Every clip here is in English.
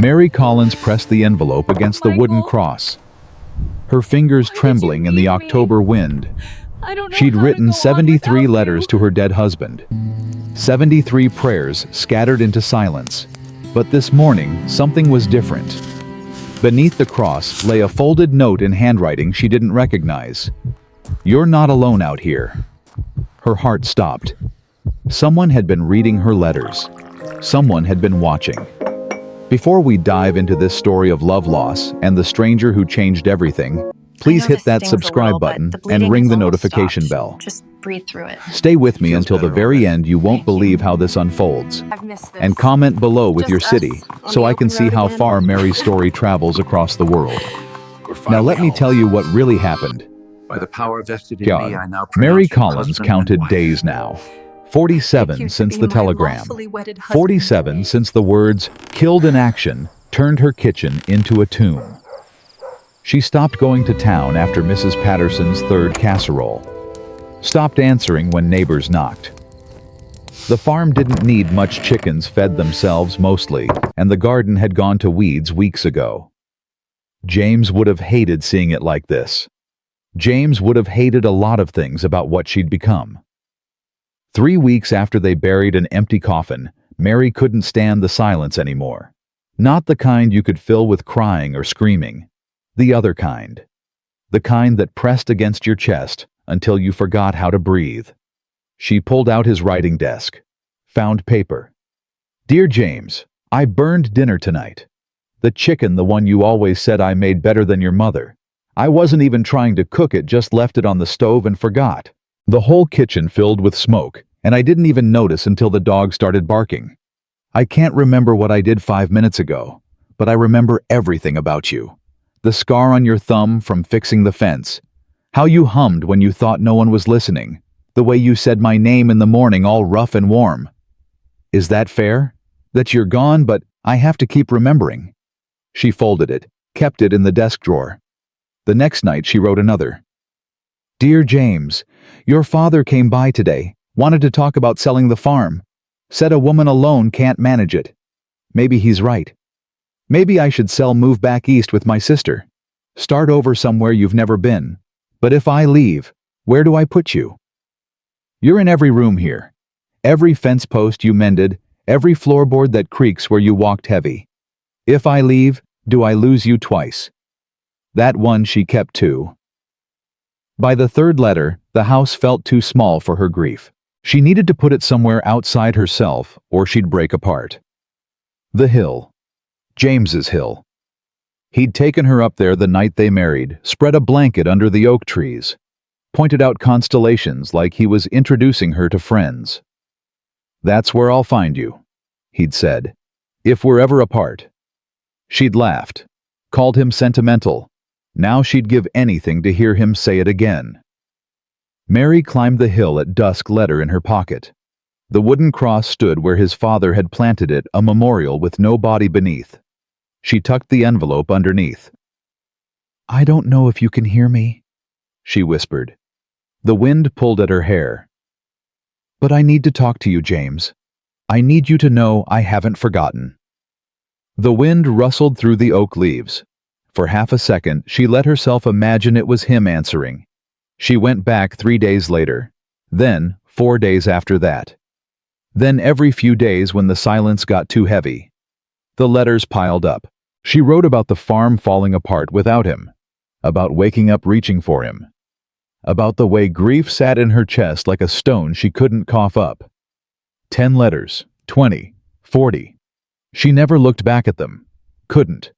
Mary Collins pressed the envelope against the wooden cross, her fingers trembling in the October wind. She'd written 73 letters to her dead husband, 73 prayers scattered into silence. But this morning, something was different. Beneath the cross lay a folded note in handwriting she didn't recognize. "You're not alone out here." Her heart stopped. Someone had been reading her letters. Someone had been watching. Before we dive into this story of love loss and the stranger who changed everything, please hit that subscribe button and ring the notification bell. Just breathe through it. Stay with me until the very end. You won't believe how this unfolds. I've missed this. And comment below with Just your us city on so the I can open see road how again. far Mary's story travels across the world. Now let me tell you what really happened. By the power vested in God, me, I now Mary pronounce you Collins husband counted and wife. days now. 47 since the telegram. 47 since the words, "killed in action," turned her kitchen into a tomb. She stopped going to town after Mrs. Patterson's third casserole. Stopped answering when neighbors knocked. The farm didn't need much. Chickens fed themselves mostly, and the garden had gone to weeds weeks ago. James would have hated seeing it like this. James would have hated a lot of things about what she'd become. 3 weeks after they buried an empty coffin, Mary couldn't stand the silence anymore. Not the kind you could fill with crying or screaming. The other kind. The kind that pressed against your chest until you forgot how to breathe. She pulled out his writing desk. Found paper. "Dear James, I burned dinner tonight. The chicken, the one you always said I made better than your mother. I wasn't even trying to cook it, just left it on the stove and forgot. The whole kitchen filled with smoke, and I didn't even notice until the dog started barking. I can't remember what I did 5 minutes ago, but I remember everything about you. The scar on your thumb from fixing the fence. How you hummed when you thought no one was listening. The way you said my name in the morning all rough and warm. Is that fair? That you're gone, but I have to keep remembering." She folded it, kept it in the desk drawer. The next night she wrote another. "Dear James, your father came by today, wanted to talk about selling the farm. Said a woman alone can't manage it. Maybe he's right. Maybe I should move back east with my sister. Start over somewhere you've never been. But if I leave, where do I put you? You're in every room here. Every fence post you mended, every floorboard that creaks where you walked heavy. If I leave, do I lose you twice?" That one she kept too. By the third letter, the house felt too small for her grief. She needed to put it somewhere outside herself, or she'd break apart. The hill. James's hill. He'd taken her up there the night they married, spread a blanket under the oak trees, pointed out constellations like he was introducing her to friends. "That's where I'll find you," he'd said, "if we're ever apart." She'd laughed, called him sentimental. Now she'd give anything to hear him say it again. Mary climbed the hill at dusk, letter in her pocket. The wooden cross stood where his father had planted it, a memorial with no body beneath. She tucked the envelope underneath. "I don't know if you can hear me," she whispered. The wind pulled at her hair. "But I need to talk to you, James. I need you to know I haven't forgotten." The wind rustled through the oak leaves. For half a second, she let herself imagine it was him answering. She went back 3 days later. Then 4 days after that. Then every few days when the silence got too heavy. The letters piled up. She wrote about the farm falling apart without him. About waking up reaching for him. About the way grief sat in her chest like a stone she couldn't cough up. 10 letters, 20, 40. She never looked back at them. Couldn't.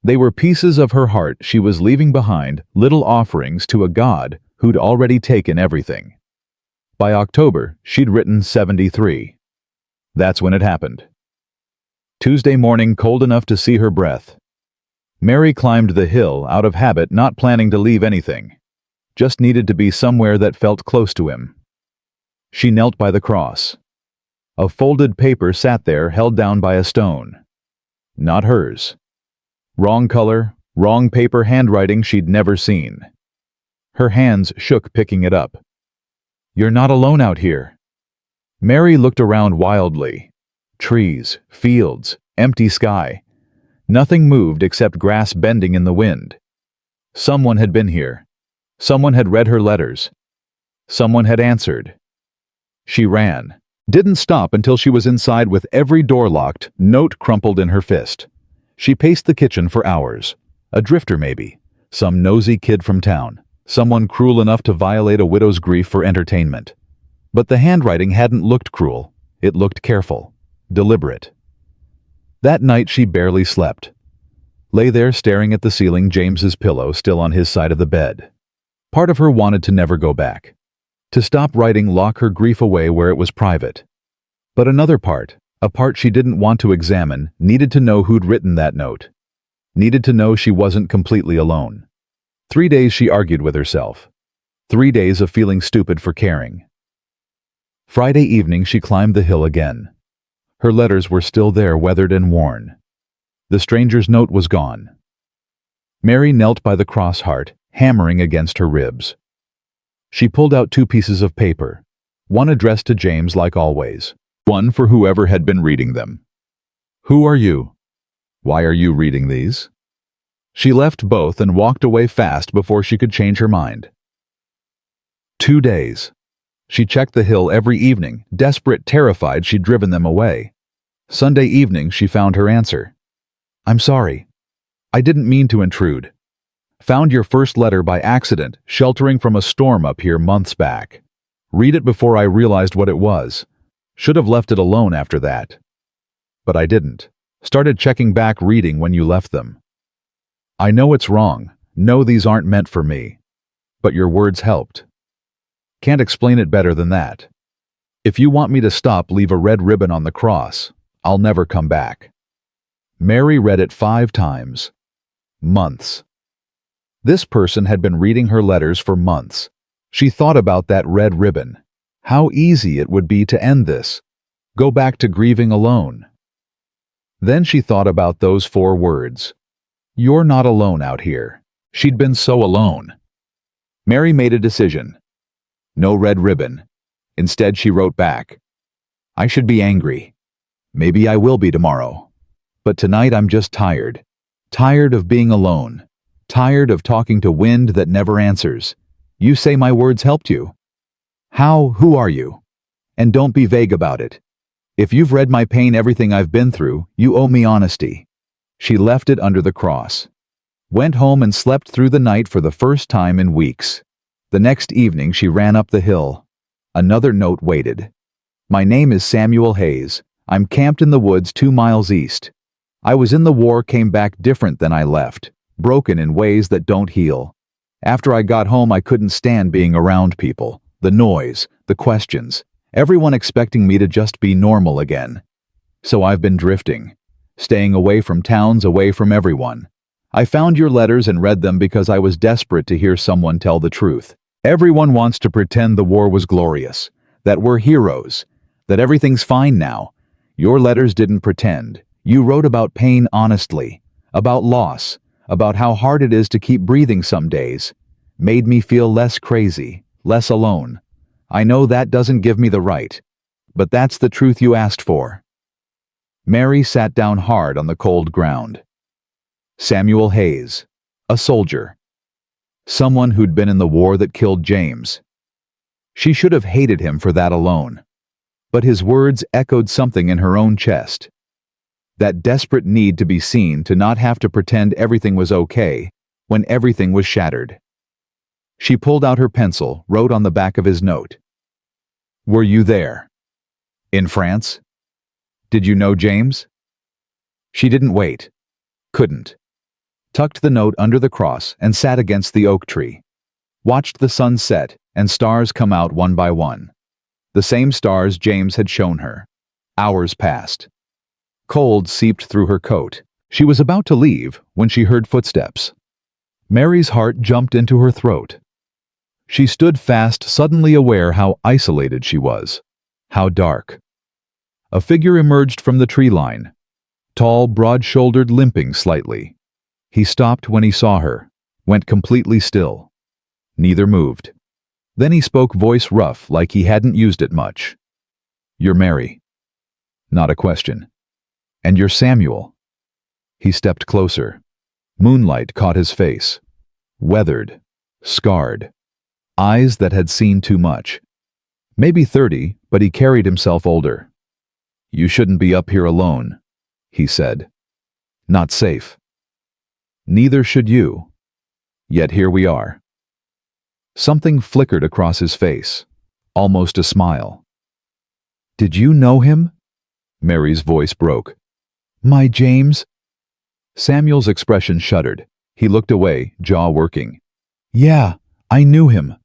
They were pieces of her heart she was leaving behind, little offerings to a God who'd already taken everything. By October, she'd written 73. That's when it happened. Tuesday morning, cold enough to see her breath. Mary climbed the hill out of habit, not planning to leave anything. Just needed to be somewhere that felt close to him. She knelt by the cross. A folded paper sat there, held down by a stone. Not hers. Wrong color, wrong paper, handwriting she'd never seen. Her hands shook picking it up. "You're not alone out here." Mary looked around wildly. Trees, fields, empty sky. Nothing moved except grass bending in the wind. Someone had been here. Someone had read her letters. Someone had answered. She ran. Didn't stop until she was inside with every door locked, note crumpled in her fist. She paced the kitchen for hours. A drifter maybe. Some nosy kid from town. Someone cruel enough to violate a widow's grief for entertainment. But the handwriting hadn't looked cruel. It looked careful. Deliberate. That night she barely slept. Lay there staring at the ceiling, James's pillow still on his side of the bed. Part of her wanted to never go back. To stop writing, lock her grief away where it was private. But another part, a part she didn't want to examine, needed to know who'd written that note. Needed to know she wasn't completely alone. 3 days she argued with herself. 3 days of feeling stupid for caring. Friday evening she climbed the hill again. Her letters were still there, weathered and worn. The stranger's note was gone. Mary knelt by the cross heart, hammering against her ribs. She pulled out 2 pieces of paper, one addressed to James like always, one for whoever had been reading them. Who are you? Why are you reading these? She left both and walked away fast before she could change her mind. 2 days. She checked the hill every evening, desperate, terrified she'd driven them away. Sunday evening she found her answer. I'm sorry. I didn't mean to intrude. Found your first letter by accident, sheltering from a storm up here months back. Read it before I realized what it was. Should have left it alone after that. But I didn't. Started checking back reading when you left them. I know it's wrong. Know these aren't meant for me. But your words helped. Can't explain it better than that. If you want me to stop, leave a red ribbon on the cross. I'll never come back. Mary read it 5 times. Months. This person had been reading her letters for months. She thought about that red ribbon. How easy it would be to end this. Go back to grieving alone. Then she thought about those 4 words. You're not alone out here. She'd been so alone. Mary made a decision. No red ribbon. Instead, she wrote back. I should be angry. Maybe I will be tomorrow. But tonight I'm just tired. Tired of being alone. Tired of talking to wind that never answers. You say my words helped you. How? Who are you? And don't be vague about it. If you've read my pain, everything I've been through, you owe me honesty. She left it under the cross. Went home and slept through the night for the first time in weeks. The next evening she ran up the hill. Another note waited. My name is Samuel Hayes. I'm camped in the woods 2 miles east. I was in the war, came back different than I left. Broken in ways that don't heal. After I got home, I couldn't stand being around people. The noise, the questions, everyone expecting me to just be normal again. So I've been drifting, staying away from towns, away from everyone. I found your letters and read them because I was desperate to hear someone tell the truth. Everyone wants to pretend the war was glorious, that we're heroes, that everything's fine now. Your letters didn't pretend. You wrote about pain honestly, about loss, about how hard it is to keep breathing some days. Made me feel less crazy, less alone. I know that doesn't give me the right, but that's the truth you asked for. Mary sat down hard on the cold ground. Samuel Hayes, a soldier. Someone who'd been in the war that killed James. She should have hated him for that alone. But his words echoed something in her own chest. That desperate need to be seen, to not have to pretend everything was okay when everything was shattered. She pulled out her pencil, wrote on the back of his note. Were you there? In France? Did you know James? She didn't wait. Couldn't. Tucked the note under the cross and sat against the oak tree. Watched the sun set and stars come out one by one. The same stars James had shown her. Hours passed. Cold seeped through her coat. She was about to leave when she heard footsteps. Mary's heart jumped into her throat. She stood fast, suddenly aware how isolated she was, how dark. A figure emerged from the tree line, tall, broad-shouldered, limping slightly. He stopped when he saw her, went completely still. Neither moved. Then he spoke, voice rough, like he hadn't used it much. You're Mary. Not a question. And you're Samuel. He stepped closer. Moonlight caught his face. Weathered, scarred, eyes that had seen too much. Maybe 30, but he carried himself older. "You shouldn't be up here alone," he said. "Not safe." "Neither should you. Yet here we are." Something flickered across his face, almost a smile. "Did you know him?" Mary's voice broke. "My James?" Samuel's expression shuddered. He looked away, jaw working. "Yeah, I knew him."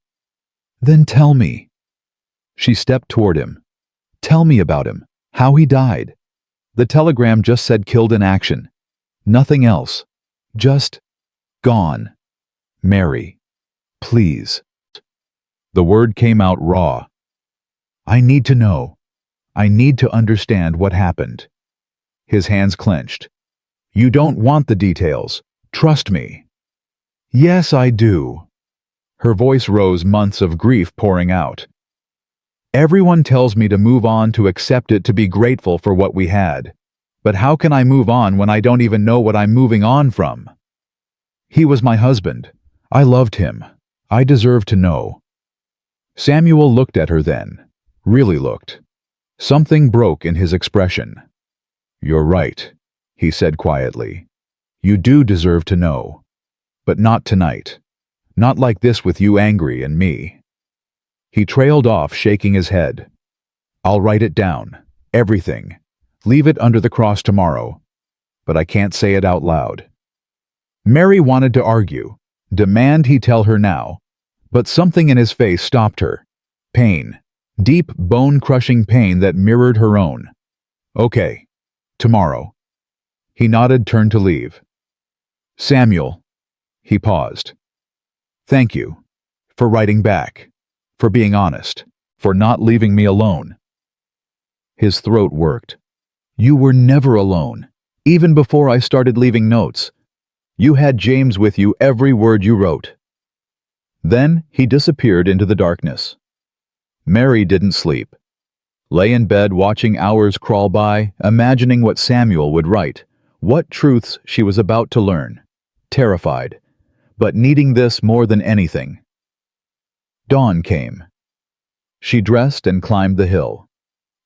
"Then tell me." She stepped toward him. "Tell me about him, how he died." The telegram just said killed in action. Nothing else. Just gone. "Mary, please." The word came out raw. "I need to know. I need to understand what happened." His hands clenched. "You don't want the details. Trust me." "Yes, I do." Her voice rose, months of grief pouring out. "Everyone tells me to move on, to accept it, to be grateful for what we had. But how can I move on when I don't even know what I'm moving on from? He was my husband. I loved him. I deserve to know." Samuel looked at her then. Really looked. Something broke in his expression. "You're right," he said quietly. "You do deserve to know. But not tonight. Not like this with you angry and me." He trailed off, shaking his head. "I'll write it down. Everything. Leave it under the cross tomorrow. But I can't say it out loud." Mary wanted to argue, demand he tell her now, but something in his face stopped her. Pain. Deep, bone-crushing pain that mirrored her own. "Okay. Tomorrow." He nodded, turned to leave. "Samuel." He paused. "Thank you. For writing back. For being honest. For not leaving me alone." His throat worked. "You were never alone. Even before I started leaving notes. You had James with you every word you wrote." Then he disappeared into the darkness. Mary didn't sleep. Lay in bed watching hours crawl by, imagining what Samuel would write, what truths she was about to learn. Terrified, but needing this more than anything. Dawn came. She dressed and climbed the hill.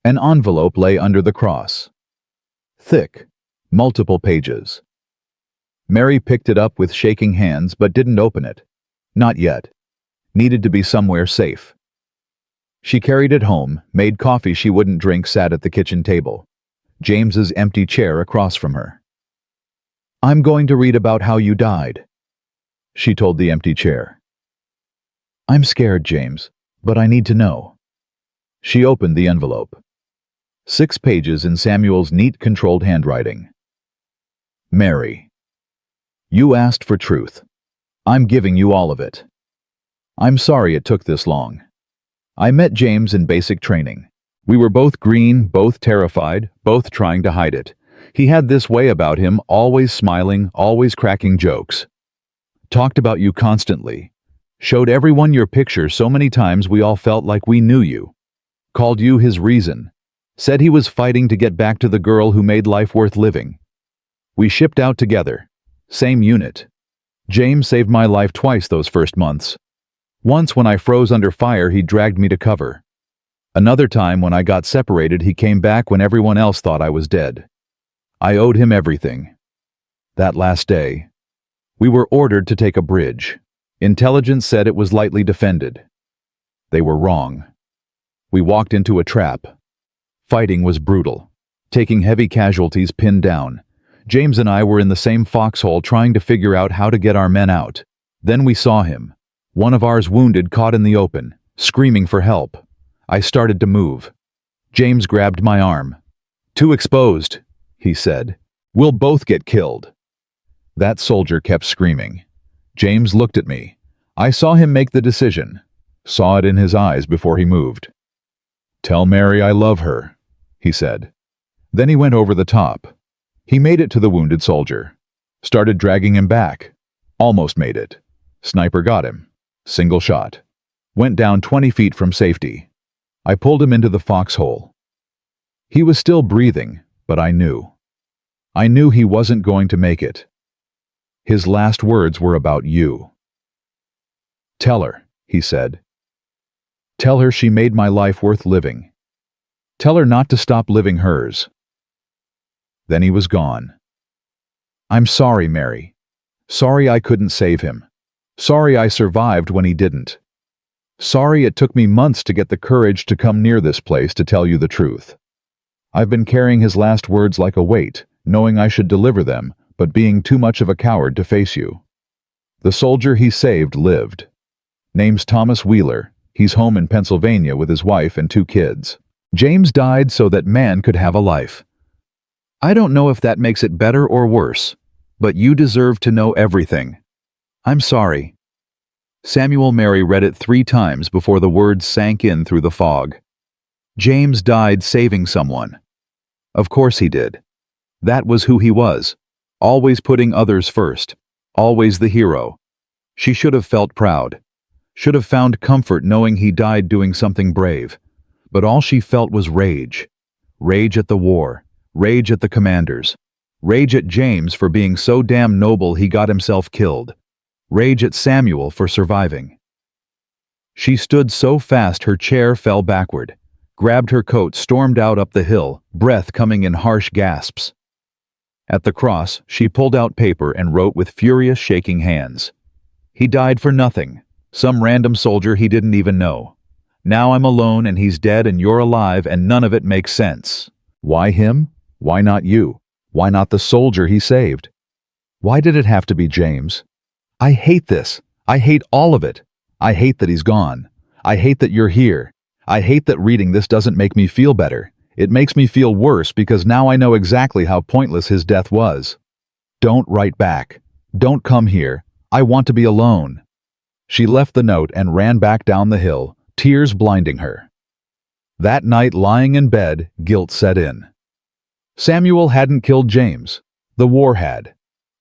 An envelope lay under the cross. Thick, multiple pages. Mary picked it up with shaking hands but didn't open it. Not yet. Needed to be somewhere safe. She carried it home, made coffee she wouldn't drink, sat at the kitchen table. James's empty chair across from her. "I'm going to read about how you died," she told the empty chair. "I'm scared, James, but I need to know." She opened the envelope. 6 pages in Samuel's neat, controlled handwriting. "Mary, you asked for truth. I'm giving you all of it. I'm sorry it took this long. I met James in basic training. We were both green, both terrified, both trying to hide it. He had this way about him, always smiling, always cracking jokes. Talked about you constantly. Showed everyone your picture so many times we all felt like we knew you. Called you his reason. Said he was fighting to get back to the girl who made life worth living. We shipped out together. Same unit. James saved my life twice those first months. Once when I froze under fire, he dragged me to cover. Another time when I got separated, he came back when everyone else thought I was dead. I owed him everything. That last day, we were ordered to take a bridge. Intelligence said it was lightly defended. They were wrong. We walked into a trap. Fighting was brutal, taking heavy casualties pinned down. James and I were in the same foxhole trying to figure out how to get our men out. Then we saw him. One of ours wounded, caught in the open, screaming for help. I started to move. James grabbed my arm. "Too exposed," he said. "We'll both get killed." That soldier kept screaming. James looked at me. I saw him make the decision. Saw it in his eyes before he moved. "Tell Mary I love her," he said. Then he went over the top. He made it to the wounded soldier. Started dragging him back. Almost made it. Sniper got him. Single shot. Went down 20 feet from safety. I pulled him into the foxhole. He was still breathing, but I knew. I knew he wasn't going to make it. His last words were about you. Tell her, he said. Tell her she made my life worth living. Tell her not to stop living hers. Then he was gone. I'm sorry, Mary. Sorry I couldn't save him. Sorry I survived when he didn't. Sorry it took me months to get the courage to come near this place to tell you the truth. I've been carrying his last words like a weight, knowing I should deliver them, but being too much of a coward to face you. The soldier he saved lived. Name's Thomas Wheeler. He's home in Pennsylvania with his wife and 2 kids. James died so that man could have a life. I don't know if that makes it better or worse, but you deserve to know everything. I'm sorry. Samuel Mary read it 3 times before the words sank in through the fog. James died saving someone. Of course he did. That was who he was, always putting others first, always the hero. She should have felt proud, should have found comfort knowing he died doing something brave. But all she felt was rage. Rage at the war, rage at the commanders, rage at James for being so damn noble he got himself killed, rage at Samuel for surviving. She stood so fast her chair fell backward, grabbed her coat, stormed out up the hill, breath coming in harsh gasps. At the cross, she pulled out paper and wrote with furious, shaking hands. He died for nothing, some random soldier he didn't even know. Now I'm alone and he's dead and you're alive and none of it makes sense. Why him? Why not you? Why not the soldier he saved? Why did it have to be James? I hate this. I hate all of it. I hate that he's gone. I hate that you're here. I hate that reading this doesn't make me feel better. It makes me feel worse because now I know exactly how pointless his death was. Don't write back. Don't come here. I want to be alone. She left the note and ran back down the hill, tears blinding her. That night, lying in bed, guilt set in. Samuel hadn't killed James. The war had.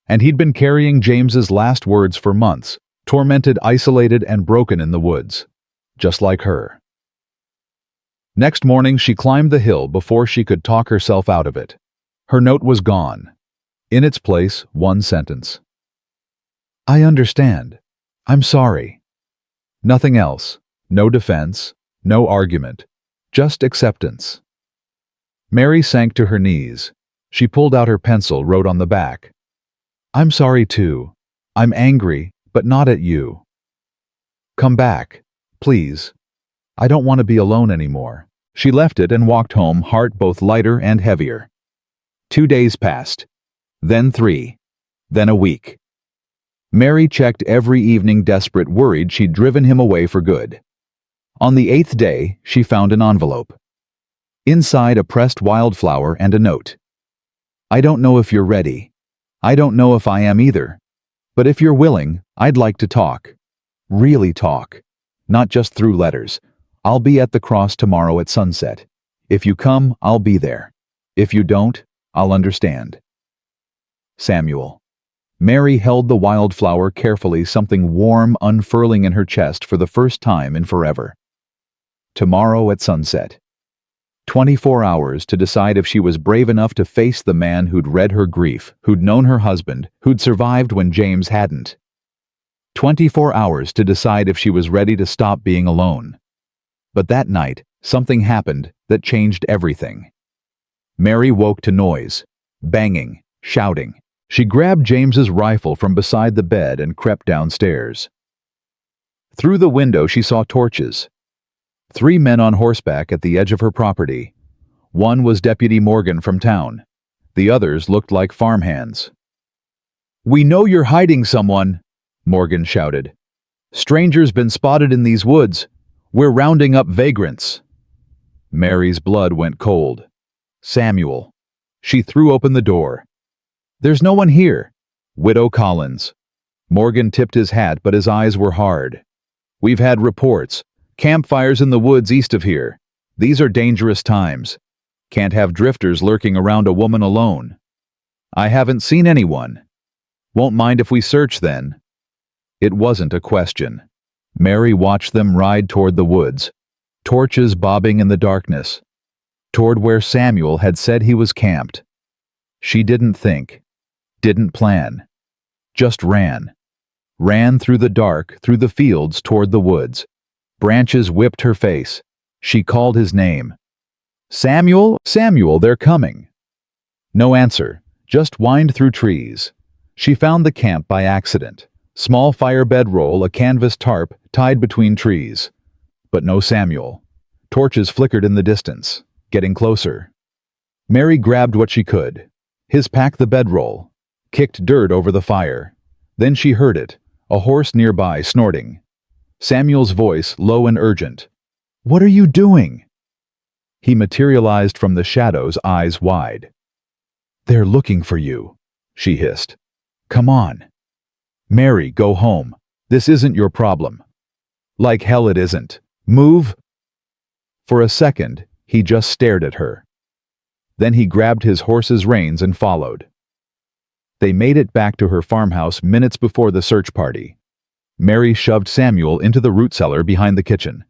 And he'd been carrying James's last words for months, tormented, isolated, and broken in the woods. Just like her. Next morning, she climbed the hill before she could talk herself out of it. Her note was gone. In its place, one sentence. I understand. I'm sorry. Nothing else. No defense. No argument. Just acceptance. Mary sank to her knees. She pulled out her pencil, wrote on the back. I'm sorry too. I'm angry, but not at you. Come back, please. I don't want to be alone anymore. She left it and walked home, heart both lighter and heavier. 2 days passed. Then 3. Then a week. Mary checked every evening, desperate, worried she'd driven him away for good. On the 8th day, she found an envelope. Inside, a pressed wildflower and a note. I don't know if you're ready. I don't know if I am either. But if you're willing, I'd like to talk. Really talk. Not just through letters. I'll be at the cross tomorrow at sunset. If you come, I'll be there. If you don't, I'll understand. Samuel. Mary held the wildflower carefully, something warm unfurling in her chest for the first time in forever. Tomorrow at sunset. 24 hours to decide if she was brave enough to face the man who'd read her grief, who'd known her husband, who'd survived when James hadn't. 24 hours to decide if she was ready to stop being alone. But that night, something happened that changed everything. Mary woke to noise, banging, shouting. She grabbed James's rifle from beside the bed and crept downstairs. Through the window she saw torches. 3 men on horseback at the edge of her property. One was Deputy Morgan from town. The others looked like farmhands. "We know you're hiding someone," Morgan shouted. "Strangers been spotted in these woods. We're rounding up vagrants." Mary's blood went cold. Samuel. She threw open the door. "There's no one here." Widow Collins. Morgan tipped his hat, but his eyes were hard. "We've had reports. Campfires in the woods east of here. These are dangerous times. Can't have drifters lurking around a woman alone." "I haven't seen anyone." "Won't mind if we search then." It wasn't a question. Mary watched them ride toward the woods, torches bobbing in the darkness, toward where Samuel had said he was camped. She didn't think, didn't plan, just ran. Ran through the dark, through the fields, toward the woods. Branches whipped her face. She called his name. "Samuel, Samuel, they're coming." No answer, just whined through trees. She found the camp by accident. Small fire bedroll, a canvas tarp tied between trees. But no Samuel. Torches flickered in the distance, getting closer. Mary grabbed what she could. His pack the bedroll, kicked dirt over the fire. Then she heard it, a horse nearby snorting. Samuel's voice, low and urgent. "What are you doing?" He materialized from the shadows, eyes wide. "They're looking for you," she hissed. "Come on." "Mary, go home. This isn't your problem." "Like hell it isn't. Move." For a second, he just stared at her. Then he grabbed his horse's reins and followed. They made it back to her farmhouse minutes before the search party. Mary shoved Samuel into the root cellar behind the kitchen.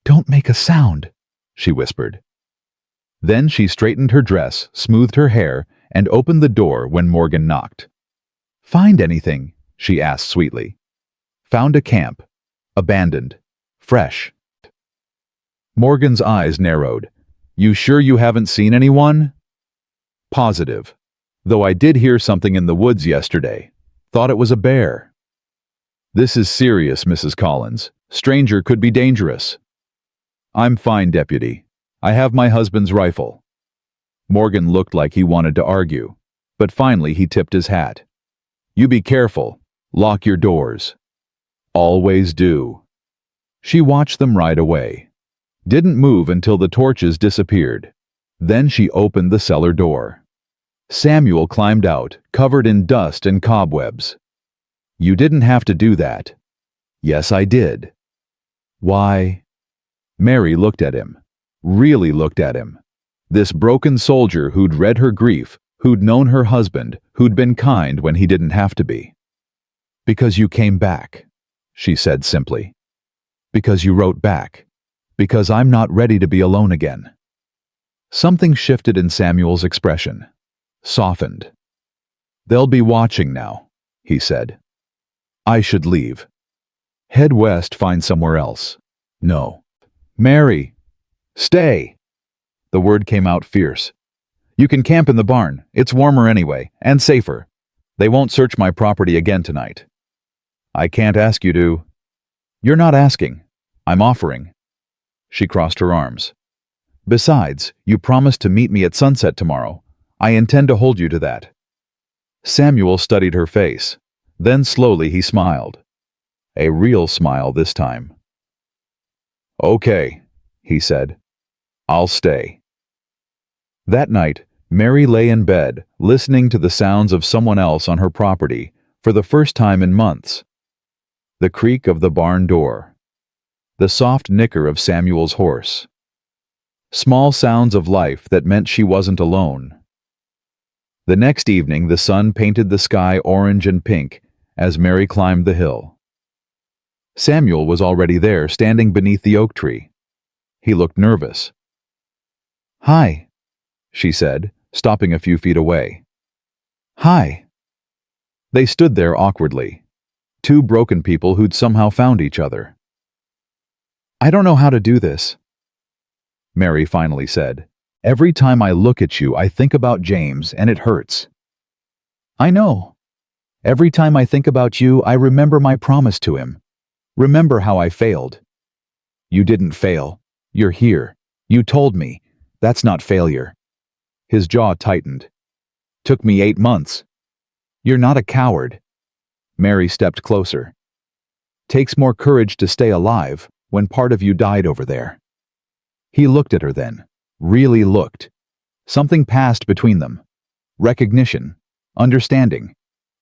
"Don't make a sound," she whispered. Then she straightened her dress, smoothed her hair, and opened the door when Morgan knocked. "Find anything?" she asked sweetly. "Found a camp. Abandoned. Fresh." Morgan's eyes narrowed. "You sure you haven't seen anyone?" "Positive. Though I did hear something in the woods yesterday. Thought it was a bear." "This is serious, Mrs. Collins. Stranger could be dangerous." "I'm fine, Deputy. I have my husband's rifle." Morgan looked like he wanted to argue, but finally he tipped his hat. "You be careful. Lock your doors." "Always do." She watched them ride away. Didn't move until the torches disappeared. Then she opened the cellar door. Samuel climbed out, covered in dust and cobwebs. "You didn't have to do that." "Yes, I did." "Why?" Mary looked at him. Really looked at him. This broken soldier who'd read her grief, who'd known her husband, who'd been kind when he didn't have to be. "Because you came back," she said simply. "Because you wrote back. Because I'm not ready to be alone again." Something shifted in Samuel's expression. Softened. "They'll be watching now," he said. "I should leave. Head west, find somewhere else." "No." "Mary! Stay!" The word came out fierce. "You can camp in the barn. It's warmer anyway, and safer. They won't search my property again tonight." "I can't ask you to." "You're not asking. I'm offering." She crossed her arms. "Besides, you promised to meet me at sunset tomorrow. I intend to hold you to that." Samuel studied her face. Then slowly he smiled. A real smile this time. "Okay," he said. "I'll stay." That night, Mary lay in bed, listening to the sounds of someone else on her property for the first time in months. The creak of the barn door. The soft nicker of Samuel's horse. Small sounds of life that meant she wasn't alone. The next evening, the sun painted the sky orange and pink as Mary climbed the hill. Samuel was already there, standing beneath the oak tree. He looked nervous. "Hi," she said, stopping a few feet away. "Hi." They stood there awkwardly. Two broken people who'd somehow found each other. "I don't know how to do this," Mary finally said. "Every time I look at you, I think about James, and it hurts." "I know. Every time I think about you, I remember my promise to him. Remember how I failed." "You didn't fail. You're here. You told me. That's not failure." His jaw tightened. "Took me 8 months." "You're not a coward." Mary stepped closer. "Takes more courage to stay alive when part of you died over there." He looked at her then. Really looked. Something passed between them. Recognition. Understanding.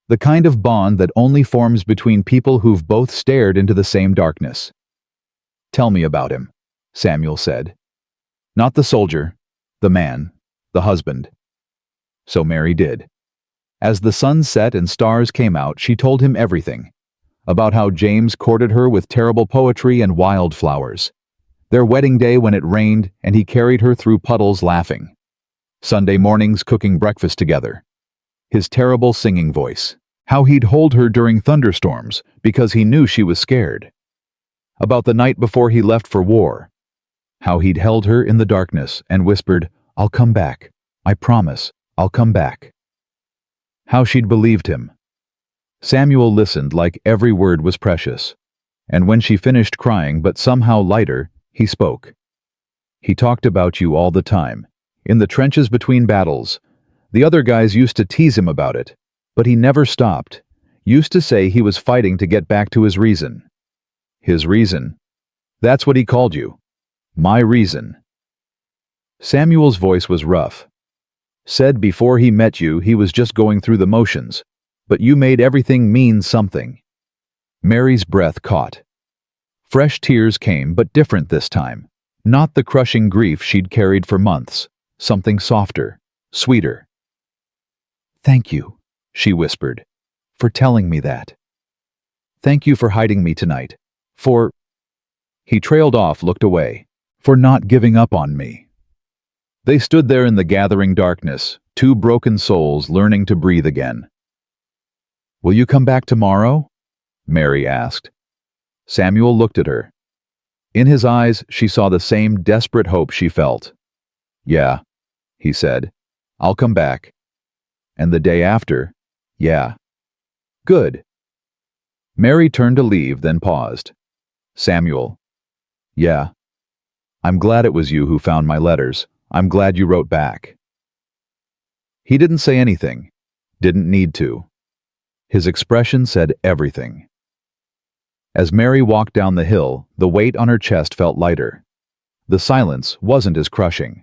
The kind of bond that only forms between people who've both stared into the same darkness. "Tell me about him," Samuel said. "Not the soldier, the man, the husband." So Mary did. As the sun set and stars came out, she told him everything. About how James courted her with terrible poetry and wildflowers. Their wedding day when it rained and he carried her through puddles laughing. Sunday mornings cooking breakfast together. His terrible singing voice. How he'd hold her during thunderstorms because he knew she was scared. About the night before he left for war. How he'd held her in the darkness and whispered, "I'll come back. I promise, I'll come back." How she'd believed him. Samuel listened like every word was precious. And when she finished crying but somehow lighter, he spoke. "He talked about you all the time. In the trenches between battles. The other guys used to tease him about it. But he never stopped. Used to say he was fighting to get back to his reason." His reason. That's what he called you. My reason. Samuel's voice was rough. Said before he met you he was just going through the motions, but you made everything mean something. Mary's breath caught. Fresh tears came, but different this time. Not the crushing grief she'd carried for months. Something softer, sweeter. "Thank you," she whispered, "for telling me that. Thank you for hiding me tonight. For—" He trailed off, looked away. "For not giving up on me." They stood there in the gathering darkness, two broken souls learning to breathe again. "Will you come back tomorrow?" Mary asked. Samuel looked at her. In his eyes she saw the same desperate hope she felt. "Yeah," he said. "I'll come back." And the day after, "Yeah." "Good." Mary turned to leave, then paused. "Samuel." "Yeah. I'm glad it was you who found my letters. I'm glad you wrote back." He didn't say anything. Didn't need to. His expression said everything. As Mary walked down the hill, the weight on her chest felt lighter. The silence wasn't as crushing.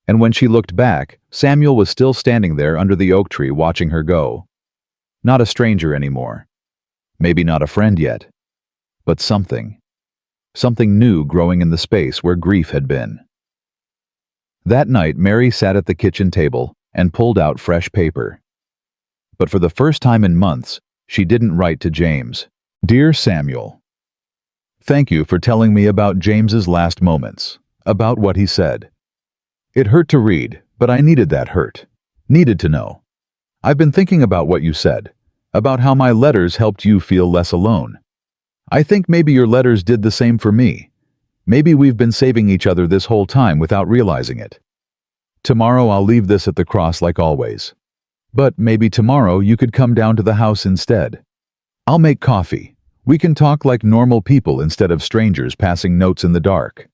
And when she looked back, Samuel was still standing there under the oak tree watching her go. Not a stranger anymore. Maybe not a friend yet. But something. Something new growing in the space where grief had been. That night, Mary sat at the kitchen table and pulled out fresh paper. But for the first time in months, she didn't write to James. "Dear Samuel, thank you for telling me about James's last moments, about what he said. It hurt to read, but I needed that hurt. Needed to know. I've been thinking about what you said, about how my letters helped you feel less alone. I think maybe your letters did the same for me. Maybe we've been saving each other this whole time without realizing it. Tomorrow I'll leave this at the cross like always. But maybe tomorrow you could come down to the house instead. I'll make coffee. We can talk like normal people instead of strangers passing notes in the dark.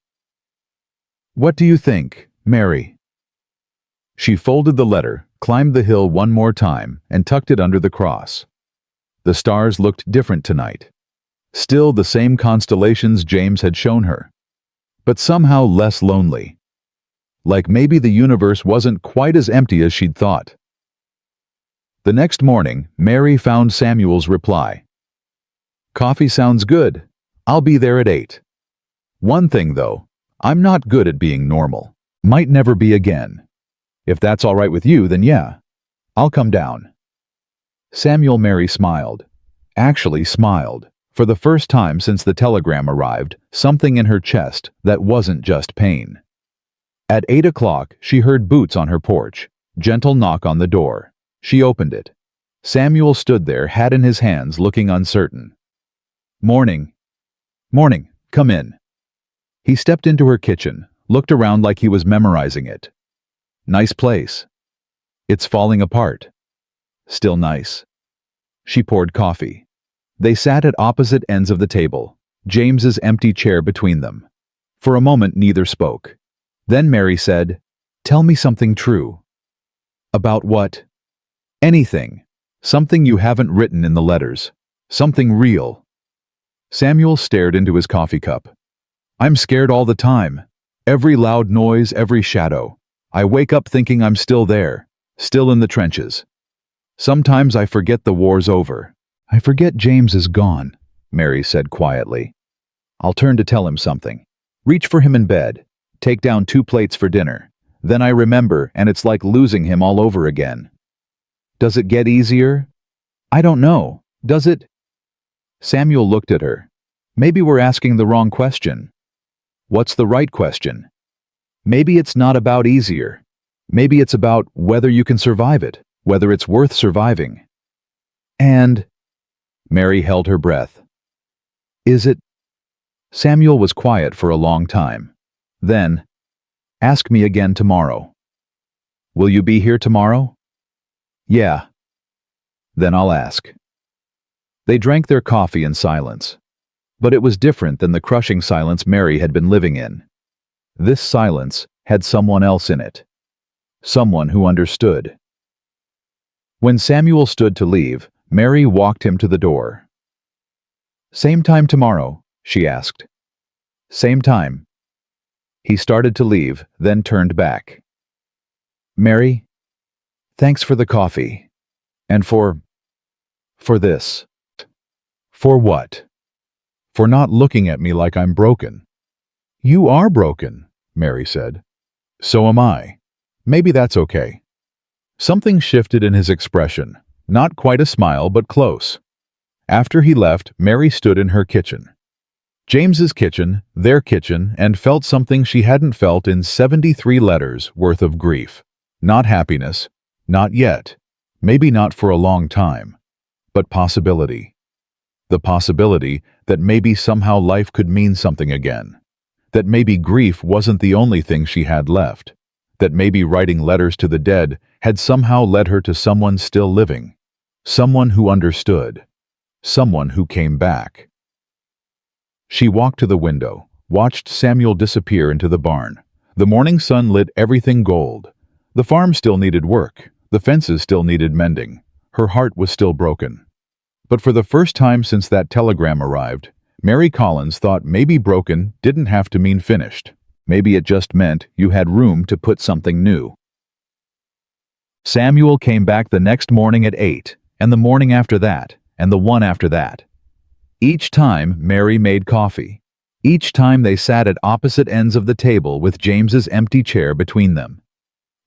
What do you think, Mary?" She folded the letter, climbed the hill one more time, and tucked it under the cross. The stars looked different tonight. Still the same constellations James had shown her. But somehow less lonely. Like maybe the universe wasn't quite as empty as she'd thought. The next morning, Mary found Samuel's reply. "Coffee sounds good. I'll be there at 8. One thing, though, I'm not good at being normal. Might never be again. If that's all right with you, then yeah. I'll come down." Samuel Mary smiled. Actually smiled. For the first time since the telegram arrived, something in her chest that wasn't just pain. At 8 o'clock, she heard boots on her porch. Gentle knock on the door. She opened it. Samuel stood there, hat in his hands, looking uncertain. "Morning." "Morning. Come in." He stepped into her kitchen, looked around like he was memorizing it. "Nice place." "It's falling apart." "Still nice." She poured coffee. They sat at opposite ends of the table, James's empty chair between them. For a moment neither spoke. Then Mary said, "Tell me something true." "About what?" "Anything. Something you haven't written in the letters. Something real." Samuel stared into his coffee cup. "I'm scared all the time. Every loud noise, every shadow. I wake up thinking I'm still there, still in the trenches. Sometimes I forget the war's over. I forget James is gone," Mary said quietly. "I'll turn to tell him something. Reach for him in bed. Take down 2 plates for dinner. Then I remember, and it's like losing him all over again." "Does it get easier?" "I don't know. Does it?" Samuel looked at her. "Maybe we're asking the wrong question." "What's the right question?" "Maybe it's not about easier. Maybe it's about whether you can survive it, whether it's worth surviving. And Mary held her breath. Is it? Samuel was quiet for a long time. Then, ask me again tomorrow. Will you be here tomorrow? Yeah. Then I'll ask. They drank their coffee in silence. But it was different than the crushing silence Mary had been living in. This silence had someone else in it. Someone who understood. When Samuel stood to leave, Mary walked him to the door. Same time tomorrow, she asked. Same time. He started to leave, then turned back. Mary, thanks for the coffee. And for this. For what? For not looking at me like I'm broken. You are broken, Mary said. So am I. Maybe that's okay. Something shifted in his expression, not quite a smile, but close. After he left, Mary stood in her kitchen. James's kitchen, their kitchen, and felt something she hadn't felt in 73 letters worth of grief. Not happiness, not yet, maybe not for a long time, but possibility. The possibility that maybe somehow life could mean something again. That maybe grief wasn't the only thing she had left. That maybe writing letters to the dead had somehow led her to someone still living. Someone who understood. Someone who came back. She walked to the window, watched Samuel disappear into the barn. The morning sun lit everything gold. The farm still needed work. The fences still needed mending. Her heart was still broken. But for the first time since that telegram arrived, Mary Collins thought maybe broken didn't have to mean finished. Maybe it just meant you had room to put something new. Samuel came back the next morning at 8, and the morning after that, and the one after that. Each time Mary made coffee. Each time they sat at opposite ends of the table with James's empty chair between them.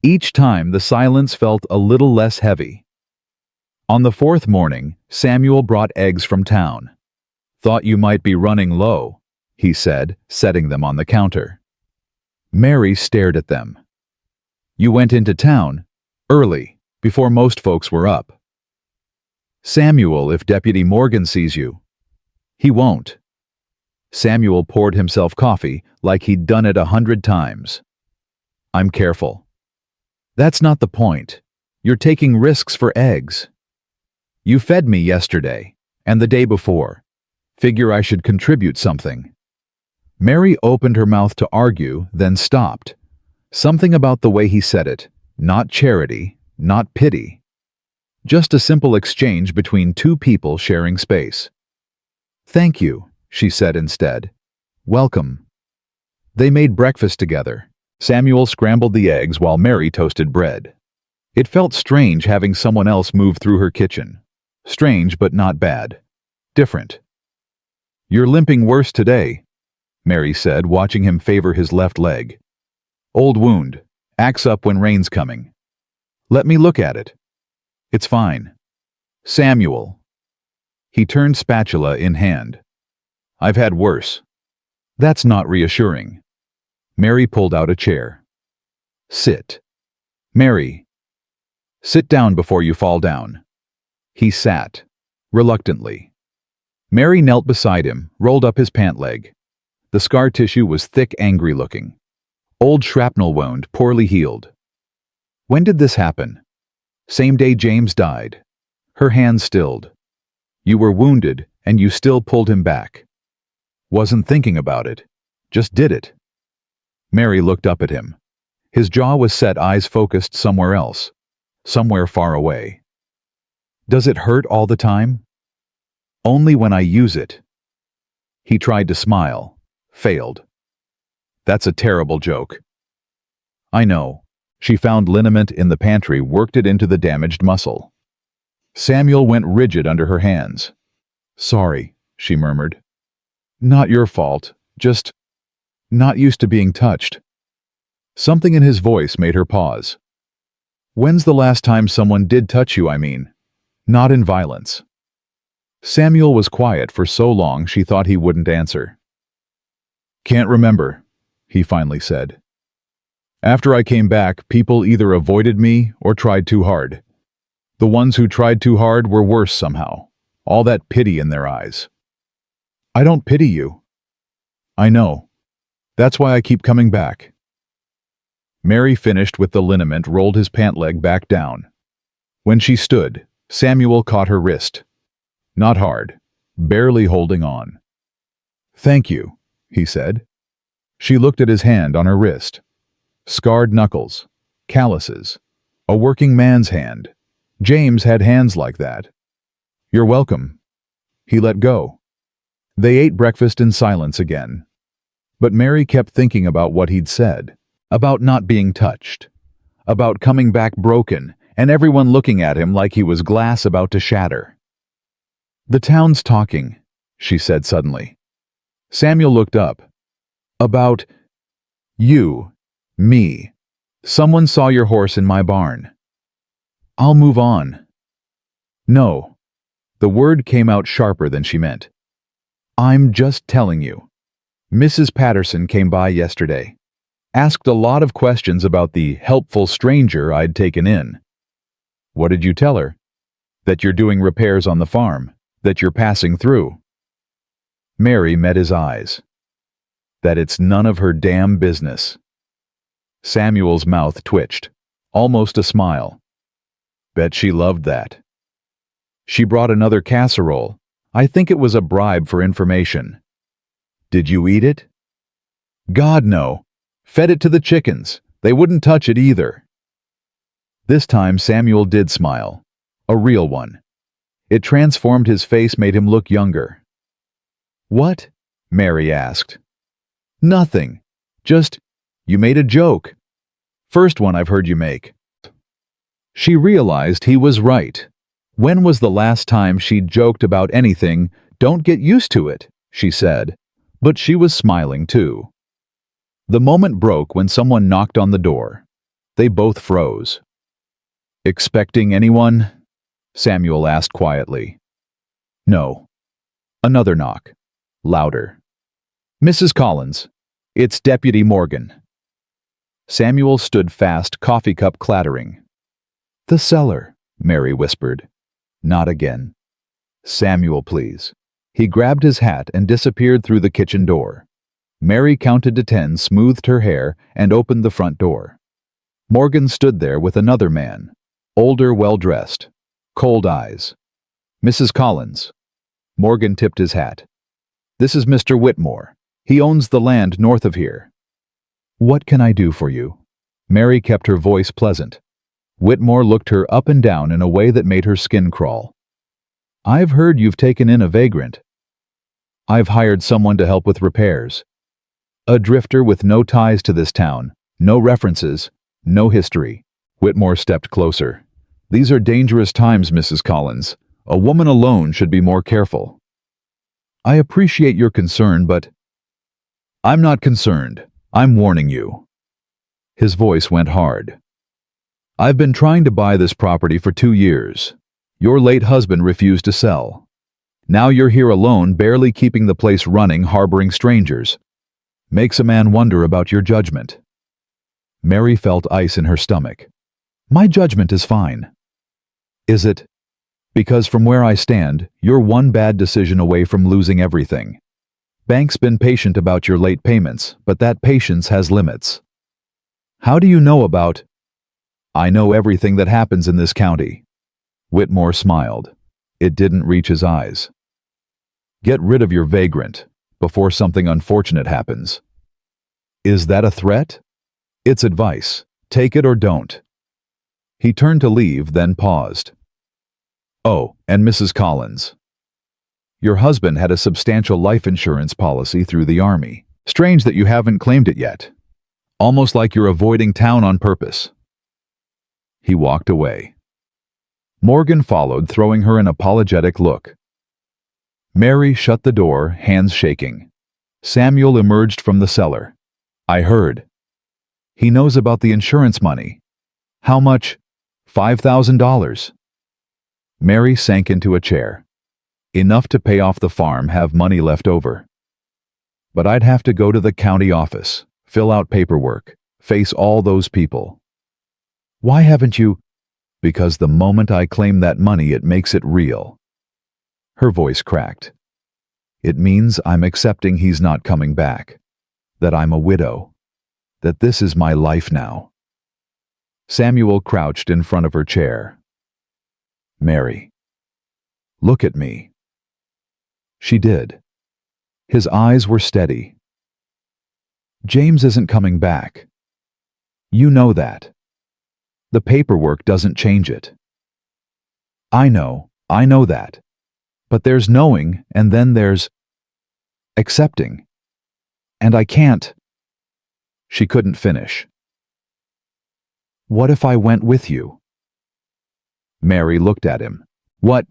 Each time the silence felt a little less heavy. On the fourth morning, Samuel brought eggs from town. Thought you might be running low, he said, setting them on the counter. Mary stared at them. You went into town, early, before most folks were up. Samuel, if Deputy Morgan sees you. He won't. Samuel poured himself coffee like he'd done it 100 times. I'm careful. That's not the point. You're taking risks for eggs. You fed me yesterday, and the day before. Figure I should contribute something. Mary opened her mouth to argue, then stopped. Something about the way he said it, not charity, not pity. Just a simple exchange between two people sharing space. Thank you, she said instead. Welcome. They made breakfast together. Samuel scrambled the eggs while Mary toasted bread. It felt strange having someone else move through her kitchen. Strange, but not bad. Different. You're limping worse today, Mary said, watching him favor his left leg. Old wound. Acts up when rain's coming. Let me look at it. It's fine. Samuel. He turned spatula in hand. I've had worse. That's not reassuring. Mary pulled out a chair. Sit. Mary. Sit down before you fall down. He sat, reluctantly. Mary knelt beside him, rolled up his pant leg. The scar tissue was thick, angry looking. Old shrapnel wound, poorly healed. When did this happen? Same day James died. Her hand stilled. You were wounded, and you still pulled him back. Wasn't thinking about it. Just did it. Mary looked up at him. His jaw was set, eyes focused somewhere else. Somewhere far away. Does it hurt all the time? Only when I use it. He tried to smile. Failed. That's a terrible joke. I know. She found liniment in the pantry, worked it into the damaged muscle. Samuel went rigid under her hands. Sorry, she murmured. Not your fault, just not used to being touched. Something in his voice made her pause. When's the last time someone did touch you, I mean? Not in violence. Samuel was quiet for so long she thought he wouldn't answer. Can't remember, he finally said. After I came back, people either avoided me or tried too hard. The ones who tried too hard were worse somehow. All that pity in their eyes. I don't pity you. I know. That's why I keep coming back. Mary finished with the liniment, rolled his pant leg back down. When she stood, Samuel caught her wrist. Not hard, barely holding on. Thank you, he said. She looked at his hand on her wrist. Scarred knuckles, calluses, a working man's hand. James had hands like that. You're welcome. He let go. They ate breakfast in silence again. But Mary kept thinking about what he'd said, about not being touched, about coming back broken and everyone looking at him like he was glass about to shatter. The town's talking, she said suddenly. Samuel looked up. About you, me. Someone saw your horse in my barn. I'll move on. No. The word came out sharper than she meant. I'm just telling you. Mrs. Patterson came by yesterday. Asked a lot of questions about the helpful stranger I'd taken in. What did you tell her? That you're doing repairs on the farm, that you're passing through. Mary met his eyes. That it's none of her damn business. Samuel's mouth twitched, almost a smile. Bet she loved that. She brought another casserole. I think it was a bribe for information. Did you eat it? God, no. Fed it to the chickens. They wouldn't touch it either. This time Samuel did smile. A real one. It transformed his face, made him look younger. What? Mary asked. Nothing. Just, you made a joke. First one I've heard you make. She realized he was right. When was the last time she'd joked about anything? Don't get used to it, she said. But she was smiling too. The moment broke when someone knocked on the door. They both froze. Expecting anyone? Samuel asked quietly. No. Another knock. Louder. Mrs. Collins, it's Deputy Morgan. Samuel stood fast, coffee cup clattering. The cellar, Mary whispered. Not again. Samuel, please. He grabbed his hat and disappeared through the kitchen door. Mary counted to 10, smoothed her hair, and opened the front door. Morgan stood there with another man, older, well-dressed, cold eyes. Mrs. Collins. Morgan tipped his hat. This is Mr. Whitmore. He owns the land north of here. What can I do for you? Mary kept her voice pleasant. Whitmore looked her up and down in a way that made her skin crawl. I've heard you've taken in a vagrant. I've hired someone to help with repairs. A drifter with no ties to this town, no references, no history. Whitmore stepped closer. These are dangerous times, Mrs. Collins. A woman alone should be more careful. I appreciate your concern, but I'm not concerned. I'm warning you. His voice went hard. I've been trying to buy this property for 2 years. Your late husband refused to sell. Now you're here alone, barely keeping the place running, harboring strangers. Makes a man wonder about your judgment. Mary felt ice in her stomach. My judgment is fine. Is it? Because from where I stand, you're one bad decision away from losing everything. Bank's been patient about your late payments, but that patience has limits. How do you know about? I know everything that happens in this county. Whitmore smiled. It didn't reach his eyes. Get rid of your vagrant before something unfortunate happens. Is that a threat? It's advice. Take it or don't. He turned to leave, then paused. Oh, and Mrs. Collins. Your husband had a substantial life insurance policy through the Army. Strange that you haven't claimed it yet. Almost like you're avoiding town on purpose. He walked away. Morgan followed, throwing her an apologetic look. Mary shut the door, hands shaking. Samuel emerged from the cellar. I heard. He knows about the insurance money. How much? $5,000. Mary sank into a chair. Enough to pay off the farm, have money left over. But I'd have to go to the county office, fill out paperwork, face all those people. Why haven't you? Because the moment I claim that money, it makes it real. Her voice cracked. It means I'm accepting he's not coming back. That I'm a widow. That this is my life now. Samuel crouched in front of her chair. Mary. Look at me. She did. His eyes were steady. James isn't coming back. You know that. The paperwork doesn't change it. I know that. But there's knowing, and then there's accepting. And I can't. She couldn't finish. What if I went with you? Mary looked at him. What?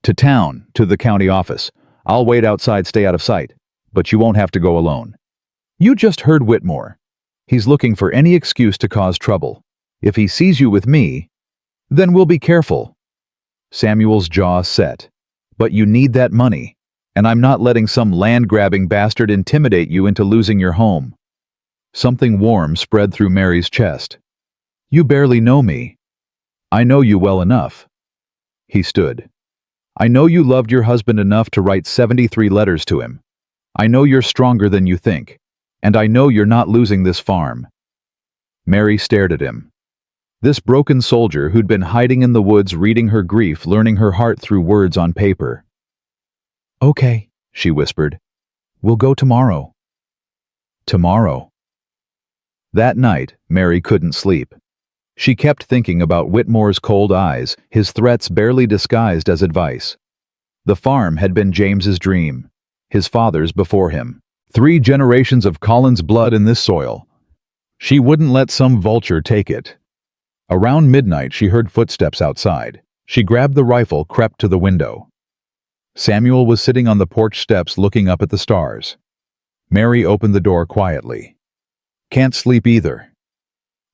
To town, to the county office. I'll wait outside, stay out of sight. But you won't have to go alone. You just heard Whitmore. He's looking for any excuse to cause trouble. If he sees you with me, then we'll be careful. Samuel's jaw set. But you need that money, and I'm not letting some land-grabbing bastard intimidate you into losing your home. Something warm spread through Mary's chest. You barely know me. I know you well enough. He stood. I know you loved your husband enough to write 73 letters to him. I know you're stronger than you think, and I know you're not losing this farm. Mary stared at him. This broken soldier who'd been hiding in the woods reading her grief, learning her heart through words on paper. Okay, she whispered. We'll go tomorrow. Tomorrow. That night, Mary couldn't sleep. She kept thinking about Whitmore's cold eyes, his threats barely disguised as advice. The farm had been James's dream, his father's before him. 3 generations of Colin's blood in this soil. She wouldn't let some vulture take it. Around midnight, she heard footsteps outside. She grabbed the rifle, crept to the window. Samuel was sitting on the porch steps looking up at the stars. Mary opened the door quietly. Can't sleep either.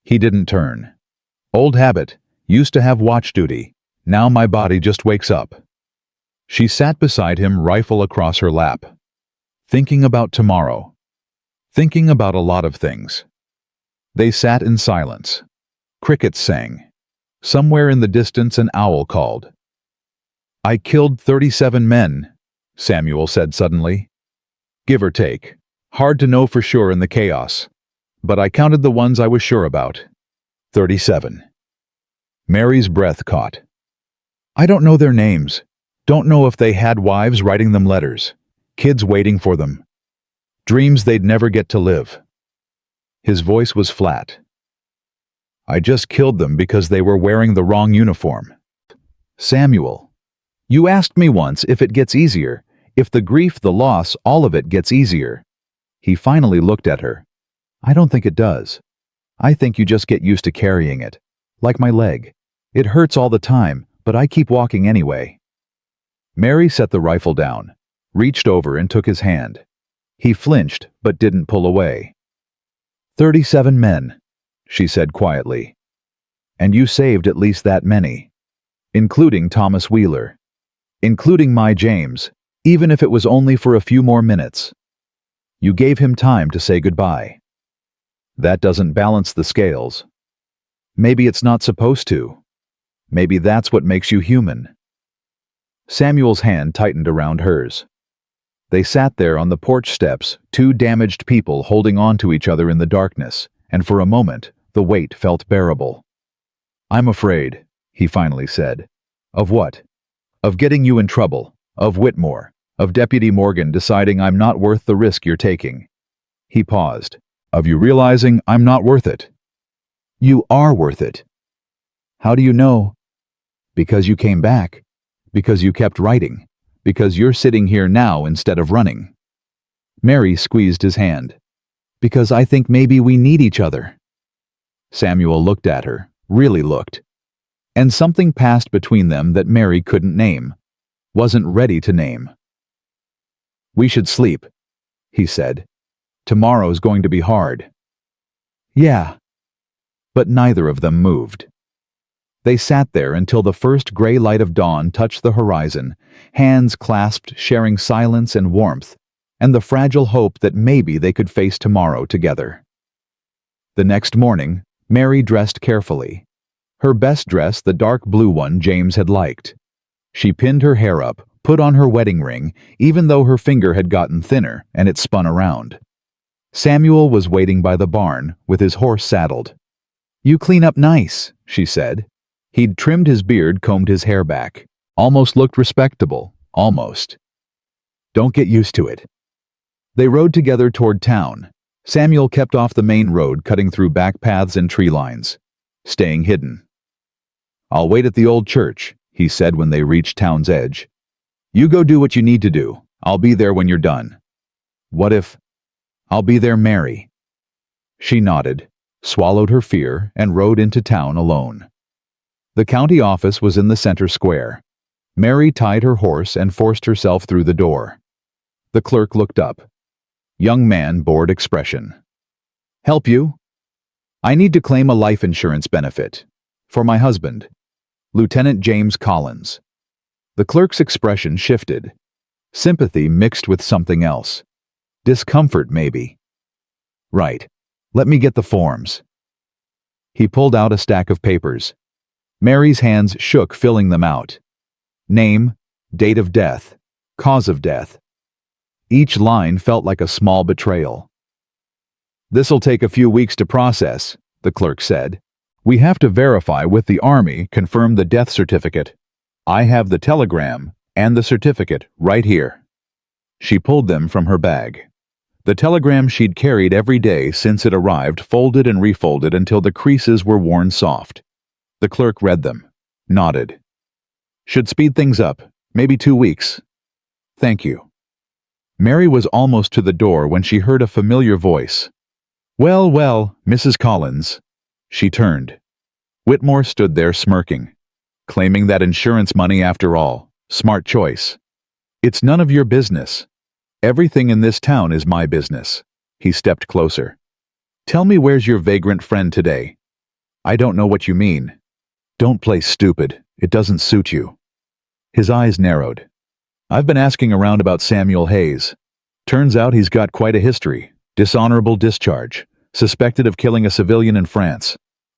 He didn't turn. Old habit, used to have watch duty. Now my body just wakes up. She sat beside him, rifle across her lap. Thinking about tomorrow. Thinking about a lot of things. They sat in silence. Crickets sang. Somewhere in the distance an owl called. I killed 37 men, Samuel said suddenly. Give or take. Hard to know for sure in the chaos. But I counted the ones I was sure about. 37. Mary's breath caught. I don't know their names. Don't know if they had wives writing them letters. Kids waiting for them. Dreams they'd never get to live. His voice was flat. I just killed them because they were wearing the wrong uniform. Samuel, you asked me once if it gets easier, if the grief, the loss, all of it gets easier. He finally looked at her. I don't think it does. I think you just get used to carrying it. Like my leg. It hurts all the time, but I keep walking anyway. Mary set the rifle down, reached over and took his hand. He flinched, but didn't pull away. 37 men. She said quietly. And you saved at least that many. Including Thomas Wheeler. Including my James, even if it was only for a few more minutes. You gave him time to say goodbye. That doesn't balance the scales. Maybe it's not supposed to. Maybe that's what makes you human. Samuel's hand tightened around hers. They sat there on the porch steps, 2 damaged people holding on to each other in the darkness, and for a moment, the weight felt bearable. I'm afraid, he finally said. Of what? Of getting you in trouble, of Whitmore, of Deputy Morgan deciding I'm not worth the risk you're taking. He paused. Of you realizing I'm not worth it. You are worth it. How do you know? Because you came back. Because you kept writing. Because you're sitting here now instead of running. Mary squeezed his hand. Because I think maybe we need each other. Samuel looked at her, really looked. And something passed between them that Mary couldn't name, wasn't ready to name. We should sleep, he said. Tomorrow's going to be hard. Yeah. But neither of them moved. They sat there until the first gray light of dawn touched the horizon, hands clasped, sharing silence and warmth, and the fragile hope that maybe they could face tomorrow together. The next morning, Mary dressed carefully. Her best dress, the dark blue one James had liked. She pinned her hair up, put on her wedding ring, even though her finger had gotten thinner and it spun around. Samuel was waiting by the barn, with his horse saddled. "You clean up nice," she said. He'd trimmed his beard, combed his hair back. Almost looked respectable. Almost. "Don't get used to it." They rode together toward town. Samuel kept off the main road, cutting through back paths and tree lines, staying hidden. "I'll wait at the old church," he said when they reached town's edge. "You go do what you need to do. I'll be there when you're done." "What if—" "I'll be there, Mary." She nodded, swallowed her fear, and rode into town alone. The county office was in the center square. Mary tied her horse and forced herself through the door. The clerk looked up. Young man, bored expression. "Help you?" "I need to claim a life insurance benefit. For my husband, Lieutenant James Collins." The clerk's expression shifted. Sympathy mixed with something else. Discomfort, maybe. "Right. Let me get the forms." He pulled out a stack of papers. Mary's hands shook, filling them out. Name, date of death, cause of death. Each line felt like a small betrayal. "This'll take a few weeks to process," the clerk said. "We have to verify with the Army, confirm the death certificate. I have the telegram and the certificate right here." She pulled them from her bag. The telegram she'd carried every day since it arrived, folded and refolded until the creases were worn soft. The clerk read them, nodded. "Should speed things up, maybe 2 weeks. Thank you." Mary was almost to the door when she heard a familiar voice. "Well, well, Mrs. Collins." She turned. Whitmore stood there smirking. "Claiming that insurance money after all. Smart choice." "It's none of your business. Everything in this town is my business." He stepped closer. "Tell me, where's your vagrant friend today?" "I don't know what you mean." "Don't play stupid. It doesn't suit you." His eyes narrowed. "I've been asking around about Samuel Hayes. Turns out he's got quite a history. Dishonorable discharge. Suspected of killing a civilian in France.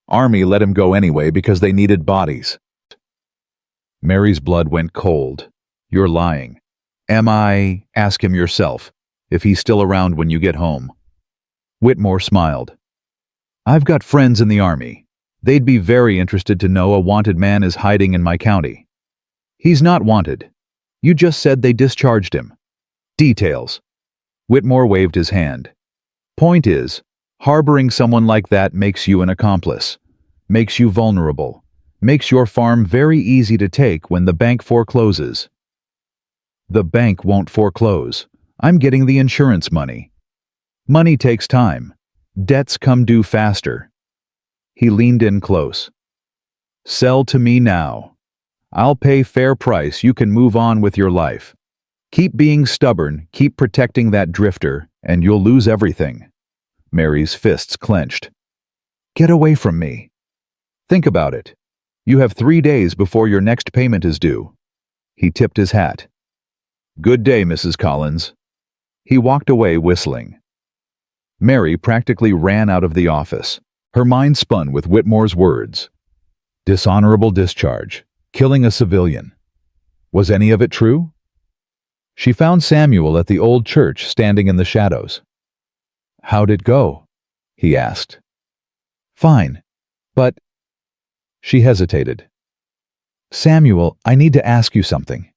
Army let him go anyway because they needed bodies." Mary's blood went cold. "You're lying." "Am I? Ask him yourself, if he's still around when you get home." Whitmore smiled. "I've got friends in the Army. They'd be very interested to know a wanted man is hiding in my county." "He's not wanted. You just said they discharged him." "Details." Whitmore waved his hand. "Point is, harboring someone like that makes you an accomplice, makes you vulnerable, makes your farm very easy to take when the bank forecloses." "The bank won't foreclose. I'm getting the insurance money." "Money takes time. Debts come due faster." He leaned in close. "Sell to me now. I'll pay fair price. You can move on with your life. Keep being stubborn, keep protecting that drifter, and you'll lose everything." Mary's fists clenched. "Get away from me. Think about it. You have 3 days before your next payment is due." He tipped his hat. "Good day, Mrs. Collins." He walked away whistling. Mary practically ran out of the office. Her mind spun with Whitmore's words. Dishonorable discharge. Killing a civilian. Was any of it true? She found Samuel at the old church standing in the shadows. "How'd it go?" he asked. "Fine. But—" She hesitated. "Samuel, I need to ask you something."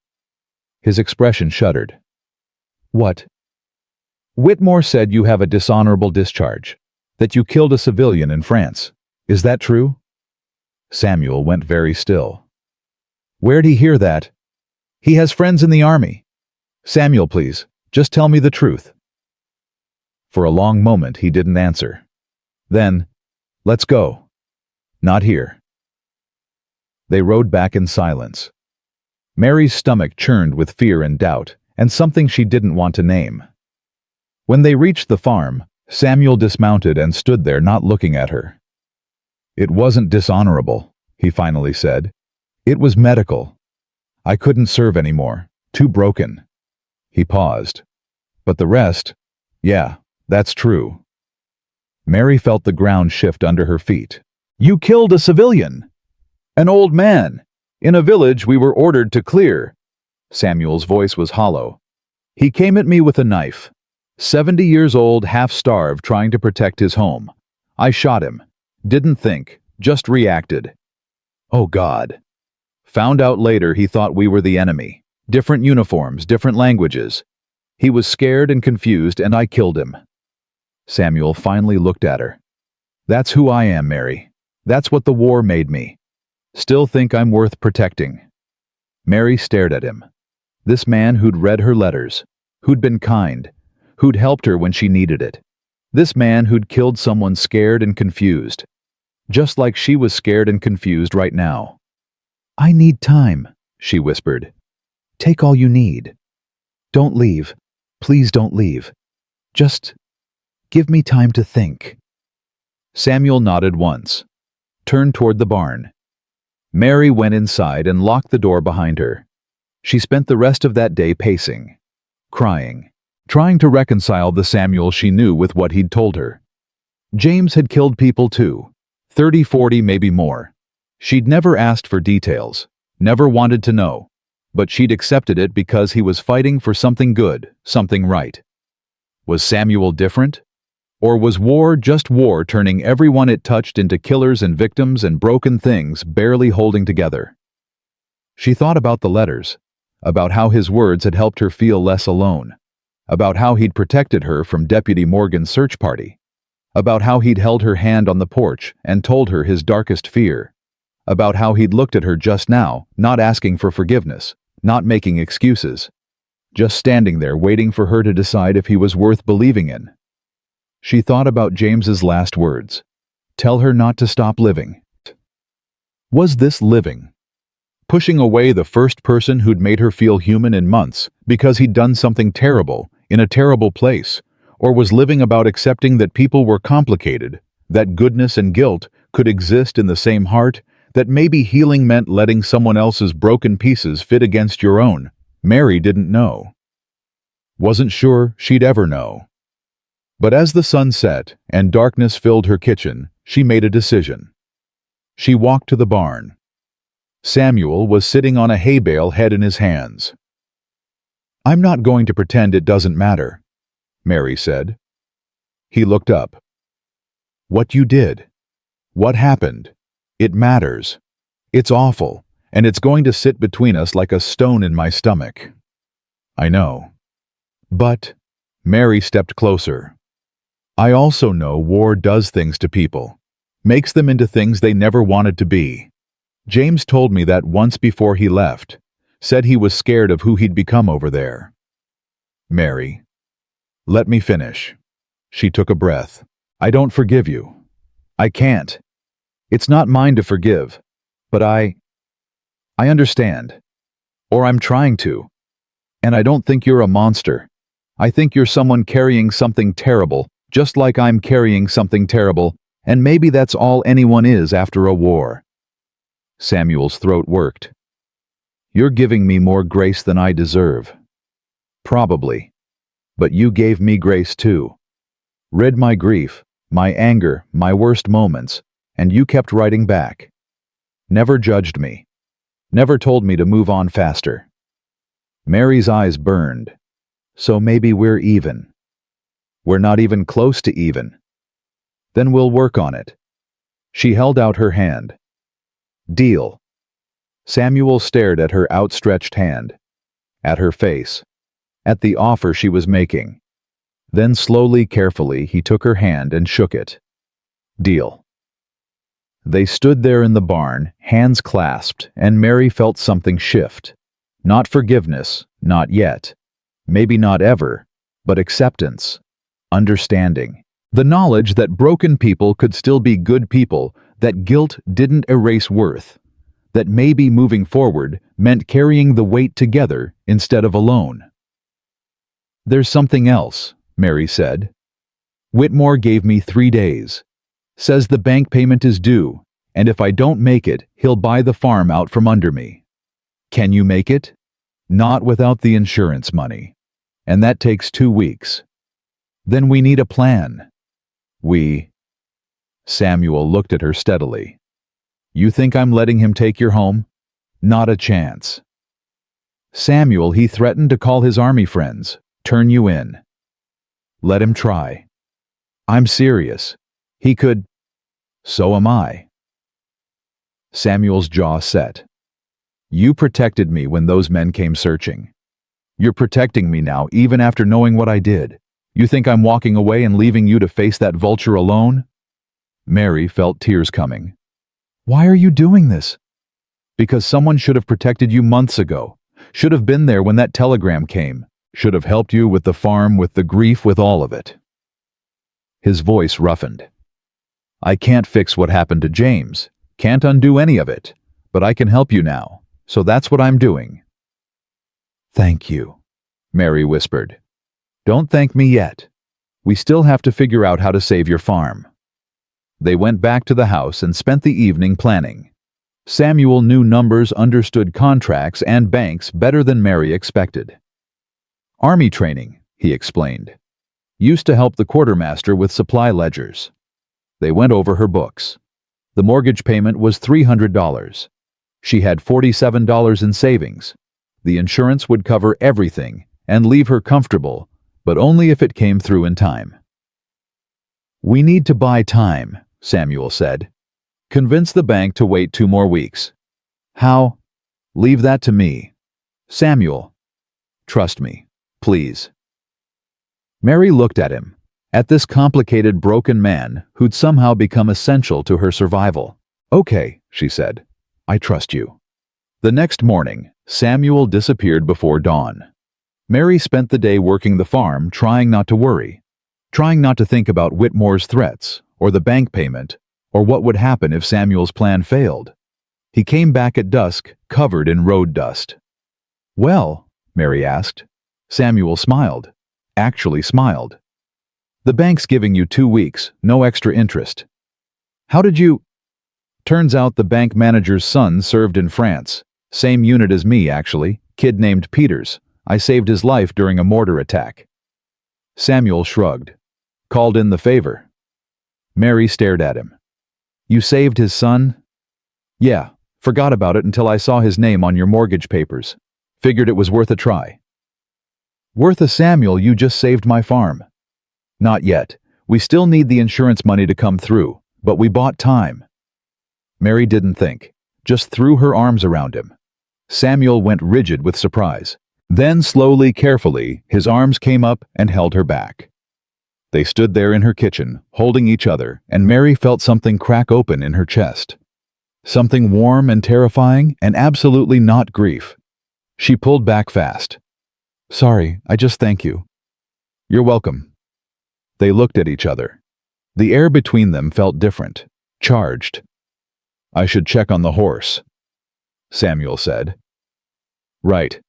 His expression shuddered. "What?" "Whitmore said you have a dishonorable discharge, that you killed a civilian in France. Is that true?" Samuel went very still. "Where'd he hear that?" "He has friends in the Army." "Samuel, please, just tell me the truth." For a long moment he didn't answer. Then, "Let's go." "Not here." They rode back in silence. Mary's stomach churned with fear and doubt, and something she didn't want to name. When they reached the farm, Samuel dismounted and stood there, not looking at her. "It wasn't dishonorable," he finally said. "It was medical. I couldn't serve anymore. Too broken." He paused. "But the rest? Yeah, that's true." Mary felt the ground shift under her feet. "You killed a civilian!" An old man. In a village we were ordered to clear. Samuel's voice was hollow. He came at me with a knife. 70 years old, half-starved, trying to protect his home. I shot him. Didn't think, just reacted. Oh God. Found out later he thought we were the enemy. Different uniforms, different languages. He was scared and confused, and I killed him. Samuel finally looked at her. That's who I am, Mary. That's what the war made me. Still think I'm worth protecting. Mary stared at him. This man who'd read her letters, who'd been kind, who'd helped her when she needed it. This man who'd killed someone scared and confused. Just like she was scared and confused right now. I need time, she whispered. Take all you need. Don't leave. Please don't leave. Just give me time to think. Samuel nodded once, turned toward the barn. Mary went inside and locked the door behind her. She spent the rest of that day pacing, crying, trying to reconcile the Samuel she knew with what he'd told her. James had killed people too, 30, 40, maybe more. She'd never asked for details, never wanted to know, but she'd accepted it because he was fighting for something good, something right. Was Samuel different? Or was war just war, turning everyone it touched into killers and victims and broken things barely holding together? She thought about the letters, about how his words had helped her feel less alone, about how he'd protected her from Deputy Morgan's search party, about how he'd held her hand on the porch and told her his darkest fear, about how he'd looked at her just now, not asking for forgiveness, not making excuses, just standing there waiting for her to decide if he was worth believing in. She thought about James's last words. Tell her not to stop living. Was this living? Pushing away the first person who'd made her feel human in months because he'd done something terrible, in a terrible place, or was living about accepting that people were complicated, that goodness and guilt could exist in the same heart, that maybe healing meant letting someone else's broken pieces fit against your own? Mary didn't know. Wasn't sure she'd ever know. But as the sun set and darkness filled her kitchen, she made a decision. She walked to the barn. Samuel was sitting on a hay bale, head in his hands. I'm not going to pretend it doesn't matter, Mary said. He looked up. What you did, what happened, it matters. It's awful, and it's going to sit between us like a stone in my stomach. I know. But, Mary stepped closer. I also know war does things to people, makes them into things they never wanted to be. James told me that once before he left, said he was scared of who he'd become over there. Mary, let me finish. She took a breath. I don't forgive you. I can't. It's not mine to forgive, but I understand. Or I'm trying to. And I don't think you're a monster. I think you're someone carrying something terrible, just like I'm carrying something terrible, and maybe that's all anyone is after a war. Samuel's throat worked. You're giving me more grace than I deserve. Probably. But you gave me grace too. Read my grief, my anger, my worst moments, and you kept writing back. Never judged me. Never told me to move on faster. Mary's eyes burned. So maybe we're even. We're not even close to even. Then we'll work on it. She held out her hand. Deal. Samuel stared at her outstretched hand, at her face, at the offer she was making. Then slowly, carefully, he took her hand and shook it. Deal. They stood there in the barn, hands clasped, and Mary felt something shift. Not forgiveness, not yet. Maybe not ever, but acceptance. Understanding. The knowledge that broken people could still be good people, that guilt didn't erase worth, that maybe moving forward meant carrying the weight together instead of alone. There's something else, Mary said. Whitmore gave me 3 days. Says the bank payment is due, and if I don't make it, he'll buy the farm out from under me. Can you make it? Not without the insurance money. And that takes 2 weeks. Then we need a plan. Samuel looked at her steadily. You think I'm letting him take your home? Not a chance. Samuel, he threatened to call his army friends, turn you in. Let him try. I'm serious. He could. So am I. Samuel's jaw set. You protected me when those men came searching. You're protecting me now, even after knowing what I did. You think I'm walking away and leaving you to face that vulture alone? Mary felt tears coming. Why are you doing this? Because someone should have protected you months ago. Should have been there when that telegram came. Should have helped you with the farm, with the grief, with all of it. His voice roughened. I can't fix what happened to James. Can't undo any of it. But I can help you now. So that's what I'm doing. Thank you, Mary whispered. Don't thank me yet. We still have to figure out how to save your farm. They went back to the house and spent the evening planning. Samuel knew numbers, understood contracts and banks better than Mary expected. Army training, he explained. Used to help the quartermaster with supply ledgers. They went over her books. The mortgage payment was $300. She had $47 in savings. The insurance would cover everything and leave her comfortable, but only if it came through in time. We need to buy time, Samuel said. Convince the bank to wait 2 more weeks. How? Leave that to me. Samuel. Trust me, please. Mary looked at him, at this complicated, broken man who'd somehow become essential to her survival. Okay, she said. I trust you. The next morning, Samuel disappeared before dawn. Mary spent the day working the farm, trying not to worry, trying not to think about Whitmore's threats, or the bank payment, or what would happen if Samuel's plan failed. He came back at dusk, covered in road dust. Well, Mary asked. Samuel smiled. Actually smiled. The bank's giving you 2 weeks, no extra interest. How did you? Turns out the bank manager's son served in France. Same unit as me, actually. Kid named Peters. I saved his life during a mortar attack. Samuel shrugged. Called in the favor. Mary stared at him. You saved his son? Yeah, forgot about it until I saw his name on your mortgage papers. Figured it was worth a try. Worth a Samuel, you just saved my farm. Not yet. We still need the insurance money to come through, but we bought time. Mary didn't think, just threw her arms around him. Samuel went rigid with surprise. Then slowly, carefully, his arms came up and held her back. They stood there in her kitchen, holding each other, and Mary felt something crack open in her chest. Something warm and terrifying, and absolutely not grief. She pulled back fast. Sorry, I just thank you. You're welcome. They looked at each other. The air between them felt different, charged. I should check on the horse, Samuel said. Right.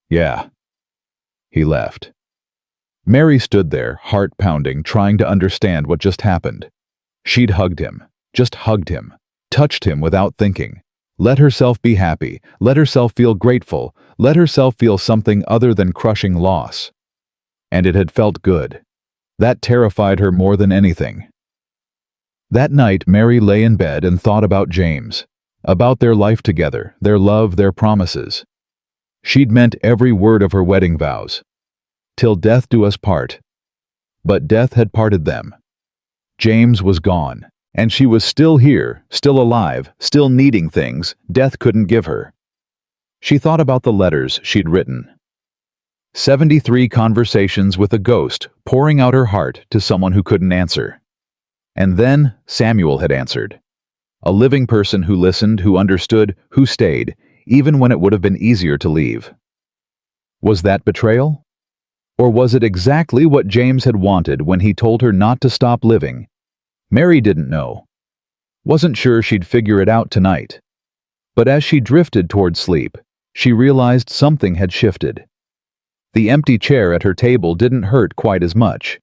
Yeah. He left. Mary stood there, heart pounding, trying to understand what just happened. She'd hugged him, just hugged him, touched him without thinking. Let herself be happy, let herself feel grateful, let herself feel something other than crushing loss. And it had felt good. That terrified her more than anything. That night, Mary lay in bed and thought about James, about their life together, their love, their promises. She'd meant every word of her wedding vows. Till death do us part. But death had parted them. James was gone, and she was still here, still alive, still needing things death couldn't give her. She thought about the letters she'd written. 73 conversations with a ghost, pouring out her heart to someone who couldn't answer. And then Samuel had answered. A living person who listened, who understood, who stayed, even when it would have been easier to leave. Was that betrayal? Or was it exactly what James had wanted when he told her not to stop living? Mary didn't know. Wasn't sure she'd figure it out tonight. But as she drifted toward sleep, she realized something had shifted. The empty chair at her table didn't hurt quite as much.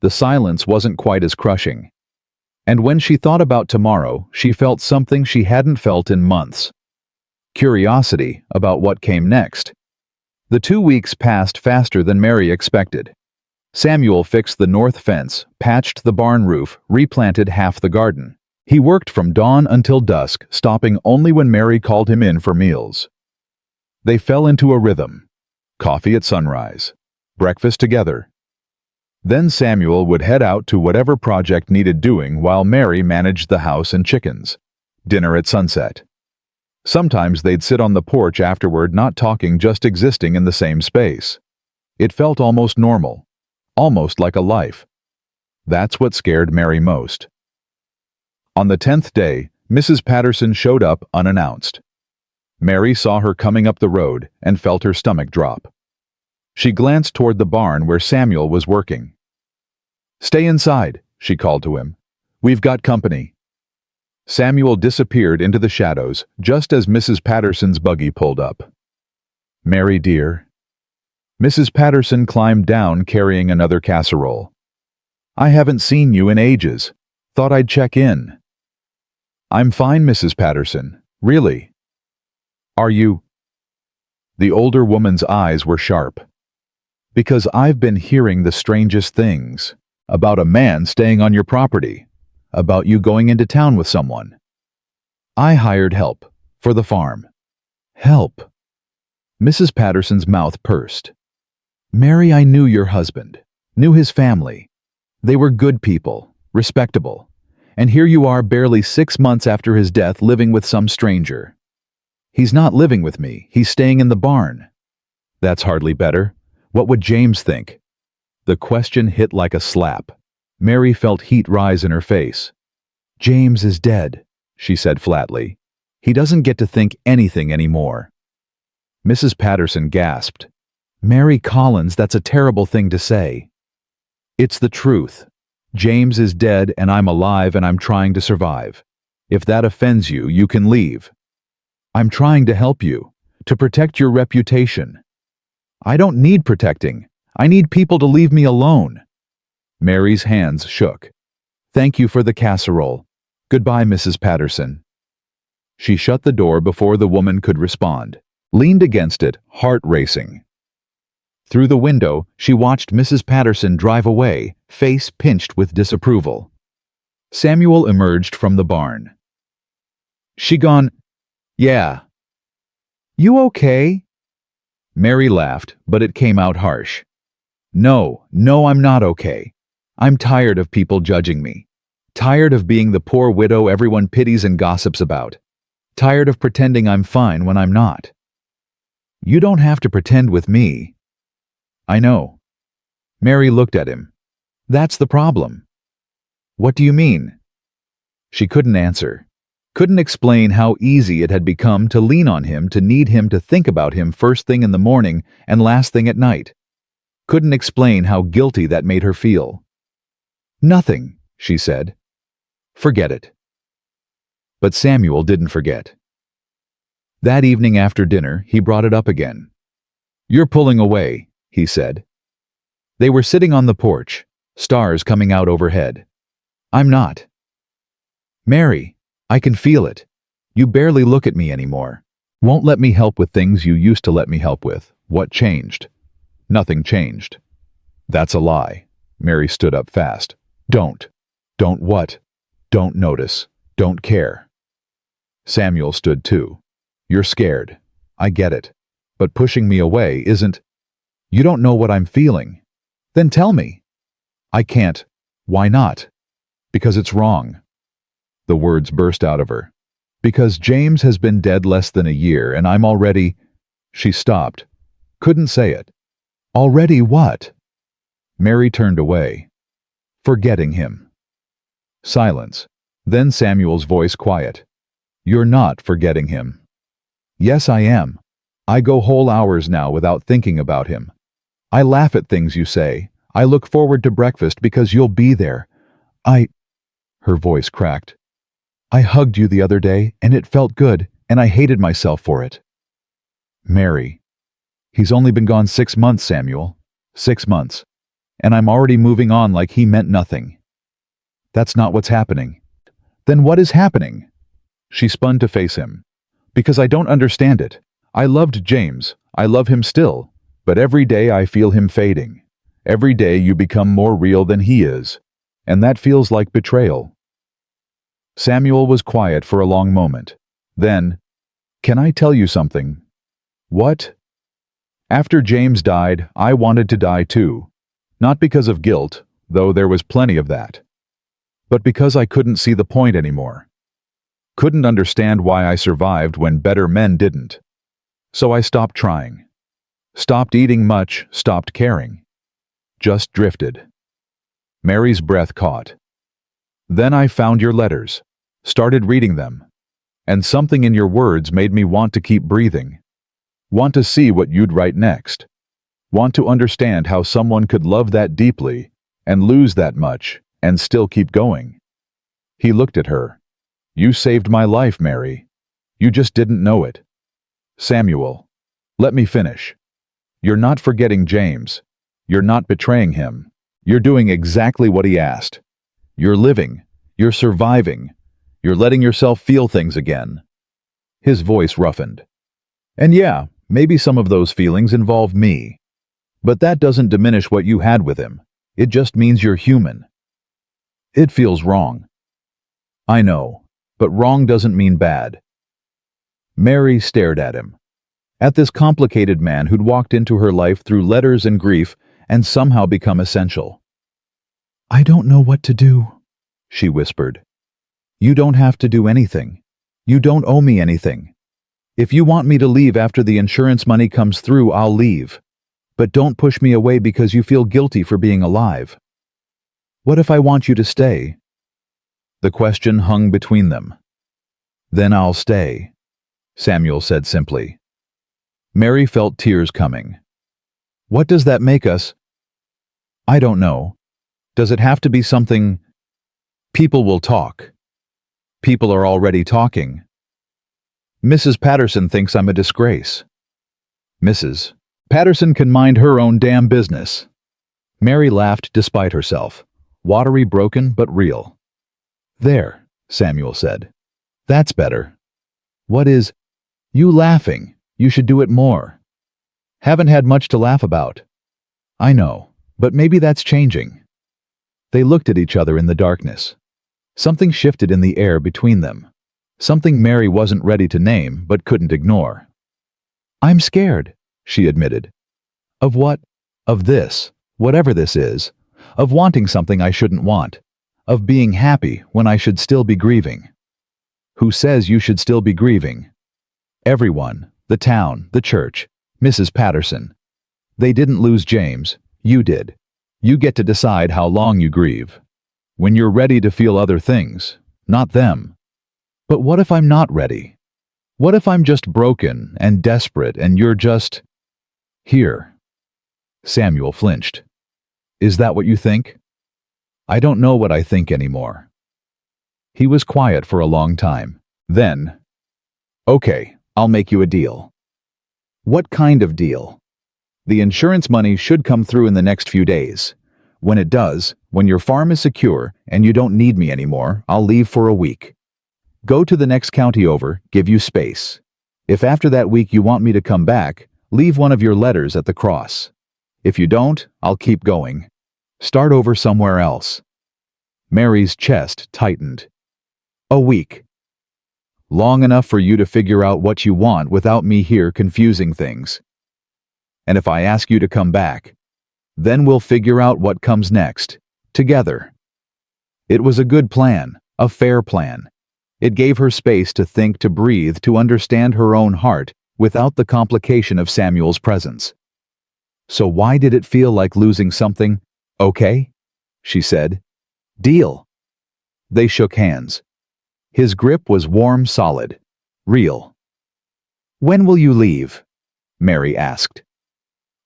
The silence wasn't quite as crushing. And when she thought about tomorrow, she felt something she hadn't felt in months. Curiosity about what came next. The 2 weeks passed faster than Mary expected. Samuel fixed the north fence, patched the barn roof, replanted half the garden. He worked from dawn until dusk, stopping only when Mary called him in for meals. They fell into a rhythm. Coffee at sunrise. Breakfast together. Then Samuel would head out to whatever project needed doing while Mary managed the house and chickens. Dinner at sunset. Sometimes they'd sit on the porch afterward, not talking, just existing in the same space. It felt almost normal. Almost like a life. That's what scared Mary most. On the 10th day, Mrs. Patterson showed up unannounced. Mary saw her coming up the road and felt her stomach drop. She glanced toward the barn where Samuel was working. "Stay inside," she called to him. "We've got company." Samuel disappeared into the shadows just as Mrs. Patterson's buggy pulled up. "Mary, dear." Mrs. Patterson climbed down carrying another casserole. "I haven't seen you in ages. Thought I'd check in." "I'm fine, Mrs. Patterson. Really." "Are you?" The older woman's eyes were sharp. "Because I've been hearing the strangest things. About a man staying on your property. About you going into town with someone. I hired help. For the farm." "Help?" Mrs. Patterson's mouth pursed. "Mary, I knew your husband. Knew his family. They were good people. Respectable. And here you are barely 6 months after his death living with some stranger. He's not living with me. He's staying in the barn." "That's hardly better. What would James think?" The question hit like a slap. Mary felt heat rise in her face. "James is dead," she said flatly. "He doesn't get to think anything anymore." Mrs. Patterson gasped. "Mary Collins, that's a terrible thing to say." "It's the truth. James is dead and I'm alive and I'm trying to survive. If that offends you, you can leave. I'm trying to help you, to protect your reputation." "I don't need protecting. I need people to leave me alone." Mary's hands shook. "Thank you for the casserole. Goodbye, Mrs. Patterson." She shut the door before the woman could respond, leaned against it, heart racing. Through the window, she watched Mrs. Patterson drive away, face pinched with disapproval. Samuel emerged from the barn. "She gone?" "Yeah." "You okay?" Mary laughed, but it came out harsh. No, I'm not okay. I'm tired of people judging me. Tired of being the poor widow everyone pities and gossips about. Tired of pretending I'm fine when I'm not." "You don't have to pretend with me." "I know." Mary looked at him. "That's the problem." "What do you mean?" She couldn't answer. Couldn't explain how easy it had become to lean on him, to need him to think about him first thing in the morning and last thing at night. Couldn't explain how guilty that made her feel. "Nothing," she said. "Forget it." But Samuel didn't forget. That evening after dinner, he brought it up again. "You're pulling away," he said. They were sitting on the porch, stars coming out overhead. "I'm not." "Mary, I can feel it. You barely look at me anymore. Won't let me help with things you used to let me help with. What changed?" "Nothing changed." "That's a lie." Mary stood up fast. "Don't. Don't what?" "Don't notice. Don't care." Samuel stood too. "You're scared. I get it. But pushing me away isn't—" "You don't know what I'm feeling." "Then tell me." "I can't." "Why not?" "Because it's wrong." The words burst out of her. "Because James has been dead less than a year and I'm already—" She stopped. Couldn't say it. "Already what?" Mary turned away. "Forgetting him." Silence. Then Samuel's voice quiet. "You're not forgetting him." "Yes, I am. I go whole hours now without thinking about him. I laugh at things you say. I look forward to breakfast because you'll be there. Her voice cracked. "I hugged you the other day, and it felt good, and I hated myself for it." "Mary, he's only been gone 6 months, Samuel. 6 months. And I'm already moving on like he meant nothing." "That's not what's happening." "Then what is happening?" She spun to face him. "Because I don't understand it. I loved James. I love him still. But every day I feel him fading. Every day you become more real than he is. And that feels like betrayal." Samuel was quiet for a long moment. Then, "Can I tell you something?" "What?" "After James died, I wanted to die too. Not because of guilt, though there was plenty of that. But because I couldn't see the point anymore. Couldn't understand why I survived when better men didn't. So I stopped trying. Stopped eating much, stopped caring. Just drifted." Mary's breath caught. "Then I found your letters, started reading them, and something in your words made me want to keep breathing. Want to see what you'd write next. Want to understand how someone could love that deeply and lose that much and still keep going." He looked at her. "You saved my life, Mary. You just didn't know it." "Samuel, let me finish. You're not forgetting James. You're not betraying him. You're doing exactly what he asked. You're living. You're surviving. You're letting yourself feel things again." His voice roughened. "And yeah, maybe some of those feelings involve me. But that doesn't diminish what you had with him. It just means you're human." "It feels wrong." "I know, but wrong doesn't mean bad." Mary stared at him. At this complicated man who'd walked into her life through letters and grief and somehow become essential. "I don't know what to do," she whispered. "You don't have to do anything. You don't owe me anything. If you want me to leave after the insurance money comes through, I'll leave. But don't push me away because you feel guilty for being alive." "What if I want you to stay?" The question hung between them. "Then I'll stay," Samuel said simply. Mary felt tears coming. "What does that make us?" "I don't know. Does it have to be something?" "People will talk. People are already talking. Mrs. Patterson thinks I'm a disgrace." "Mrs. Patterson can mind her own damn business." Mary laughed despite herself, watery, broken, but real. "There," Samuel said. "That's better." "What is?" "You laughing. You should do it more." "Haven't had much to laugh about." "I know, but maybe that's changing." They looked at each other in the darkness. Something shifted in the air between them. Something Mary wasn't ready to name but couldn't ignore. "I'm scared," she admitted. "Of what?" "Of this, whatever this is. Of wanting something I shouldn't want. Of being happy when I should still be grieving." "Who says you should still be grieving?" "Everyone. The town, the church, Mrs. Patterson. They didn't lose James. You did. You get to decide how long you grieve. When you're ready to feel other things, not them." "But what if I'm not ready? What if I'm just broken and desperate and you're just here?" Samuel flinched. "Is that what you think?" "I don't know what I think anymore." He was quiet for a long time. Then, "Okay, I'll make you a deal." "What kind of deal?" "The insurance money should come through in the next few days. When it does, when your farm is secure and you don't need me anymore, I'll leave for a week. Go to the next county over, give you space. If after that week you want me to come back, leave one of your letters at the cross. If you don't, I'll keep going. Start over somewhere else." Mary's chest tightened. "A week. Long enough for you to figure out what you want without me here confusing things. And if I ask you to come back, then we'll figure out what comes next, together." It was a good plan, a fair plan. It gave her space to think, to breathe, to understand her own heart without the complication of Samuel's presence. "So why did it feel like losing something?" "Okay," she said. "Deal." They shook hands. His grip was warm, solid, real. "When will you leave?" Mary asked.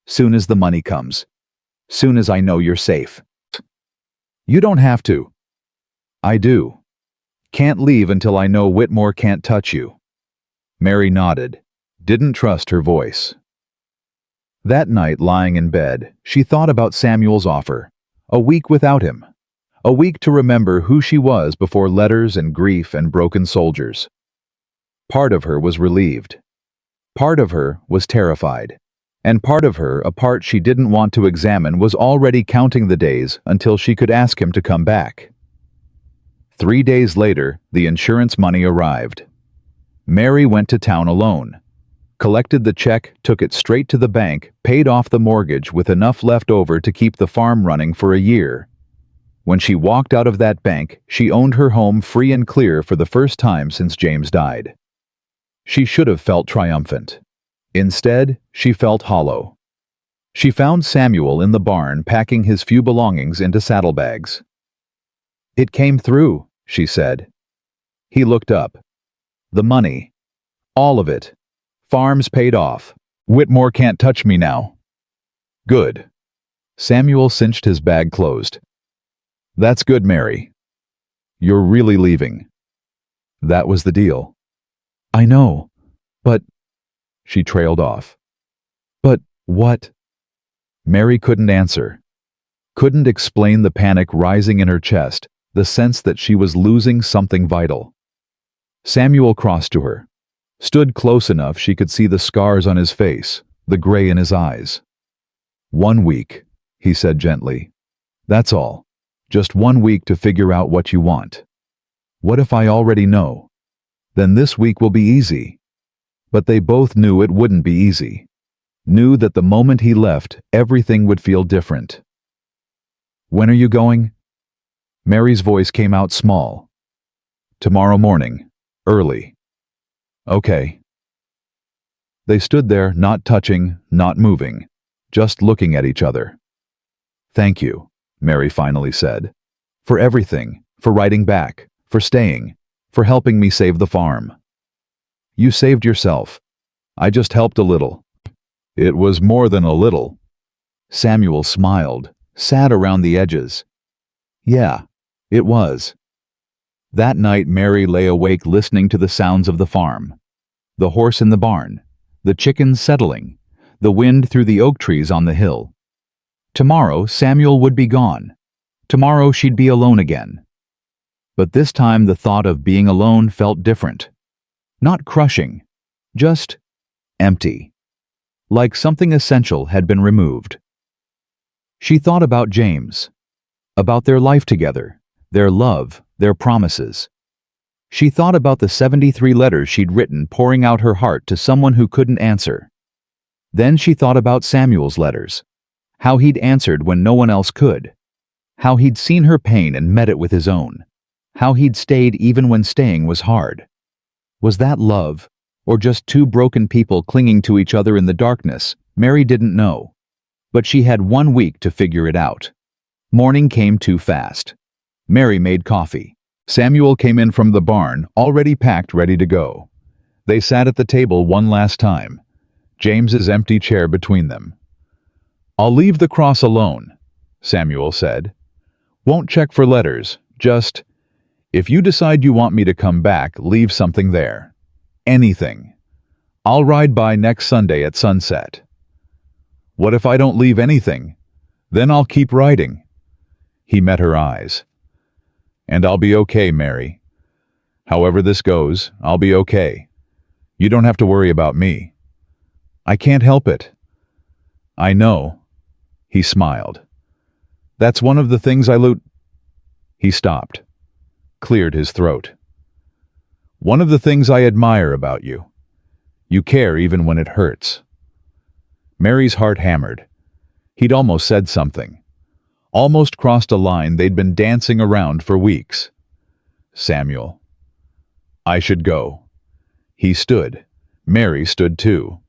"Soon as the money comes. Soon as I know you're safe." "You don't have to." "I do. Can't leave until I know Whitmore can't touch you." Mary nodded, didn't trust her voice. That night, lying in bed, she thought about Samuel's offer. A week without him. A week to remember who she was before letters and grief and broken soldiers. Part of her was relieved. Part of her was terrified. And part of her, a part she didn't want to examine, was already counting the days until she could ask him to come back. 3 days later, the insurance money arrived. Mary went to town alone, collected the check, took it straight to the bank, paid off the mortgage with enough left over to keep the farm running for a year. When she walked out of that bank, she owned her home free and clear for the first time since James died. She should have felt triumphant. Instead, she felt hollow. She found Samuel in the barn packing his few belongings into saddlebags. "It came through," she said. He looked up. "The money. All of it. Farm's paid off. Whitmore can't touch me now." "Good." Samuel cinched his bag closed. "That's good, Mary. You're really leaving." "That was the deal." "I know, but—" She trailed off. "But what?" Mary couldn't answer. Couldn't explain the panic rising in her chest, the sense that she was losing something vital. Samuel crossed to her, stood close enough she could see the scars on his face, the gray in his eyes. "1 week," he said gently. "That's all. Just 1 week to figure out what you want." "What if I already know?" "Then this week will be easy." But they both knew it wouldn't be easy. Knew that the moment he left, everything would feel different. "When are you going?" Mary's voice came out small. "Tomorrow morning. Early." "Okay." They stood there, not touching, not moving, just looking at each other. "Thank you," Mary finally said. "For everything, for writing back, for staying, for helping me save the farm." "You saved yourself. I just helped a little." "It was more than a little." Samuel smiled, sad around the edges. "Yeah, it was." That night Mary lay awake listening to the sounds of the farm. The horse in the barn, the chickens settling, the wind through the oak trees on the hill. Tomorrow Samuel would be gone. Tomorrow she'd be alone again. But this time the thought of being alone felt different. Not crushing, just empty. Like something essential had been removed. She thought about James, about their life together, their love, their promises. She thought about the 73 letters she'd written pouring out her heart to someone who couldn't answer. Then she thought about Samuel's letters, how he'd answered when no one else could, how he'd seen her pain and met it with his own, how he'd stayed even when staying was hard. Was that love, or just two broken people clinging to each other in the darkness? Mary didn't know. But she had 1 week to figure it out. Morning came too fast. Mary made coffee. Samuel came in from the barn, already packed, ready to go. They sat at the table one last time, James's empty chair between them. "I'll leave the cross alone," Samuel said. "Won't check for letters, just, if you decide you want me to come back, leave something there. Anything. I'll ride by next Sunday at sunset." "What if I don't leave anything? Then I'll keep riding." He met her eyes. "And I'll be okay, Mary. However this goes, I'll be okay. You don't have to worry about me." "I can't help it." "I know." He smiled. "That's one of the things I loot—" He stopped, cleared his throat. "One of the things I admire about you. You care even when it hurts." Mary's heart hammered. He'd almost said something. Almost crossed a line they'd been dancing around for weeks. "Samuel." "I should go." He stood. Mary stood too.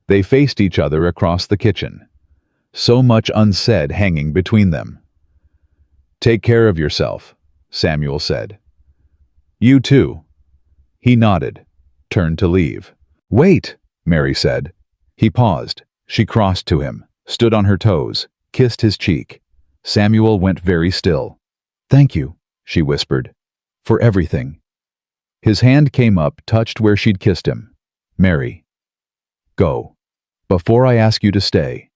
They faced each other across the kitchen. So much unsaid hanging between them. "Take care of yourself," Samuel said. "You too." He nodded, turned to leave. "Wait," Mary said. He paused. She crossed to him, stood on her toes, kissed his cheek. Samuel went very still. "Thank you," she whispered, "for everything." His hand came up, touched where she'd kissed him. "Mary, go. Before I ask you to stay."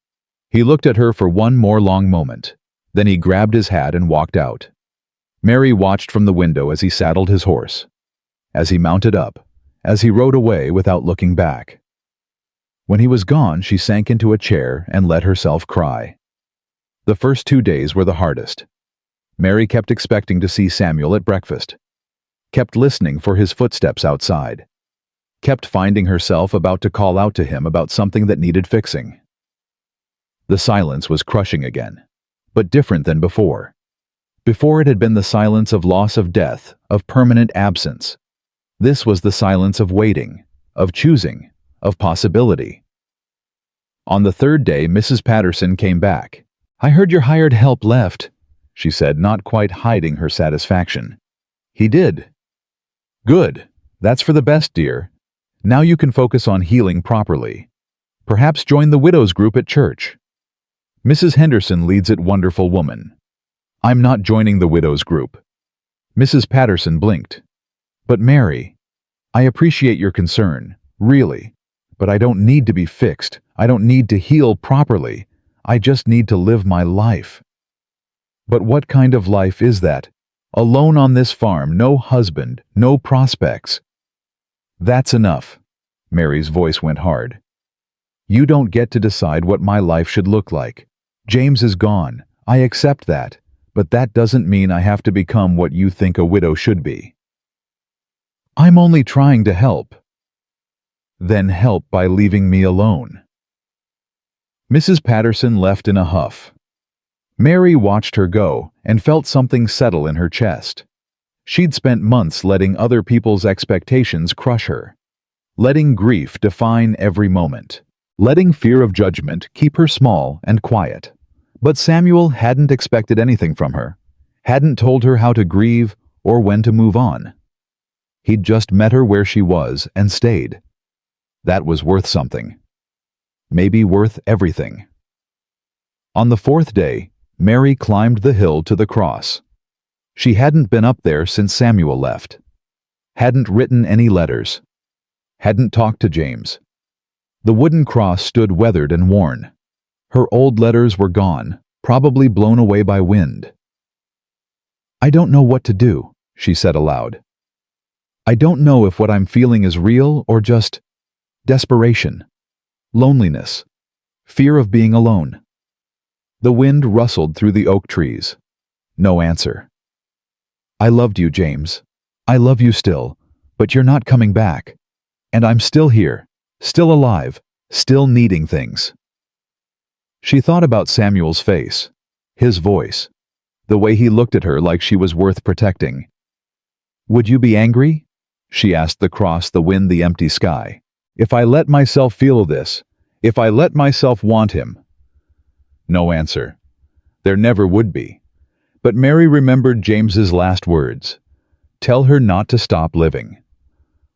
He looked at her for one more long moment. Then he grabbed his hat and walked out. Mary watched from the window as he saddled his horse, as he mounted up, as he rode away without looking back. When he was gone, she sank into a chair and let herself cry. The first 2 days were the hardest. Mary kept expecting to see Samuel at breakfast, kept listening for his footsteps outside, kept finding herself about to call out to him about something that needed fixing. The silence was crushing again, but different than before. Before it had been the silence of loss, of death, of permanent absence. This was the silence of waiting, of choosing, of possibility. On the third day, Mrs. Patterson came back. "I heard your hired help left," she said, not quite hiding her satisfaction. "He did." "Good. That's for the best, dear. Now you can focus on healing properly. Perhaps join the widows group at church. Mrs. Henderson leads it, wonderful woman." "I'm not joining the widows group." Mrs. Patterson blinked. "But Mary, I appreciate your concern, really, but I don't need to be fixed. I don't need to heal properly. I just need to live my life." "But what kind of life is that? Alone on this farm, no husband, no prospects." "That's enough." Mary's voice went hard. "You don't get to decide what my life should look like. James is gone. I accept that, but that doesn't mean I have to become what you think a widow should be." "I'm only trying to help." "Then help by leaving me alone." Mrs. Patterson left in a huff. Mary watched her go and felt something settle in her chest. She'd spent months letting other people's expectations crush her, letting grief define every moment, letting fear of judgment keep her small and quiet. But Samuel hadn't expected anything from her, hadn't told her how to grieve or when to move on. He'd just met her where she was and stayed. That was worth something. Maybe worth everything. On the fourth day, Mary climbed the hill to the cross. She hadn't been up there since Samuel left, hadn't written any letters, hadn't talked to James. The wooden cross stood weathered and worn. Her old letters were gone, probably blown away by wind. "I don't know what to do," she said aloud. "I don't know if what I'm feeling is real or just desperation, loneliness, fear of being alone." The wind rustled through the oak trees. No answer. "I loved you, James. I love you still, but you're not coming back. And I'm still here, still alive, still needing things." She thought about Samuel's face, his voice, the way he looked at her like she was worth protecting. "Would you be angry?" she asked the cross, the wind, the empty sky. "If I let myself feel this, if I let myself want him?" No answer. There never would be. But Mary remembered James's last words. Tell her not to stop living.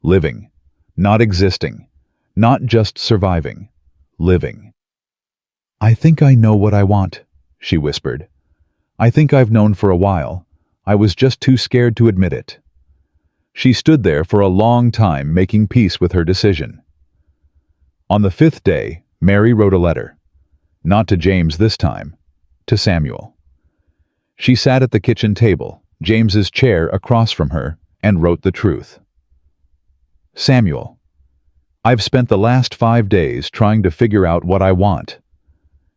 Living. Not existing. Not just surviving. Living. "I think I know what I want," she whispered. "I think I've known for a while. I was just too scared to admit it." She stood there for a long time, making peace with her decision. On the fifth day, Mary wrote a letter. Not to James this time, to Samuel. She sat at the kitchen table, James's chair across from her, and wrote the truth. "Samuel, I've spent the last 5 days trying to figure out what I want.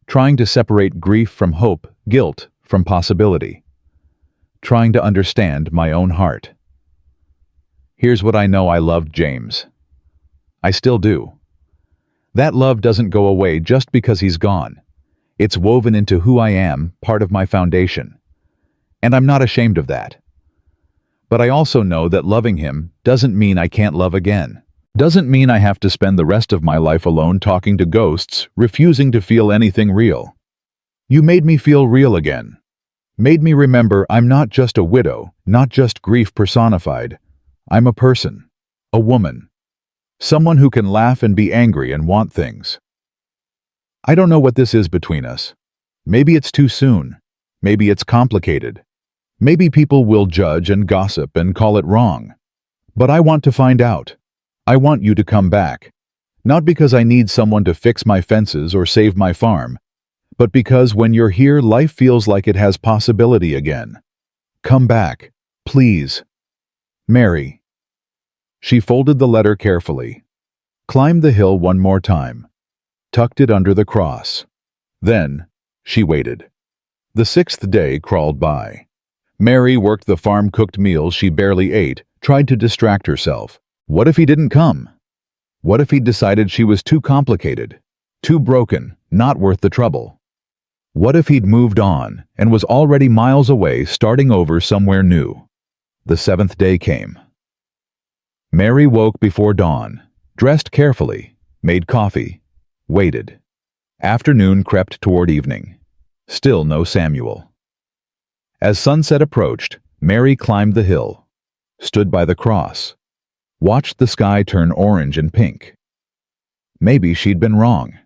Trying to separate grief from hope, guilt from possibility. Trying to understand my own heart. Here's what I know: I loved James. I still do. That love doesn't go away just because he's gone. It's woven into who I am, part of my foundation. And I'm not ashamed of that. But I also know that loving him doesn't mean I can't love again. Doesn't mean I have to spend the rest of my life alone talking to ghosts, refusing to feel anything real. You made me feel real again. Made me remember I'm not just a widow, not just grief personified. I'm a person, a woman, someone who can laugh and be angry and want things. I don't know what this is between us. Maybe it's too soon. Maybe it's complicated. Maybe people will judge and gossip and call it wrong. But I want to find out. I want you to come back. Not because I need someone to fix my fences or save my farm, but because when you're here, life feels like it has possibility again. Come back, please. Mary. She folded the letter carefully, climbed the hill one more time, tucked it under the cross. Then she waited. The 6th day crawled by. Mary worked the farm-cooked meals she barely ate, tried to distract herself. What if he didn't come? What if he'd decided she was too complicated, too broken, not worth the trouble? What if he'd moved on and was already miles away, starting over somewhere new? The 7th day came. Mary woke before dawn, dressed carefully, made coffee, waited. Afternoon crept toward evening. Still no Samuel. As sunset approached, Mary climbed the hill, stood by the cross, watched the sky turn orange and pink. Maybe she'd been wrong.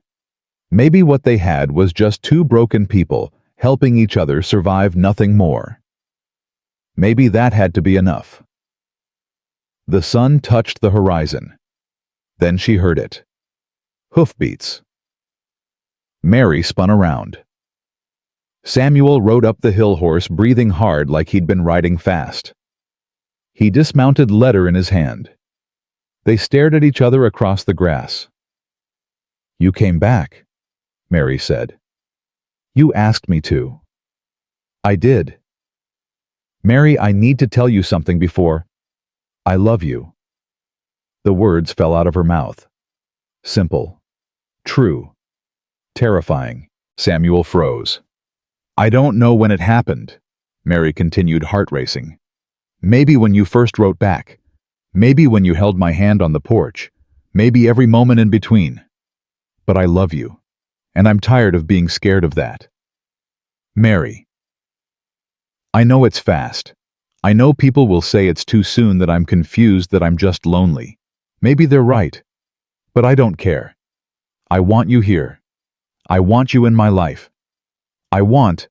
Maybe what they had was just two broken people helping each other survive, nothing more. Maybe that had to be enough. The sun touched the horizon. Then she heard it. Hoofbeats. Mary spun around. Samuel rode up the hill horse, breathing hard like he'd been riding fast. He dismounted, letter in his hand. They stared at each other across the grass. "You came back," Mary said. "You asked me to." "I did." "Mary, I need to tell you something before. I love you." The words fell out of her mouth. Simple. True. Terrifying. Samuel froze. "I don't know when it happened," Mary continued, heart racing. "Maybe when you first wrote back. Maybe when you held my hand on the porch. Maybe every moment in between. But I love you, and I'm tired of being scared of that. Mary. I know it's fast. I know people will say it's too soon, that I'm confused, that I'm just lonely. Maybe they're right. But I don't care. I want you here. I want you in my life. I want—"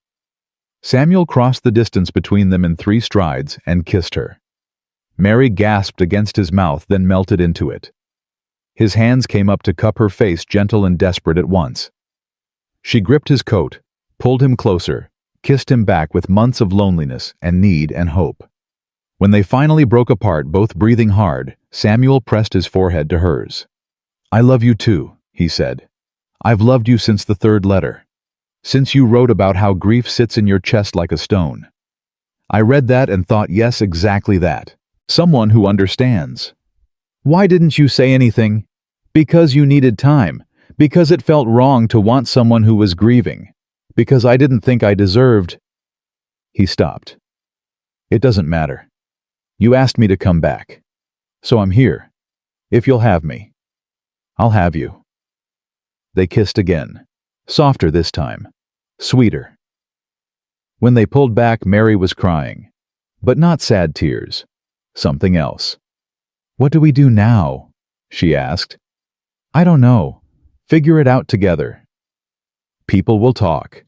Samuel crossed the distance between them in 3 strides and kissed her. Mary gasped against his mouth, then melted into it. His hands came up to cup her face, gentle and desperate at once. She gripped his coat, pulled him closer, kissed him back with months of loneliness and need and hope. When they finally broke apart, both breathing hard, Samuel pressed his forehead to hers. "I love you too," he said. "I've loved you since the 3rd letter. Since you wrote about how grief sits in your chest like a stone. I read that and thought, yes, exactly that. Someone who understands. Why didn't you say anything? Because you needed time. Because it felt wrong to want someone who was grieving. Because I didn't think I deserved—" He stopped. "It doesn't matter. You asked me to come back. So I'm here. If you'll have me, I'll have you." They kissed again. Softer this time. Sweeter. When they pulled back, Mary was crying. But not sad tears. Something else. "What do we do now?" she asked. "I don't know. Figure it out together." "People will talk."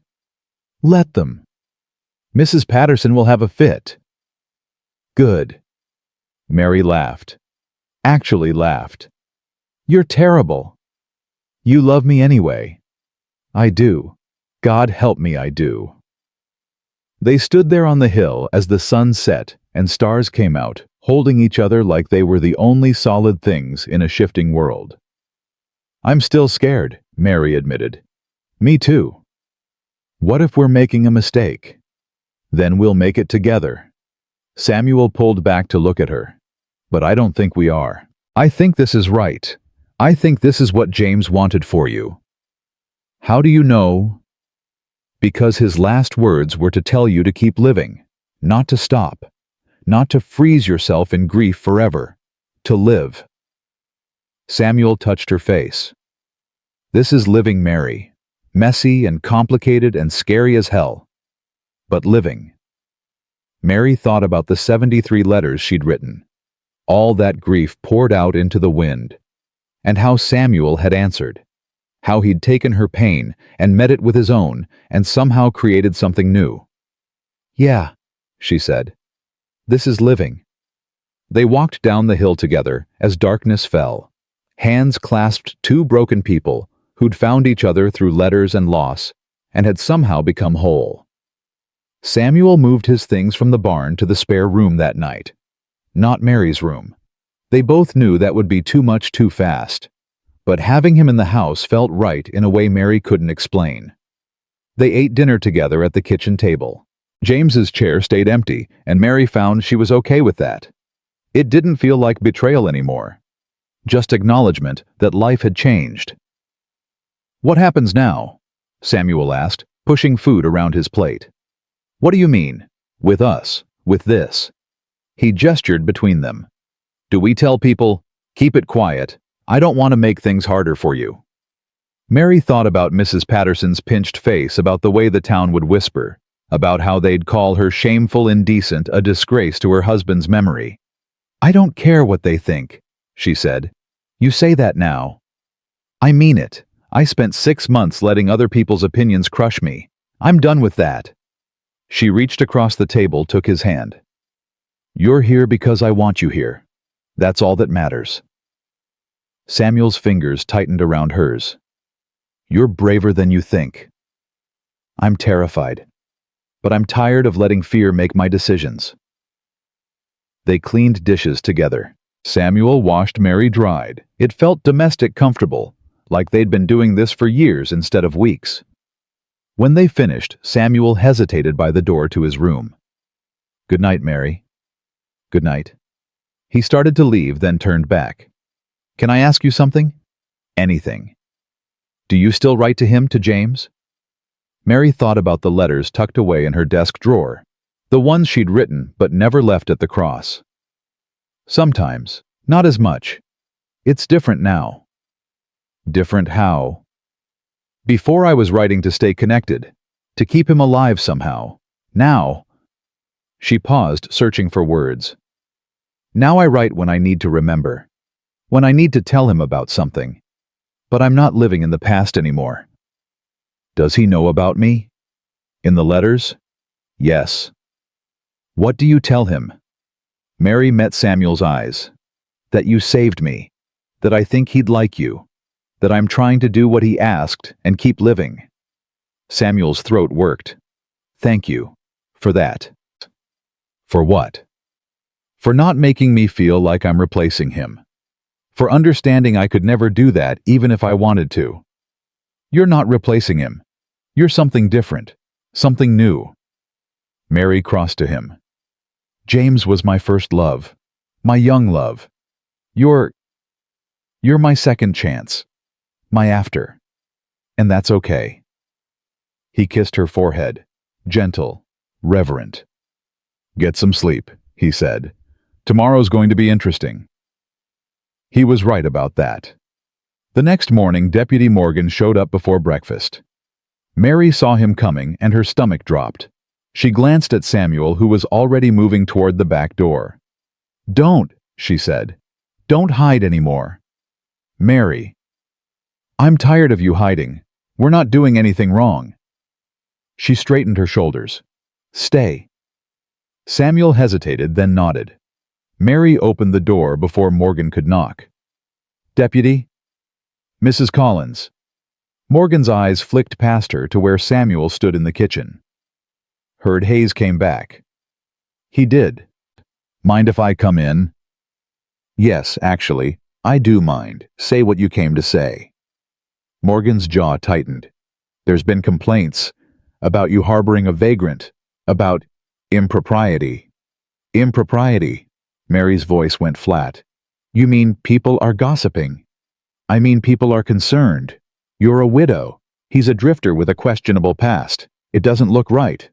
"Let them. Mrs. Patterson will have a fit." "Good." Mary laughed. Actually laughed. "You're terrible. You love me anyway." "I do. God help me, I do." They stood there on the hill as the sun set and stars came out, holding each other like they were the only solid things in a shifting world. "I'm still scared," Mary admitted. "Me too." "What if we're making a mistake?" "Then we'll make it together." Samuel pulled back to look at her. "But I don't think we are. I think this is right. I think this is what James wanted for you." "How do you know?" "Because his last words were to tell you to keep living, not to stop, not to freeze yourself in grief forever, to live." Samuel touched her face. "This is living, Mary. Messy and complicated and scary as hell. But living." Mary thought about the 73 letters she'd written. All that grief poured out into the wind. And how Samuel had answered. How he'd taken her pain and met it with his own and somehow created something new. "Yeah," she said. "This is living." They walked down the hill together as darkness fell. Hands clasped, two broken people who'd found each other through letters and loss and had somehow become whole. Samuel moved his things from the barn to the spare room that night. Not Mary's room. They both knew that would be too much too fast. But having him in the house felt right in a way Mary couldn't explain. They ate dinner together at the kitchen table. James's chair stayed empty, and Mary found she was okay with that. It didn't feel like betrayal anymore. Just acknowledgement that life had changed. "What happens now?" Samuel asked, pushing food around his plate. "What do you mean? With us? With this?" He gestured between them. "Do we tell people, 'Keep it quiet. I don't want to make things harder for you'?" Mary thought about Mrs. Patterson's pinched face, about the way the town would whisper, about how they'd call her shameful, indecent, a disgrace to her husband's memory. "I don't care what they think," she said. "You say that now. I mean it. I spent 6 months letting other people's opinions crush me. I'm done with that." She reached across the table, took his hand. "You're here because I want you here. That's all that matters." Samuel's fingers tightened around hers. "You're braver than you think." "I'm terrified. But I'm tired of letting fear make my decisions." They cleaned dishes together. Samuel washed, Mary dried. It felt domestic, comfortable, like they'd been doing this for years instead of weeks. When they finished, Samuel hesitated by the door to his room. "Good night, Mary." "Good night." He started to leave, then turned back. "Can I ask you something?" "Anything." "Do you still write to him, to James?" Mary thought about the letters tucked away in her desk drawer, the ones she'd written but never left at the cross. "Sometimes, not as much. It's different now." "Different how?" "Before I was writing to stay connected, to keep him alive somehow. Now—" She paused, searching for words. "Now I write when I need to remember, when I need to tell him about something. But I'm not living in the past anymore." "Does he know about me?" "In the letters?" "Yes." "What do you tell him?" Mary met Samuel's eyes. "That you saved me. That I think he'd like you. That I'm trying to do what he asked and keep living." Samuel's throat worked. "Thank you. For that." "For what?" "For not making me feel like I'm replacing him. For understanding I could never do that even if I wanted to. You're not replacing him. You're something different. Something new." Mary crossed to him. "James was my first love. My young love. You're my second chance. My after. And that's okay." He kissed her forehead. Gentle. Reverent. "Get some sleep," he said. "Tomorrow's going to be interesting." He was right about that. The next morning, Deputy Morgan showed up before breakfast. Mary saw him coming and her stomach dropped. She glanced at Samuel, who was already moving toward the back door. "Don't," she said. "Don't hide anymore." "Mary." "I'm tired of you hiding. We're not doing anything wrong." She straightened her shoulders. "Stay." Samuel hesitated, then nodded. Mary opened the door before Morgan could knock. "Deputy?" "Mrs. Collins." Morgan's eyes flicked past her to where Samuel stood in the kitchen. "Heard Hayes came back." "He did. Mind if I come in?" "Yes, actually, I do mind. Say what you came to say." Morgan's jaw tightened. "There's been complaints about you harboring a vagrant, about impropriety." "Impropriety?" Mary's voice went flat. "You mean people are gossiping?" "I mean people are concerned. You're a widow. He's a drifter with a questionable past. It doesn't look right."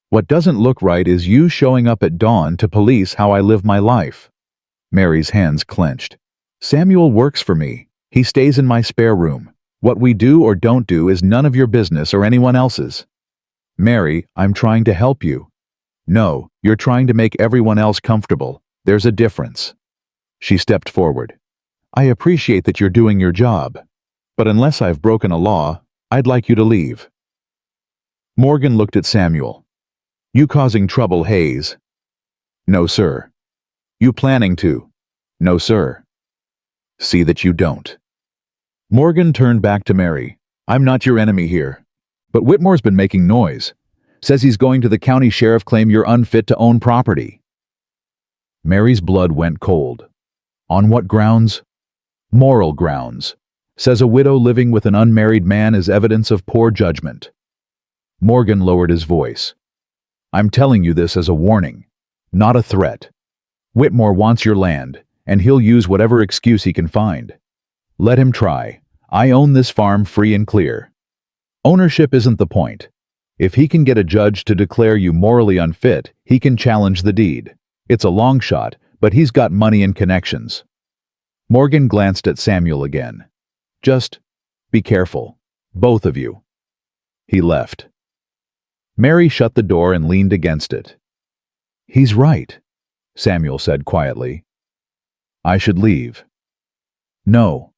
"What doesn't look right is you showing up at dawn to police how I live my life." Mary's hands clenched. "Samuel works for me. He stays in my spare room. What we do or don't do is none of your business or anyone else's." "Mary, I'm trying to help you." "No, you're trying to make everyone else comfortable. There's a difference." She stepped forward. "I appreciate that you're doing your job. But unless I've broken a law, I'd like you to leave." Morgan looked at Samuel. "You causing trouble, Hayes?" "No, sir." "You planning to?" "No, sir." "See that you don't." Morgan turned back to Mary. "I'm not your enemy here. But Whitmore's been making noise. Says he's going to the county sheriff, claim you're unfit to own property." Mary's blood went cold. "On what grounds?" "Moral grounds. Says a widow living with an unmarried man is evidence of poor judgment." Morgan lowered his voice. "I'm telling you this as a warning, not a threat. Whitmore wants your land, and he'll use whatever excuse he can find. Let him try. I own this farm free and clear. Ownership isn't the point. If he can get a judge to declare you morally unfit, he can challenge the deed. It's a long shot, but he's got money and connections. Morgan glanced at Samuel again. Just be careful, both of you. He left. Mary shut the door and leaned against it. He's right, Samuel said quietly. I should leave. No.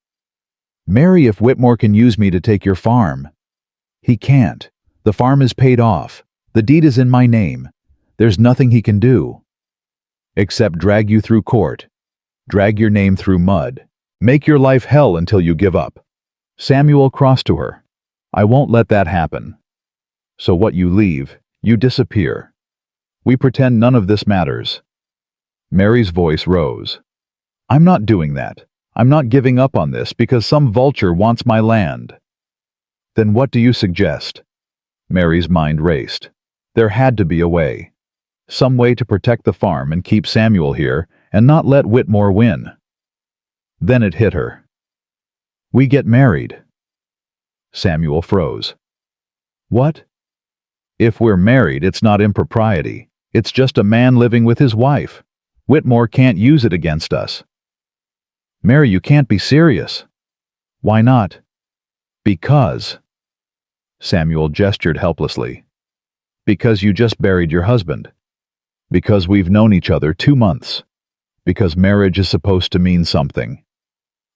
Mary, if Whitmore can use me to take your farm. He can't. The farm is paid off. The deed is in my name. There's nothing he can do. Except drag you through court. Drag your name through mud. Make your life hell until you give up. Samuel crossed to her. I won't let that happen. So what you leave, you disappear. We pretend none of this matters. Mary's voice rose. I'm not doing that. I'm not giving up on this because some vulture wants my land. Then what do you suggest? Mary's mind raced. There had to be a way. Some way to protect the farm and keep Samuel here and not let Whitmore win. Then it hit her. We get married. Samuel froze. What? If we're married, it's not impropriety. It's just a man living with his wife. Whitmore can't use it against us. Mary, you can't be serious. Why not? Because. Samuel gestured helplessly. Because you just buried your husband. Because we've known each other 2 months. Because marriage is supposed to mean something.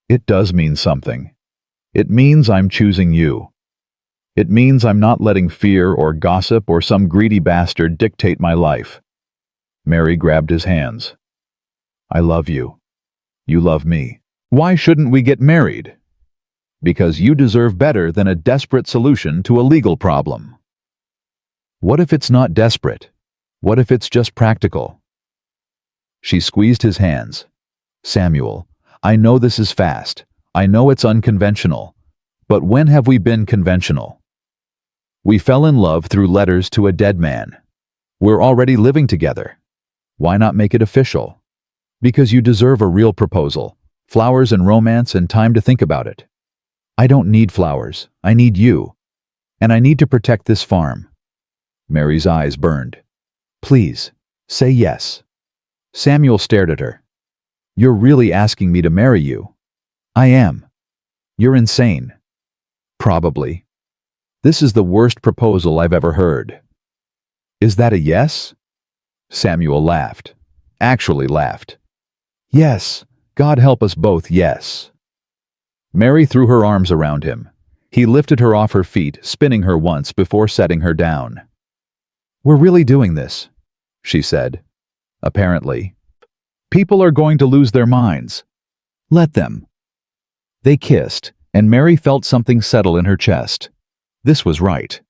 It does mean something. It means I'm choosing you. It means I'm not letting fear or gossip or some greedy bastard dictate my life. Mary grabbed his hands. I love you. You love me. Why shouldn't we get married? Because you deserve better than a desperate solution to a legal problem. What if it's not desperate? What if it's just practical? She squeezed his hands. Samuel, I know this is fast. I know it's unconventional. But when have we been conventional? We fell in love through letters to a dead man. We're already living together. Why not make it official? Because you deserve a real proposal. Flowers and romance and time to think about it. I don't need flowers. I need you. And I need to protect this farm. Mary's eyes burned. Please, say yes. Samuel stared at her. You're really asking me to marry you? I am. You're insane. Probably. This is the worst proposal I've ever heard. Is that a yes? Samuel laughed. Actually laughed. Yes, God help us both, yes. Mary threw her arms around him. He lifted her off her feet, spinning her once before setting her down. We're really doing this, she said. Apparently. People are going to lose their minds. Let them. They kissed, and Mary felt something settle in her chest. This was right.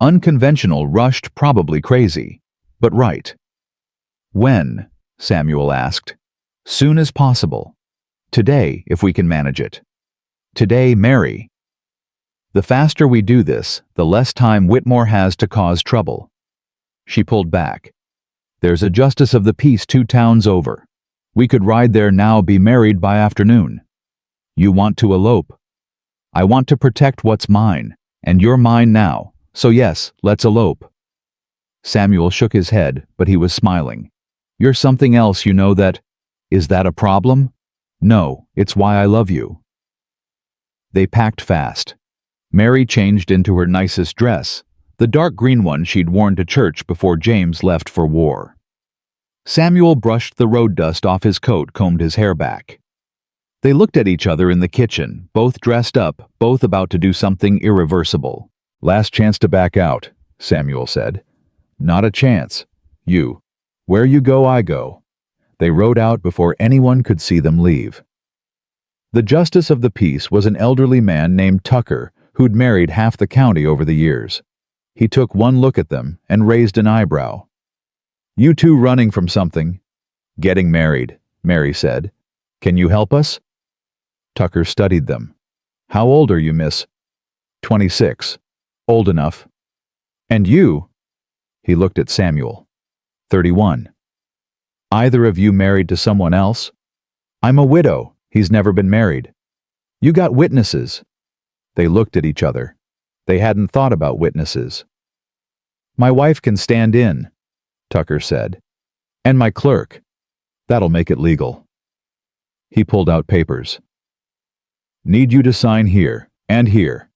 Unconventional, rushed, probably crazy, but right. When? Samuel asked. Soon as possible. Today, if we can manage it. Today, Mary. The faster we do this, the less time Whitmore has to cause trouble. She pulled back. There's a justice of the peace 2 towns over. We could ride there now, be married by afternoon. You want to elope. I want to protect what's mine, and you're mine now, so yes, let's elope. Samuel shook his head, but he was smiling. You're something else, you know that. Is that a problem? No, it's why I love you. They packed fast. Mary changed into her nicest dress, the dark green one she'd worn to church before James left for war. Samuel brushed the road dust off his coat, combed his hair back. They looked at each other in the kitchen, both dressed up, both about to do something irreversible. Last chance to back out, Samuel said. Not a chance. You. Where you go, I go. They rode out before anyone could see them leave. The justice of the peace was an elderly man named Tucker who'd married half the county over the years. He took one look at them and raised an eyebrow. You two running from something? Getting married, Mary said. Can you help us? Tucker studied them. How old are you, miss? 26. Old enough. And you? He looked at Samuel. 31. Either of you married to someone else? I'm a widow. He's never been married. You got witnesses. They looked at each other. They hadn't thought about witnesses. My wife can stand in, Tucker said. And my clerk. That'll make it legal. He pulled out papers. Need you to sign here and here.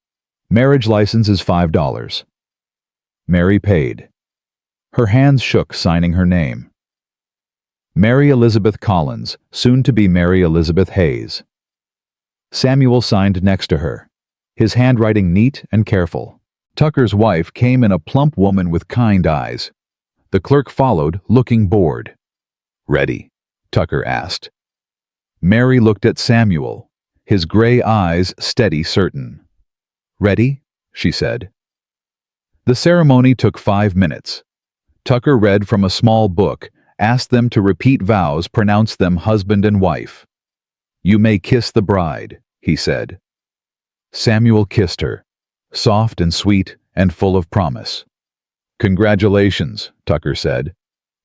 Marriage license is $5. Mary paid. Her hands shook, signing her name. Mary Elizabeth Collins, soon to be Mary Elizabeth Hayes. Samuel signed next to her, his handwriting neat and careful. Tucker's wife came in, a plump woman with kind eyes. The clerk followed, looking bored. Ready? Tucker asked. Mary looked at Samuel, his gray eyes steady, certain. Ready? She said. The ceremony took 5 minutes. Tucker read from a small book, asked them to repeat vows, pronounce them husband and wife. You may kiss the bride, he said. Samuel kissed her, soft and sweet and full of promise. Congratulations, Tucker said.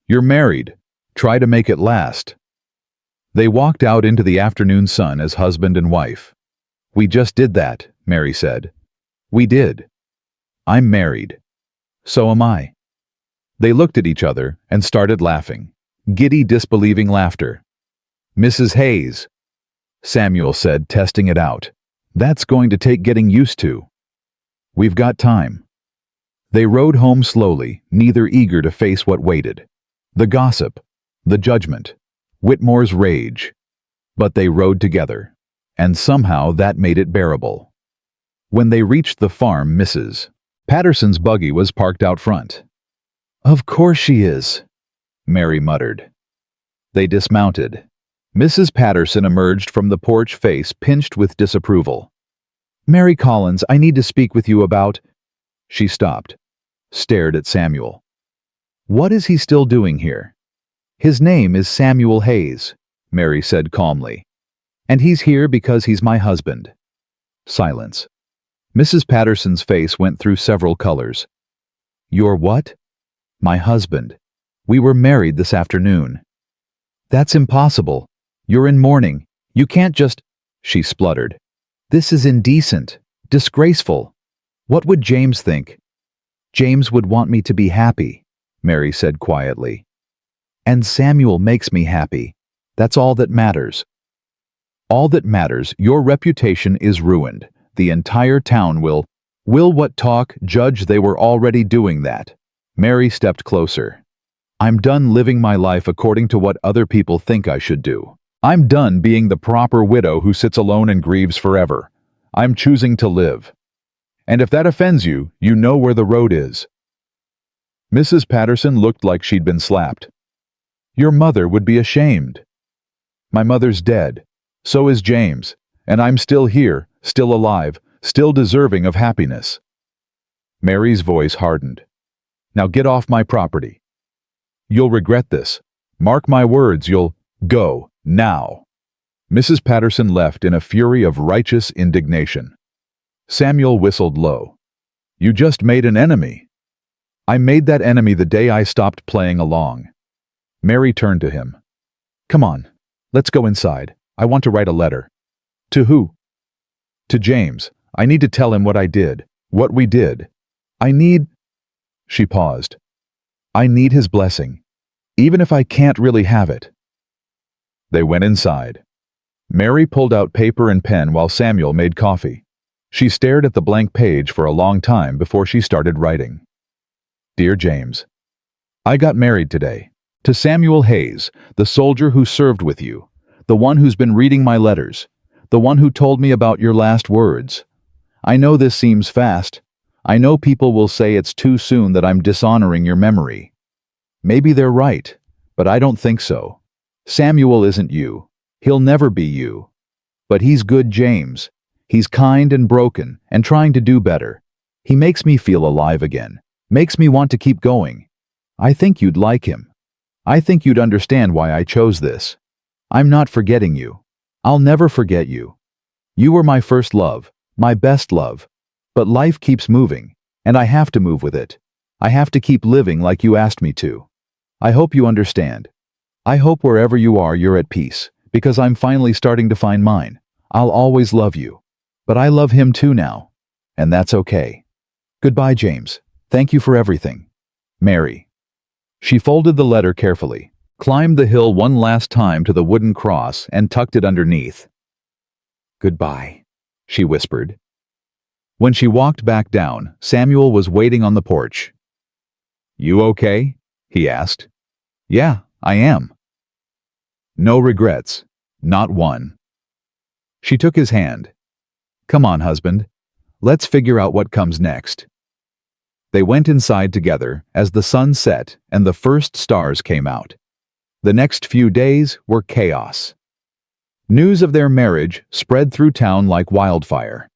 You're married. Try to make it last. They walked out into the afternoon sun as husband and wife. We just did that, Mary said. We did. I'm married. So am I. They looked at each other and started laughing, giddy, disbelieving laughter. Mrs. Hayes, Samuel said, testing it out. That's going to take getting used to. We've got time. They rode home slowly, neither eager to face what waited. The gossip, the judgment, Whitmore's rage. But they rode together, and somehow that made it bearable. When they reached the farm, Mrs. Patterson's buggy was parked out front. Of course she is, Mary muttered. They dismounted. Mrs. Patterson emerged from the porch, face pinched with disapproval. Mary Collins, I need to speak with you about... She stopped, stared at Samuel. What is he still doing here? His name is Samuel Hayes, Mary said calmly. And he's here because he's my husband. Silence. Mrs. Patterson's face went through several colors. You're what? My husband. We were married this afternoon. That's impossible. You're in mourning. You can't just... She spluttered. This is indecent. Disgraceful. What would James think? James would want me to be happy, Mary said quietly. And Samuel makes me happy. That's all that matters. All that matters, your reputation is ruined. The entire town will what talk, Judge, they were already doing that. Mary stepped closer. I'm done living my life according to what other people think I should do. I'm done being the proper widow who sits alone and grieves forever. I'm choosing to live. And if that offends you, you know where the road is. Mrs. Patterson looked like she'd been slapped. Your mother would be ashamed. My mother's dead. So is James. And I'm still here, still alive, still deserving of happiness. Mary's voice hardened. Now get off my property. You'll regret this. Mark my words, you'll go, now. Mrs. Patterson left in a fury of righteous indignation. Samuel whistled low. You just made an enemy. I made that enemy the day I stopped playing along. Mary turned to him. Come on, let's go inside. I want to write a letter. To who? To James. I need to tell him what I did, what we did. I need... She paused. I need his blessing, even if I can't really have it. They went inside. Mary pulled out paper and pen while Samuel made coffee. She stared at the blank page for a long time before she started writing. Dear James, I got married today. To Samuel Hayes, the soldier who served with you, the one who's been reading my letters, the one who told me about your last words. I know this seems fast. I know people will say it's too soon, that I'm dishonoring your memory. Maybe they're right, but I don't think so. Samuel isn't you. He'll never be you. But he's good James. He's kind and broken and trying to do better. He makes me feel alive again, makes me want to keep going. I think you'd like him. I think you'd understand why I chose this. I'm not forgetting you. I'll never forget you. You were my first love, my best love. But life keeps moving, and I have to move with it. I have to keep living like you asked me to. I hope you understand. I hope wherever you are, you're at peace, because I'm finally starting to find mine. I'll always love you. But I love him too now. And that's okay. Goodbye, James. Thank you for everything. Mary. She folded the letter carefully, climbed the hill one last time to the wooden cross, and tucked it underneath. Goodbye, she whispered. When she walked back down, Samuel was waiting on the porch. You okay? He asked. Yeah, I am. No regrets. Not one. She took his hand. Come on, husband. Let's figure out what comes next. They went inside together as the sun set and the first stars came out. The next few days were chaos. News of their marriage spread through town like wildfire.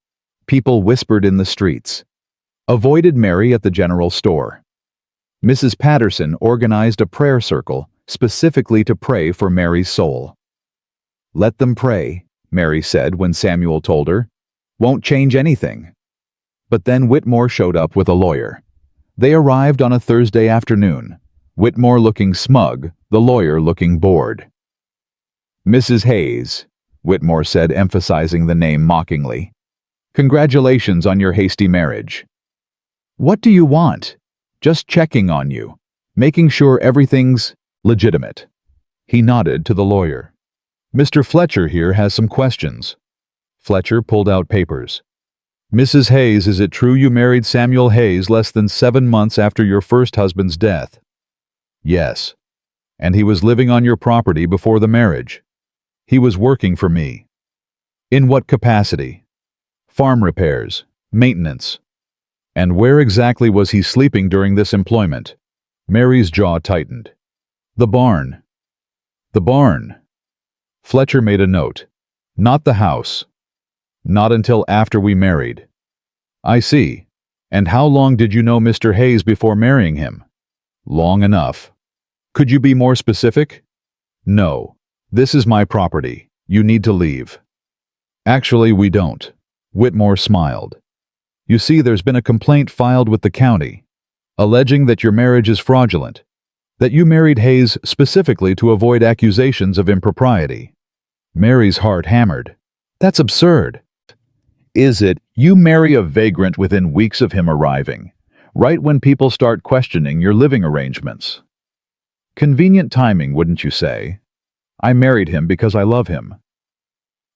People whispered in the streets. Avoided Mary at the general store. Mrs. Patterson organized a prayer circle specifically to pray for Mary's soul. Let them pray, Mary said when Samuel told her. Won't change anything. But then Whitmore showed up with a lawyer. They arrived on a Thursday afternoon, Whitmore looking smug, the lawyer looking bored. Mrs. Hayes, Whitmore said, emphasizing the name mockingly. Congratulations on your hasty marriage. What do you want? Just checking on you, making sure everything's legitimate. He nodded to the lawyer. Mr. Fletcher here has some questions. Fletcher pulled out papers. Mrs. Hayes, is it true you married Samuel Hayes less than 7 months after your first husband's death? Yes. And he was living on your property before the marriage. He was working for me. In what capacity? Farm repairs, maintenance. And where exactly was he sleeping during this employment? Mary's jaw tightened. The barn. The barn. Fletcher made a note. Not the house. Not until after we married. I see. And how long did you know Mr. Hayes before marrying him? Long enough. Could you be more specific? No. This is my property. You need to leave. Actually, we don't. Whitmore smiled. You see, there's been a complaint filed with the county, alleging that your marriage is fraudulent, that you married Hayes specifically to avoid accusations of impropriety. Mary's heart hammered. That's absurd. Is it? You marry a vagrant within weeks of him arriving, right when people start questioning your living arrangements. Convenient timing, wouldn't you say? I married him because I love him.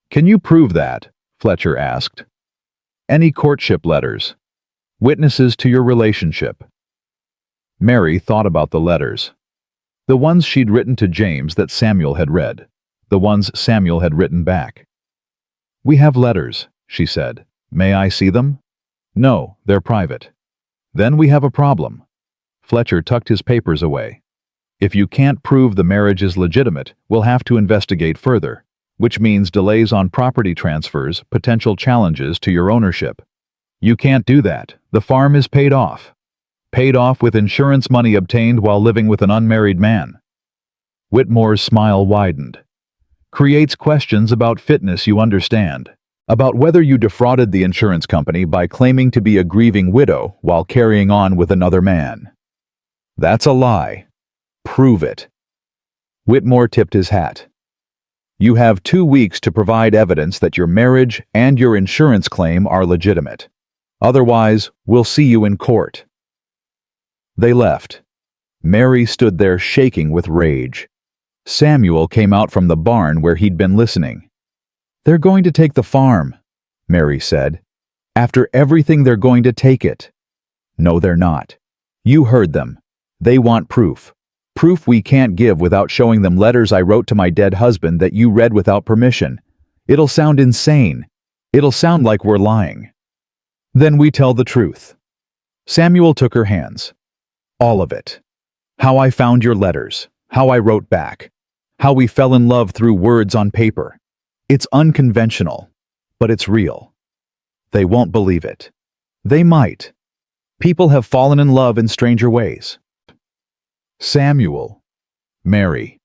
Can you prove that? Fletcher asked. Any courtship letters? Witnesses to your relationship? Mary thought about the letters. The ones she'd written to James that Samuel had read. The ones Samuel had written back. We have letters, she said. May I see them? No, they're private. Then we have a problem. Fletcher tucked his papers away. If you can't prove the marriage is legitimate, we'll have to investigate further, which means delays on property transfers, potential challenges to your ownership. You can't do that. The farm is paid off. Paid off with insurance money obtained while living with an unmarried man. Whitmore's smile widened. Creates questions about fitness, you understand. About whether you defrauded the insurance company by claiming to be a grieving widow while carrying on with another man. That's a lie. Prove it. Whitmore tipped his hat. You have 2 weeks to provide evidence that your marriage and your insurance claim are legitimate. Otherwise, we'll see you in court. They left. Mary stood there shaking with rage. Samuel came out from the barn where he'd been listening. They're going to take the farm, Mary said. After everything, they're going to take it. No, they're not. You heard them. They want proof. Proof we can't give without showing them letters I wrote to my dead husband that you read without permission. It'll sound insane. It'll sound like we're lying. Then we tell the truth. Samuel took her hands. All of it. How I found your letters. How I wrote back. How we fell in love through words on paper. It's unconventional, but it's real. They won't believe it. They might. People have fallen in love in stranger ways. Samuel. Mary.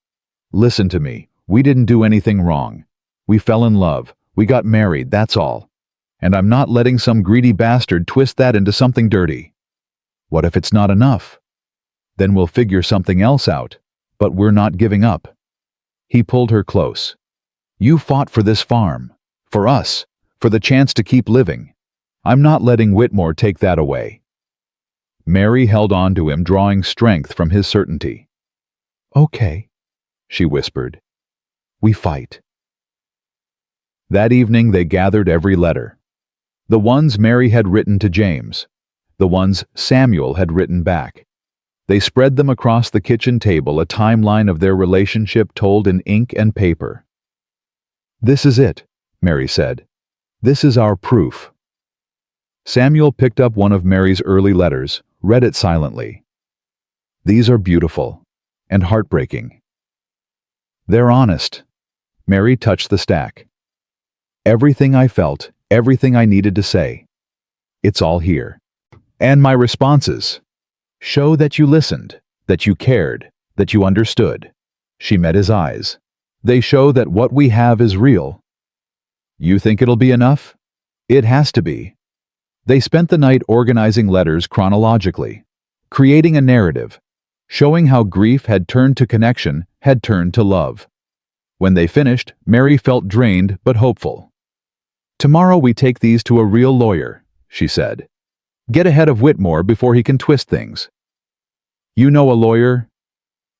Listen to me. We didn't do anything wrong. We fell in love. We got married, that's all. And I'm not letting some greedy bastard twist that into something dirty. What if it's not enough? Then we'll figure something else out. But we're not giving up. He pulled her close. You fought for this farm. For us. For the chance to keep living. I'm not letting Whitmore take that away. Mary held on to him, drawing strength from his certainty. Okay, she whispered. We fight. That evening they gathered every letter. The ones Mary had written to James. The ones Samuel had written back. They spread them across the kitchen table, a timeline of their relationship told in ink and paper. This is it, Mary said. This is our proof. Samuel picked up one of Mary's early letters, read it silently. These are beautiful and heartbreaking. They're honest. Mary touched the stack. Everything I felt, everything I needed to say. It's all here. And my responses. Show that you listened, that you cared, that you understood. She met his eyes. They show that what we have is real. You think it'll be enough? It has to be. They spent the night organizing letters chronologically, creating a narrative, showing how grief had turned to connection, had turned to love. When they finished, Mary felt drained but hopeful. Tomorrow we take these to a real lawyer, she said. Get ahead of Whitmore before he can twist things. You know a lawyer?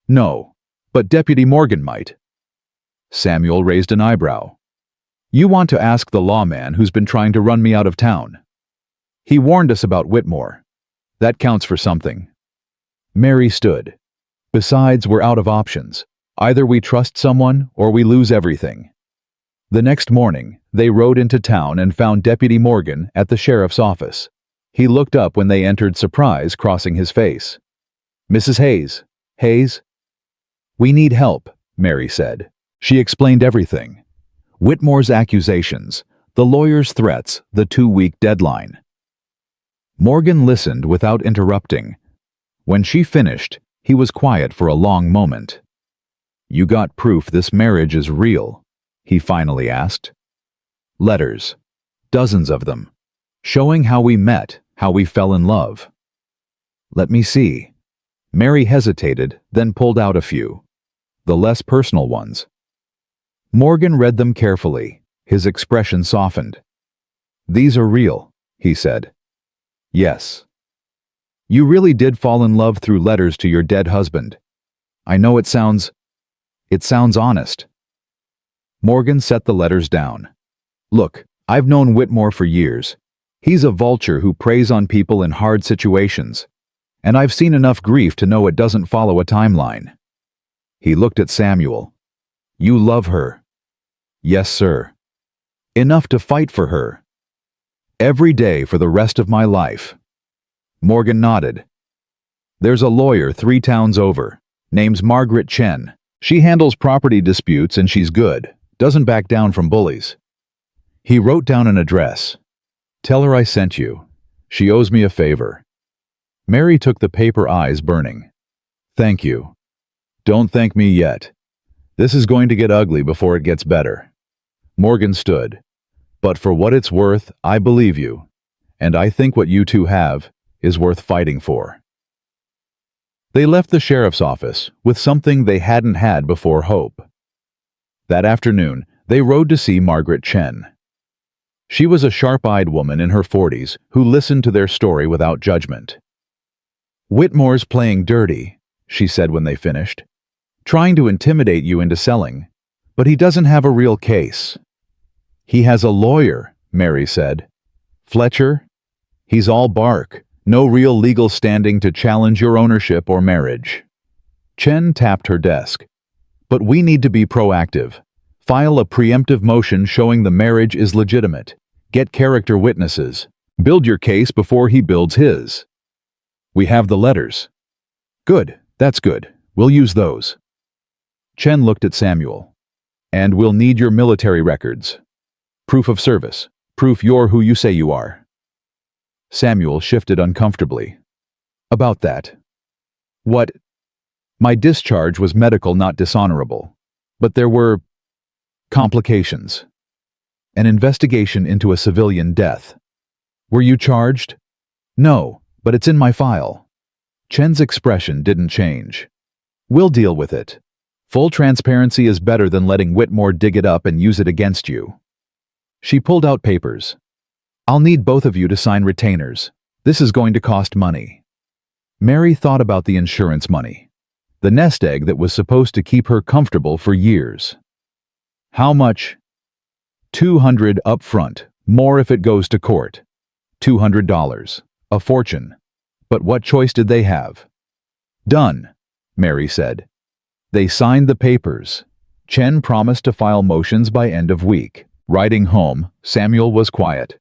No, but Deputy Morgan might. Samuel raised an eyebrow. You want to ask the lawman who's been trying to run me out of town. He warned us about Whitmore. That counts for something. Mary stood. Besides, we're out of options. Either we trust someone or we lose everything. The next morning, they rode into town and found Deputy Morgan at the sheriff's office. He looked up when they entered, surprise crossing his face. Mrs. Hayes. Hayes? We need help, Mary said. She explained everything. Whitmore's accusations, the lawyer's threats, the 2-week deadline. Morgan listened without interrupting. When she finished, he was quiet for a long moment. You got proof this marriage is real? He finally asked. Letters. Dozens of them. Showing how we met, how we fell in love. Let me see. Mary hesitated, then pulled out a few. The less personal ones. Morgan read them carefully. His expression softened. These are real, he said. Yes. You really did fall in love through letters to your dead husband. I know it sounds honest. Morgan set the letters down. Look, I've known Whitmore for years. He's a vulture who preys on people in hard situations. And I've seen enough grief to know it doesn't follow a timeline. He looked at Samuel. You love her. Yes, sir. Enough to fight for her. Every day for the rest of my life. Morgan nodded. There's a lawyer 3 towns over. Name's Margaret Chen. She handles property disputes and she's good. Doesn't back down from bullies. He wrote down an address. Tell her I sent you. She owes me a favor. Mary took the paper, eyes burning. Thank you. Don't thank me yet. This is going to get ugly before it gets better. Morgan stood. But for what it's worth, I believe you. And I think what you two have is worth fighting for. They left the sheriff's office with something they hadn't had before, hope. That afternoon, they rode to see Margaret Chen. She was a sharp-eyed woman in her 40s who listened to their story without judgment. Whitmore's playing dirty, she said when they finished. Trying to intimidate you into selling, but he doesn't have a real case. He has a lawyer, Mary said. Fletcher? He's all bark, no real legal standing to challenge your ownership or marriage. Chen tapped her desk. But we need to be proactive. File a preemptive motion showing the marriage is legitimate. Get character witnesses. Build your case before he builds his. We have the letters. Good, that's good. We'll use those. Chen looked at Samuel. And we'll need your military records. Proof of service. Proof you're who you say you are. Samuel shifted uncomfortably. About that. What? My discharge was medical, not dishonorable. But there were complications. An investigation into a civilian death. Were you charged? No, but it's in my file. Chen's expression didn't change. We'll deal with it. Full transparency is better than letting Whitmore dig it up and use it against you. She pulled out papers. I'll need both of you to sign retainers. This is going to cost money. Mary thought about the insurance money, the nest egg that was supposed to keep her comfortable for years. How much? $200 up front, more if it goes to court. $200, a fortune. But what choice did they have? Done, Mary said. They signed the papers. Chen promised to file motions by end of week. Riding home, Samuel was quiet.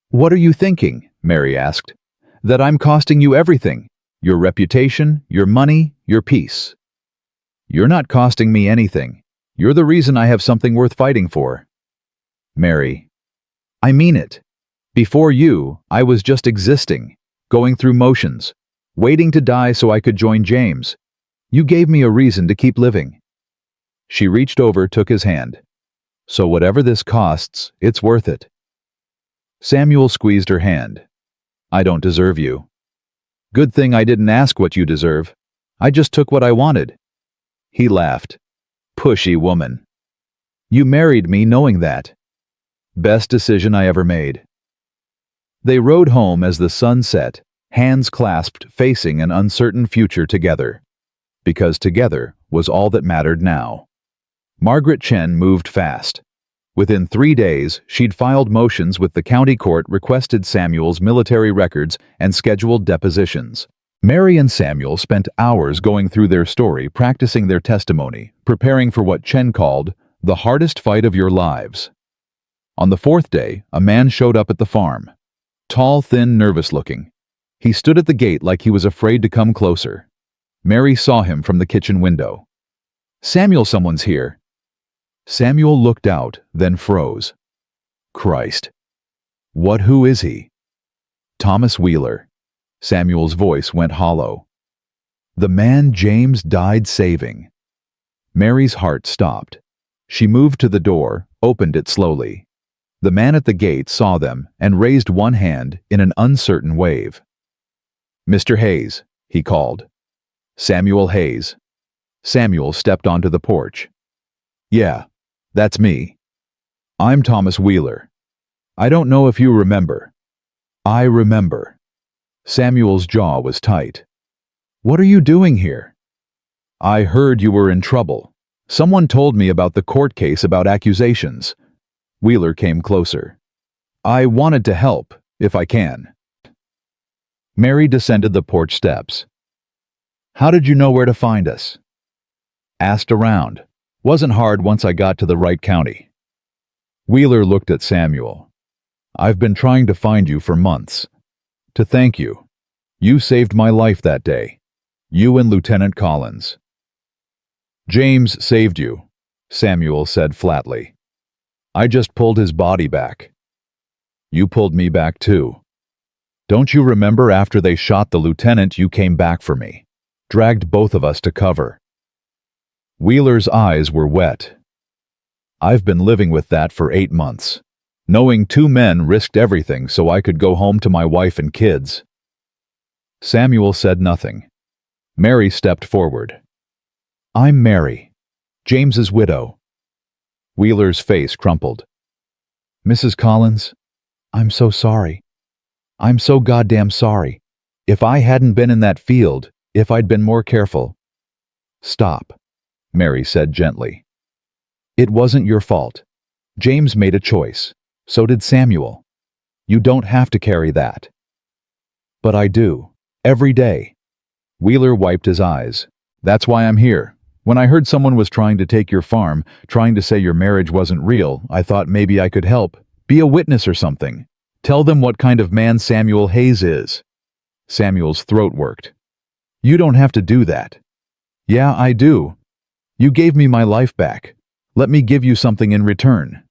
What are you thinking? Mary asked. That I'm costing you everything. Your reputation, your money, your peace. You're not costing me anything. You're the reason I have something worth fighting for. Mary. I mean it. Before you, I was just existing, going through motions, waiting to die so I could join James. You gave me a reason to keep living. She reached over, took his hand. So whatever this costs, it's worth it. Samuel squeezed her hand. I don't deserve you. Good thing I didn't ask what you deserve. I just took what I wanted. He laughed. Pushy woman. You married me knowing that. Best decision I ever made. They rode home as the sun set, hands clasped, facing an uncertain future together. Because together was all that mattered now. Margaret Chen moved fast. Within 3 days, she'd filed motions with the county court, requested Samuel's military records, and scheduled depositions. Mary and Samuel spent hours going through their story, practicing their testimony, preparing for what Chen called the hardest fight of your lives. On the 4th day, a man showed up at the farm. Tall, thin, nervous-looking. He stood at the gate like he was afraid to come closer. Mary saw him from the kitchen window. Samuel, someone's here. Samuel looked out, then froze. Christ. Who is he? Thomas Wheeler. Samuel's voice went hollow. The man James died saving. Mary's heart stopped. She moved to the door, opened it slowly. The man at the gate saw them and raised one hand in an uncertain wave. Mr. Hayes, he called. Samuel Hayes. Samuel stepped onto the porch. Yeah, that's me. I'm Thomas Wheeler. I don't know if you remember. I remember. Samuel's jaw was tight. What are you doing here? I heard you were in trouble. Someone told me about the court case about accusations. Wheeler came closer. I wanted to help, if I can. Mary descended the porch steps. How did you know where to find us? Asked around. Wasn't hard once I got to the right county. Wheeler looked at Samuel. I've been trying to find you for months. To thank you. You saved my life that day. You and Lieutenant Collins. James saved you, Samuel said flatly. I just pulled his body back. You pulled me back too. Don't you remember after they shot the lieutenant you came back for me? Dragged both of us to cover. Wheeler's eyes were wet. I've been living with that for 8 months. Knowing 2 men risked everything so I could go home to my wife and kids. Samuel said nothing. Mary stepped forward. I'm Mary, James's widow. Wheeler's face crumpled. Mrs. Collins, I'm so sorry. I'm so goddamn sorry. If I hadn't been in that field, if I'd been more careful. Stop, Mary said gently. It wasn't your fault. James made a choice. So did Samuel. You don't have to carry that. But I do. Every day. Wheeler wiped his eyes. That's why I'm here. When I heard someone was trying to take your farm, trying to say your marriage wasn't real, I thought maybe I could help. Be a witness or something. Tell them what kind of man Samuel Hayes is. Samuel's throat worked. You don't have to do that. Yeah, I do. You gave me my life back. Let me give you something in return.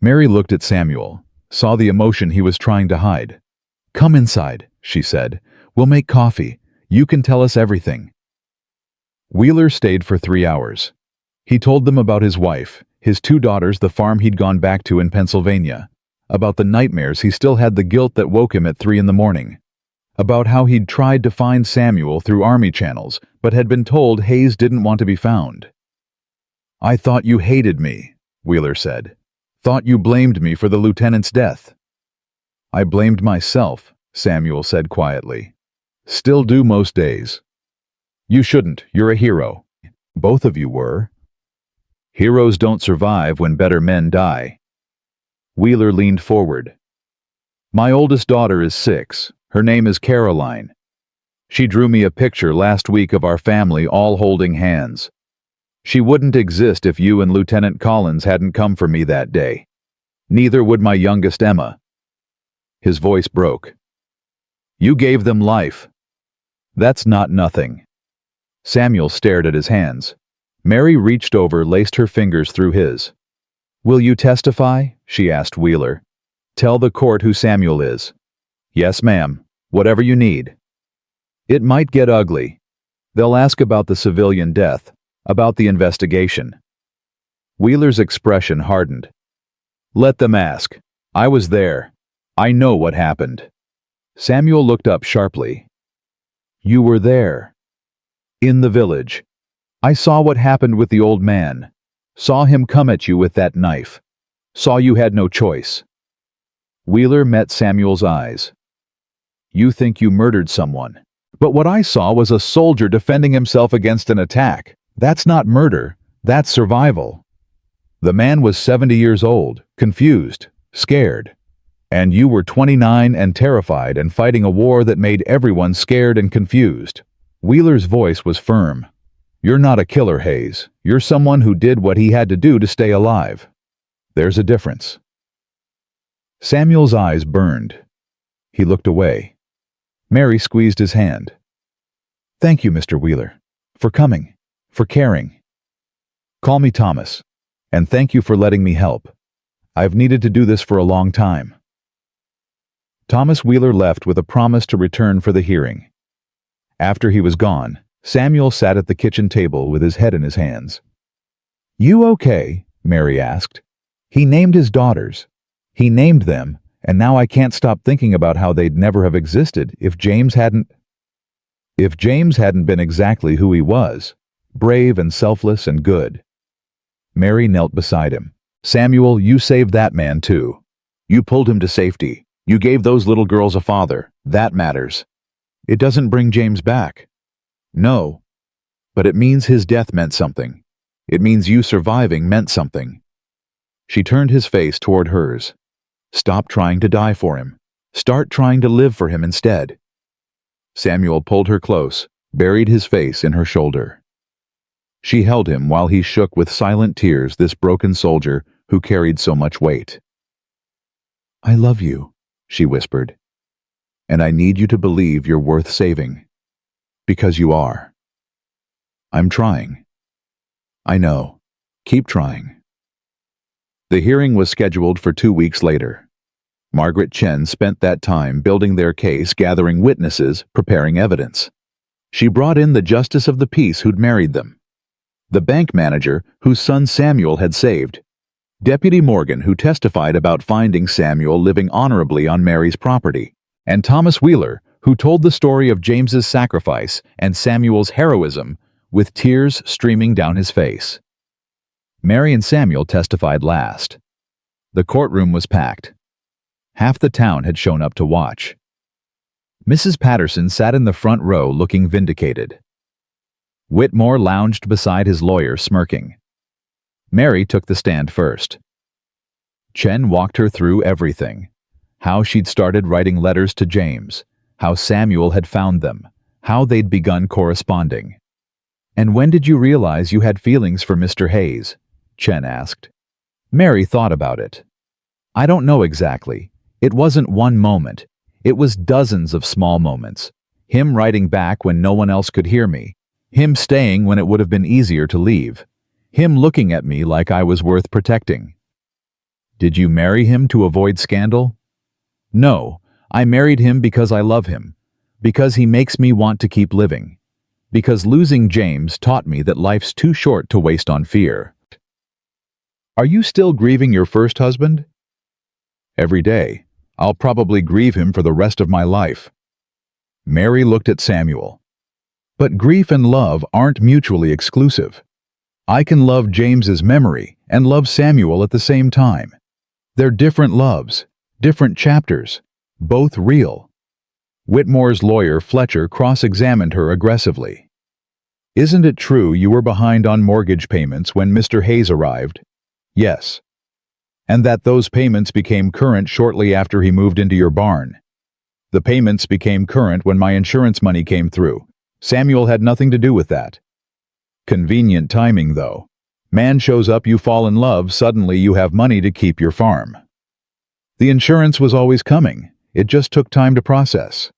Mary looked at Samuel, saw the emotion he was trying to hide. Come inside, she said. We'll make coffee. You can tell us everything. Wheeler stayed for 3 hours. He told them about his wife, his 2 daughters, the farm he'd gone back to in Pennsylvania, about the nightmares he still had, the guilt that woke him at 3 in the morning, about how he'd tried to find Samuel through army channels, but had been told Hayes didn't want to be found. "I thought you hated me," Wheeler said. "Thought you blamed me for the lieutenant's death." "I blamed myself," Samuel said quietly. "Still do most days." "You shouldn't. You're a hero." "Both of you were." "Heroes don't survive when better men die." Wheeler leaned forward. "My oldest daughter is 6. Her name is Caroline. She drew me a picture last week of our family all holding hands. She wouldn't exist if you and Lieutenant Collins hadn't come for me that day. Neither would my youngest Emma." His voice broke. "You gave them life." "That's not nothing." Samuel stared at his hands. Mary reached over, laced her fingers through his. "Will you testify?" she asked Wheeler. "Tell the court who Samuel is." "Yes, ma'am. Whatever you need." "It might get ugly. They'll ask about the civilian death, about the investigation." Wheeler's expression hardened. "Let them ask. I was there. I know what happened." Samuel looked up sharply. "You were there." "In the village. I saw what happened with the old man. Saw him come at you with that knife. Saw you had no choice." Wheeler met Samuel's eyes. "You think you murdered someone. But what I saw was a soldier defending himself against an attack. That's not murder. That's survival. The man was 70 years old, confused, scared. And you were 29 and terrified and fighting a war that made everyone scared and confused." Wheeler's voice was firm. "You're not a killer, Hayes. You're someone who did what he had to do to stay alive. There's a difference." Samuel's eyes burned. He looked away. Mary squeezed his hand. "Thank you, Mr. Wheeler, for coming, for caring. Call me Thomas, and thank you for letting me help. I've needed to do this for a long time." Thomas Wheeler left with a promise to return for the hearing. After he was gone, Samuel sat at the kitchen table with his head in his hands. "You okay?" Mary asked. "He named his daughters. He named them, and now I can't stop thinking about how they'd never have existed if James hadn't been exactly who he was, brave and selfless and good." Mary knelt beside him. "Samuel, you saved that man too. You pulled him to safety. You gave those little girls a father. That matters. It doesn't bring James back. No. But it means his death meant something. It means you surviving meant something." She turned his face toward hers. "Stop trying to die for him. Start trying to live for him instead." Samuel pulled her close, buried his face in her shoulder. She held him while he shook with silent tears this broken soldier who carried so much weight. "I love you," she whispered. "And I need you to believe you're worth saving. Because you are. I'm trying. I know. Keep trying." The hearing was scheduled for 2 weeks later. Margaret Chen spent that time building their case, gathering witnesses, preparing evidence. She brought in the justice of the peace who'd married them, the bank manager whose son Samuel had saved, Deputy Morgan who testified about finding Samuel living honorably on Mary's property, and Thomas Wheeler who told the story of James's sacrifice and Samuel's heroism with tears streaming down his face. Mary and Samuel testified last. The courtroom was packed. Half the town had shown up to watch. Mrs. Patterson sat in the front row looking vindicated. Whitmore lounged beside his lawyer, smirking. Mary took the stand first. Chen walked her through everything. How she'd started writing letters to James, how Samuel had found them, how they'd begun corresponding. "And when did you realize you had feelings for Mr. Hayes?" Chen asked. Mary thought about it. "I don't know exactly. It wasn't one moment. It was dozens of small moments. Him writing back when no one else could hear me. Him staying when it would have been easier to leave. Him looking at me like I was worth protecting." "Did you marry him to avoid scandal?" "No, I married him because I love him. Because he makes me want to keep living. Because losing James taught me that life's too short to waste on fear." "Are you still grieving your first husband?" "Every day. I'll probably grieve him for the rest of my life." Mary looked at Samuel. But grief and love aren't mutually exclusive. I can love James's memory and love Samuel at the same time. They're different loves, different chapters, both real. Whitmore's lawyer Fletcher cross-examined her aggressively. Isn't it true you were behind on mortgage payments when Mr. Hayes arrived? Yes. And that those payments became current shortly after he moved into your barn? The payments became current when my insurance money came through. Samuel had nothing to do with that. Convenient timing, though. Man shows up, you fall in love, suddenly you have money to keep your farm. The insurance was always coming. It just took time to process.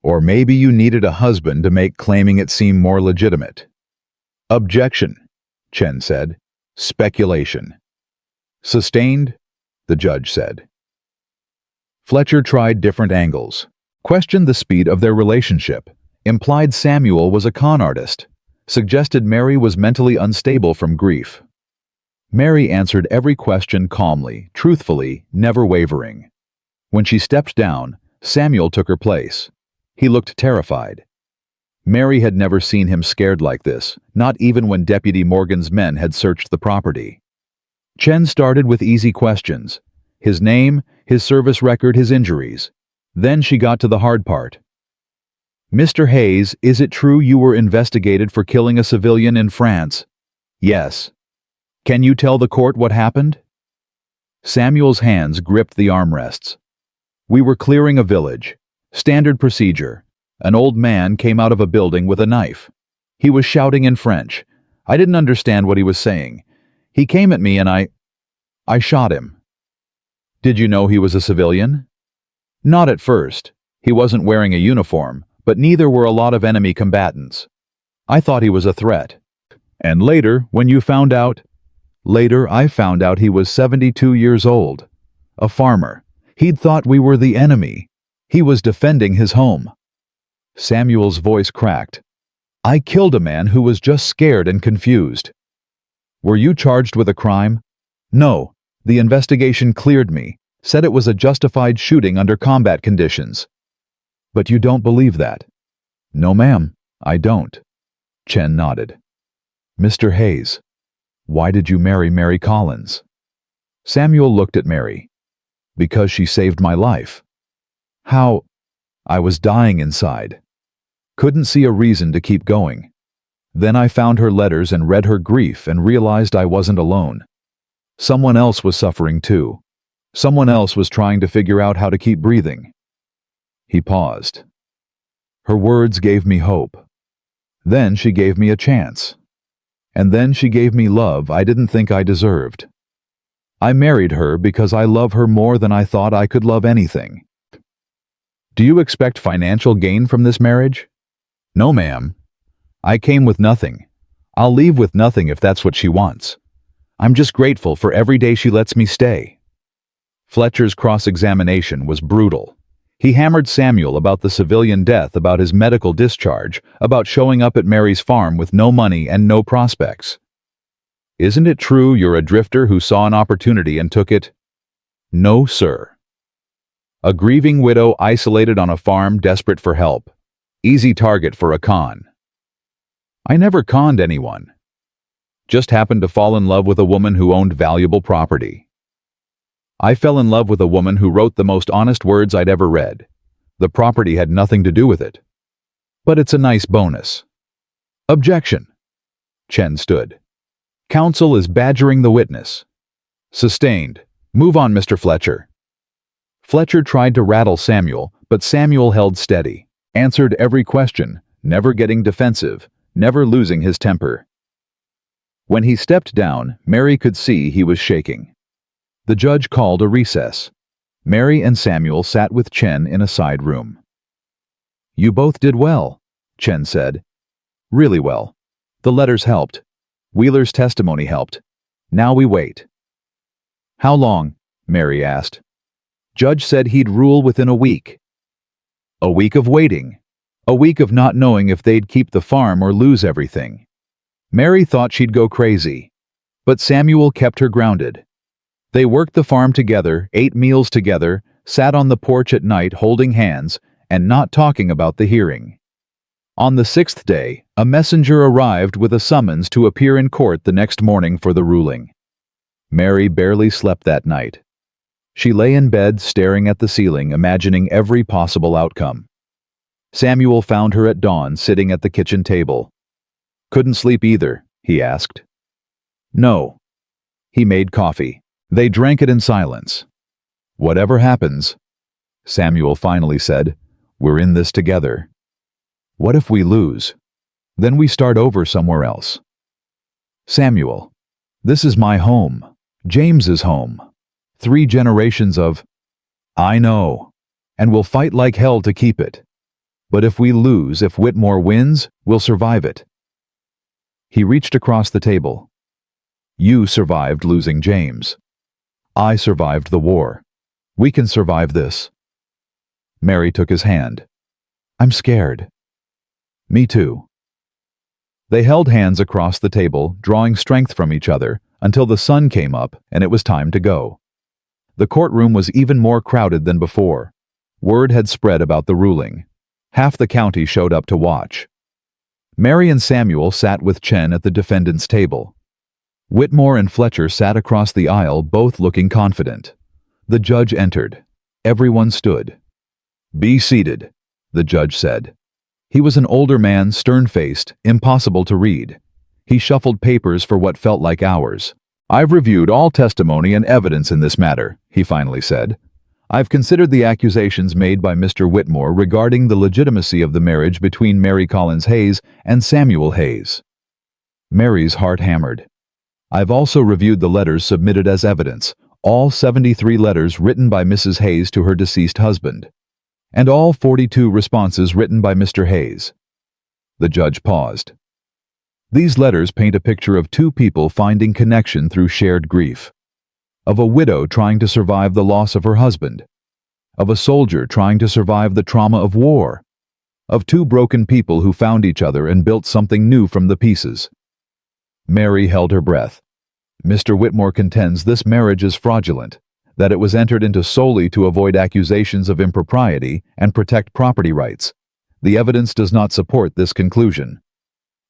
Or maybe you needed a husband to make claiming it seem more legitimate. Objection, Chen said. Speculation. Sustained, the judge said. Fletcher tried different angles, questioned the speed of their relationship, implied Samuel was a con artist, suggested Mary was mentally unstable from grief. Mary answered every question calmly, truthfully, never wavering. When she stepped down, Samuel took her place. He looked terrified. Mary had never seen him scared like this, not even when Deputy Morgan's men had searched the property. Chen started with easy questions. His name, his service record, his injuries. Then she got to the hard part. Mr. Hayes, is it true you were investigated for killing a civilian in France? Yes. Can you tell the court what happened? Samuel's hands gripped the armrests. We were clearing a village. Standard procedure. An old man came out of a building with a knife. He was shouting in French. I didn't understand what he was saying. He came at me and I shot him. Did you know he was a civilian? Not at first. He wasn't wearing a uniform, but neither were a lot of enemy combatants. I thought he was a threat. And later, when you found out? Later, I found out he was 72 years old. A farmer. He'd thought we were the enemy. He was defending his home. Samuel's voice cracked. I killed a man who was just scared and confused. Were you charged with a crime? No. The investigation cleared me, said it was a justified shooting under combat conditions. But you don't believe that? No, ma'am, I don't. Chen nodded. Mr. Hayes, why did you marry Mary Collins? Samuel looked at Mary. Because she saved my life. How? I was dying inside. Couldn't see a reason to keep going. Then I found her letters and read her grief and realized I wasn't alone. Someone else was suffering too. Someone else was trying to figure out how to keep breathing. He paused. Her words gave me hope. Then she gave me a chance. And then she gave me love I didn't think I deserved. I married her because I love her more than I thought I could love anything. Do you expect financial gain from this marriage? No, ma'am. I came with nothing. I'll leave with nothing if that's what she wants. I'm just grateful for every day she lets me stay. Fletcher's cross-examination was brutal. He hammered Samuel about the civilian death, about his medical discharge, about showing up at Mary's farm with no money and no prospects. Isn't it true you're a drifter who saw an opportunity and took it? No, sir. A grieving widow isolated on a farm, desperate for help. Easy target for a con. I never conned anyone. Just happened to fall in love with a woman who owned valuable property. I fell in love with a woman who wrote the most honest words I'd ever read. The property had nothing to do with it. But it's a nice bonus. Objection. Chen stood. Counsel is badgering the witness. Sustained. Move on, Mr. Fletcher. Fletcher tried to rattle Samuel, but Samuel held steady, answered every question, never getting defensive, never losing his temper. When he stepped down, Mary could see he was shaking. The judge called a recess. Mary and Samuel sat with Chen in a side room. You both did well, Chen said. Really well. The letters helped. Wheeler's testimony helped. Now we wait. How long? Mary asked. Judge said he'd rule within a week. A week of waiting. A week of not knowing if they'd keep the farm or lose everything. Mary thought she'd go crazy. But Samuel kept her grounded. They worked the farm together, ate meals together, sat on the porch at night holding hands, and not talking about the hearing. On the 6th day, a messenger arrived with a summons to appear in court the next morning for the ruling. Mary barely slept that night. She lay in bed staring at the ceiling, imagining every possible outcome. Samuel found her at dawn sitting at the kitchen table. "Couldn't sleep either?" he asked. "No." He made coffee. They drank it in silence. "Whatever happens," Samuel finally said, "we're in this together. What if we lose? Then we start over somewhere else." "Samuel, this is my home, James's home. 3 generations of—" "I know, and we'll fight like hell to keep it. But if we lose, if Whitmore wins, we'll survive it." He reached across the table. "You survived losing James. I survived the war. We can survive this." Mary took his hand. "I'm scared." "Me too." They held hands across the table, drawing strength from each other, until the sun came up and it was time to go. The courtroom was even more crowded than before. Word had spread about the ruling. Half the county showed up to watch. Mary and Samuel sat with Chen at the defendant's table. Whitmore and Fletcher sat across the aisle, both looking confident. The judge entered. Everyone stood. "Be seated," the judge said. He was an older man, stern-faced, impossible to read. He shuffled papers for what felt like hours. "I've reviewed all testimony and evidence in this matter," he finally said. "I've considered the accusations made by Mr. Whitmore regarding the legitimacy of the marriage between Mary Collins Hayes and Samuel Hayes." Mary's heart hammered. "I've also reviewed the letters submitted as evidence, all 73 letters written by Mrs. Hayes to her deceased husband, and all 42 responses written by Mr. Hayes." The judge paused. "These letters paint a picture of 2 people finding connection through shared grief. Of a widow trying to survive the loss of her husband. Of a soldier trying to survive the trauma of war. Of 2 broken people who found each other and built something new from the pieces." Mary held her breath. "Mr. Whitmore contends this marriage is fraudulent, that it was entered into solely to avoid accusations of impropriety and protect property rights. The evidence does not support this conclusion."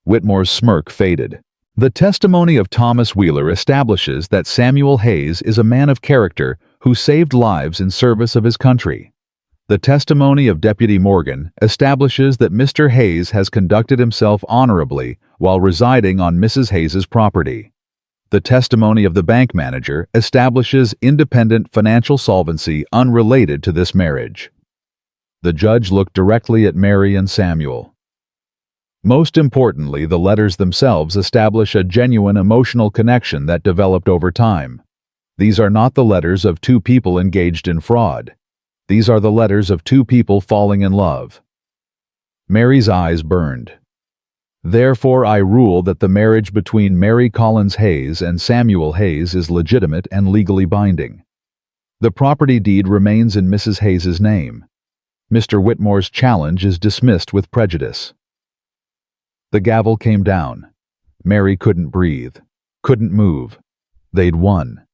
Whitmore's smirk faded. "The testimony of Thomas Wheeler establishes that Samuel Hayes is a man of character who saved lives in service of his country. The testimony of Deputy Morgan establishes that Mr. Hayes has conducted himself honorably while residing on Mrs. Hayes's property. The testimony of the bank manager establishes independent financial solvency unrelated to this marriage." The judge looked directly at Mary and Samuel. "Most importantly, the letters themselves establish a genuine emotional connection that developed over time. These are not the letters of 2 people engaged in fraud. These are the letters of 2 people falling in love." Mary's eyes burned. "Therefore, I rule that the marriage between Mary Collins Hayes and Samuel Hayes is legitimate and legally binding. The property deed remains in Mrs. Hayes's name. Mr. Whitmore's challenge is dismissed with prejudice." The gavel came down. Mary couldn't breathe, couldn't move. They'd won.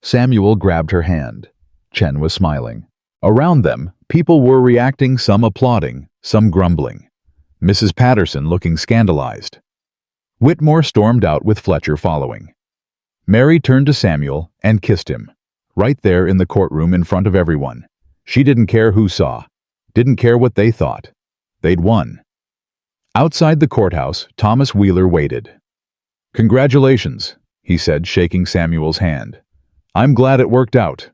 Samuel grabbed her hand. Chen was smiling. Around them, people were reacting, some applauding, some grumbling. Mrs. Patterson looking scandalized. Whitmore stormed out with Fletcher following. Mary turned to Samuel and kissed him, right there in the courtroom in front of everyone. She didn't care who saw, didn't care what they thought. They'd won. Outside the courthouse, Thomas Wheeler waited. "Congratulations," he said, shaking Samuel's hand. "I'm glad it worked out."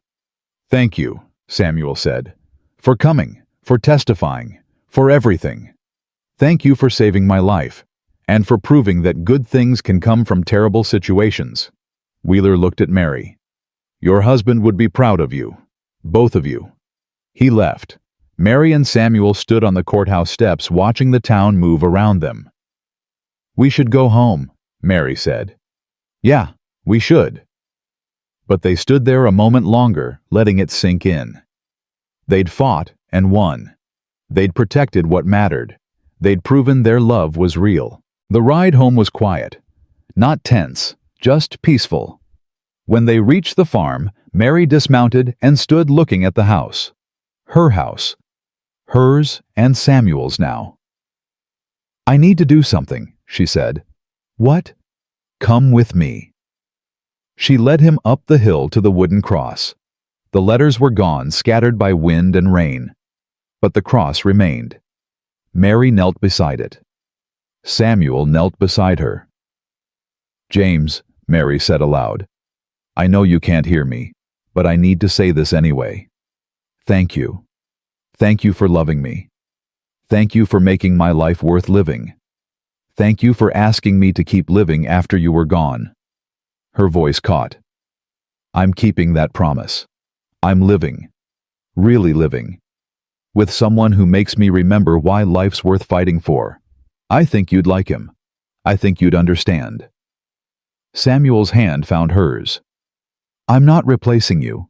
"Thank you," Samuel said, "for coming, for testifying, for everything. Thank you for saving my life, and for proving that good things can come from terrible situations." Wheeler looked at Mary. "Your husband would be proud of you, both of you." He left. Mary and Samuel stood on the courthouse steps watching the town move around them. "We should go home," Mary said. "Yeah, we should." But they stood there a moment longer, letting it sink in. They'd fought and won. They'd protected what mattered. They'd proven their love was real. The ride home was quiet. Not tense, just peaceful. When they reached the farm, Mary dismounted and stood looking at the house. Her house. hers and Samuel's now. "I need to do something," she said. "What?" "Come with me." She led him up the hill to the wooden cross. The letters were gone, scattered by wind and rain. But the cross remained. Mary knelt beside it. Samuel knelt beside her. "James," Mary said aloud, "I know you can't hear me, but I need to say this anyway. Thank you. Thank you for loving me. Thank you for making my life worth living. Thank you for asking me to keep living after you were gone." Her voice caught. "I'm keeping that promise. I'm living, really living, with someone who makes me remember why life's worth fighting for. I think you'd like him. I think you'd understand." Samuel's hand found hers. "I'm not replacing you,"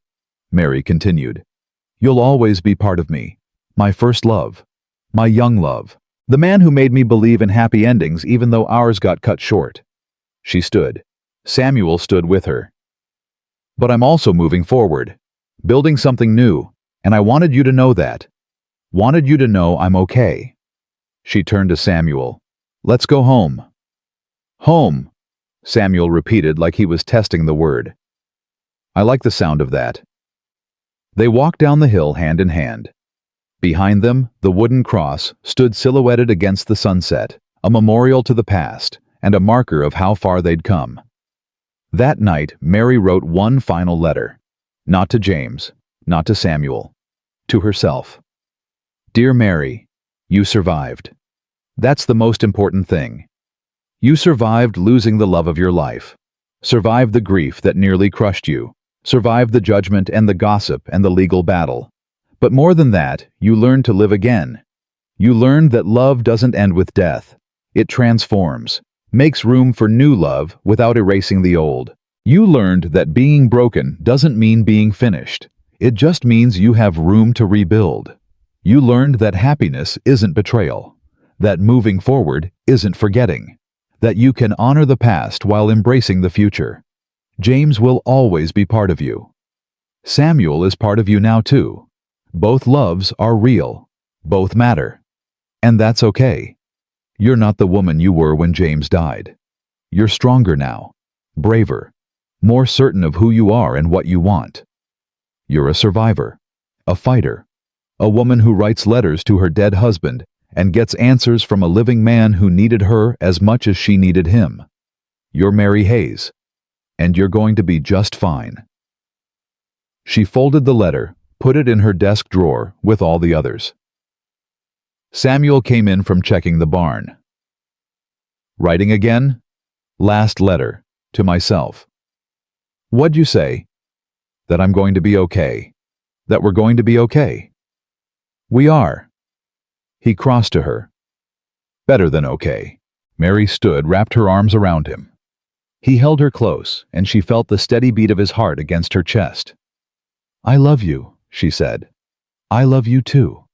Mary continued. "You'll always be part of me, my first love, my young love, the man who made me believe in happy endings even though ours got cut short." She stood. Samuel stood with her. "But I'm also moving forward, building something new, and I wanted you to know that. Wanted you to know I'm okay." She turned to Samuel. "Let's go home." "Home," Samuel repeated like he was testing the word. "I like the sound of that." They walked down the hill hand in hand. Behind them, the wooden cross stood silhouetted against the sunset, a memorial to the past and a marker of how far they'd come. That night, Mary wrote one final letter. Not to James, not to Samuel, to herself. "Dear Mary, you survived. That's the most important thing. You survived losing the love of your life, survived the grief that nearly crushed you, survived the judgment and the gossip and the legal battle. But more than that, you learned to live again. You learned that love doesn't end with death. It transforms, makes room for new love without erasing the old. You learned that being broken doesn't mean being finished. It just means you have room to rebuild. You learned that happiness isn't betrayal, that moving forward isn't forgetting, that you can honor the past while embracing the future. James will always be part of you. Samuel is part of you now too. Both loves are real. Both matter. And that's okay. You're not the woman you were when James died. You're stronger now, braver, more certain of who you are and what you want. You're a survivor, a fighter, a woman who writes letters to her dead husband and gets answers from a living man who needed her as much as she needed him. You're Mary Hayes, and you're going to be just fine." She folded the letter, put it in her desk drawer with all the others. Samuel came in from checking the barn. "Writing again? Last letter, to myself." "What'd you say?" "That I'm going to be okay. That we're going to be okay." "We are." He crossed to her. "Better than okay." Mary stood, wrapped her arms around him. He held her close, and she felt the steady beat of his heart against her chest. "I love you," she said. "I love you too."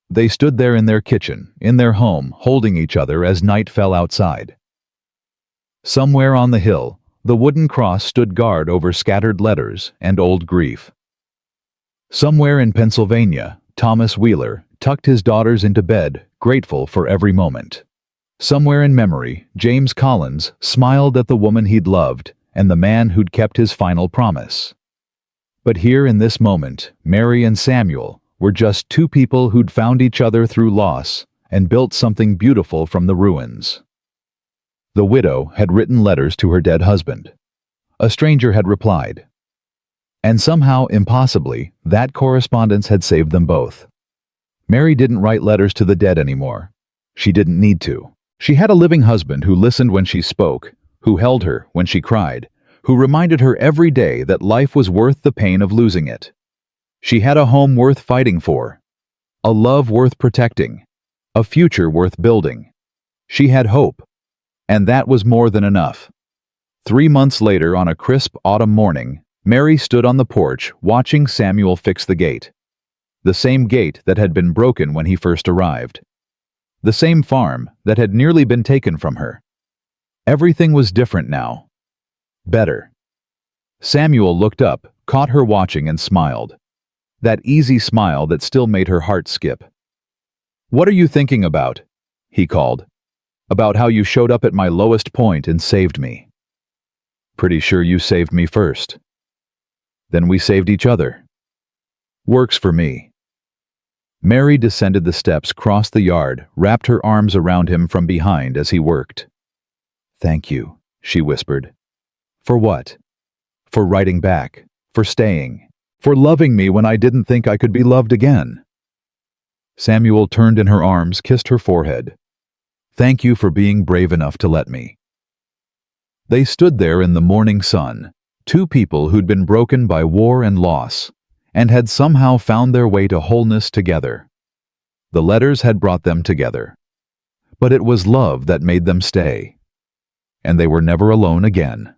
They stood there in their kitchen, in their home, holding each other as night fell outside. Somewhere on the hill, the wooden cross stood guard over scattered letters and old grief. Somewhere in Pennsylvania, Thomas Wheeler tucked his daughters into bed, grateful for every moment. Somewhere in memory, James Collins smiled at the woman he'd loved and the man who'd kept his final promise. But here in this moment, Mary and Samuel were just two people who'd found each other through loss and built something beautiful from the ruins. The widow had written letters to her dead husband. A stranger had replied. And somehow, impossibly, that correspondence had saved them both. Mary didn't write letters to the dead anymore. She didn't need to. She had a living husband who listened when she spoke, who held her when she cried, who reminded her every day that life was worth the pain of losing it. She had a home worth fighting for, a love worth protecting, a future worth building. She had hope, and that was more than enough. 3 months later, on a crisp autumn morning, Mary stood on the porch watching Samuel fix the gate. The same gate that had been broken when he first arrived. The same farm that had nearly been taken from her. Everything was different now. Better. Samuel looked up, caught her watching, and smiled. that easy smile that still made her heart skip. "What are you thinking about?" he called. "About how you showed up at my lowest point and saved me." "Pretty sure you saved me first." "Then we saved each other." "Works for me." Mary descended the steps, crossed the yard, wrapped her arms around him from behind as he worked. "Thank you," she whispered. "For what?" "For writing back, for staying, for loving me when I didn't think I could be loved again." Samuel turned in her arms, kissed her forehead. "Thank you for being brave enough to let me." They stood there in the morning sun, two people who'd been broken by war and loss, and had somehow found their way to wholeness together. The letters had brought them together, but it was love that made them stay. And they were never alone again.